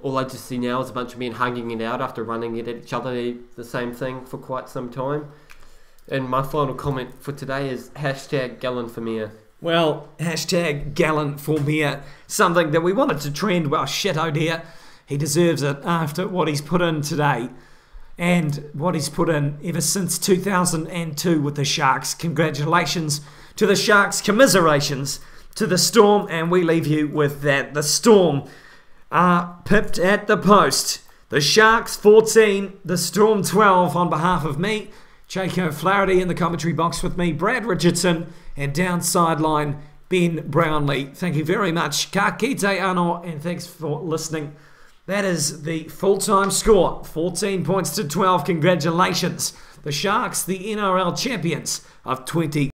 Speaker 2: All I just see now is a bunch of men hugging it out after running it at each other, the same thing for quite some time. And my final comment for today is hashtag Gallon for Mayor.
Speaker 1: Well, hashtag Gallon for Mayor. Something that we wanted to trend. Well, shit, oh dear. He deserves it after what he's put in today. And what he's put in ever since 2002 with the Sharks. Congratulations to the Sharks. Commiserations to the Storm. And we leave you with that. The Storm are pipped at the post. The Sharks 14, the Storm 12 on behalf of me. Jaco Flaherty in the commentary box with me. Brad Richardson and down sideline Ben Brownlee. Thank you very much. Ka kite anō, and thanks for listening. That is the full-time score. 14 points to 12. Congratulations. The Sharks, the NRL champions of 20.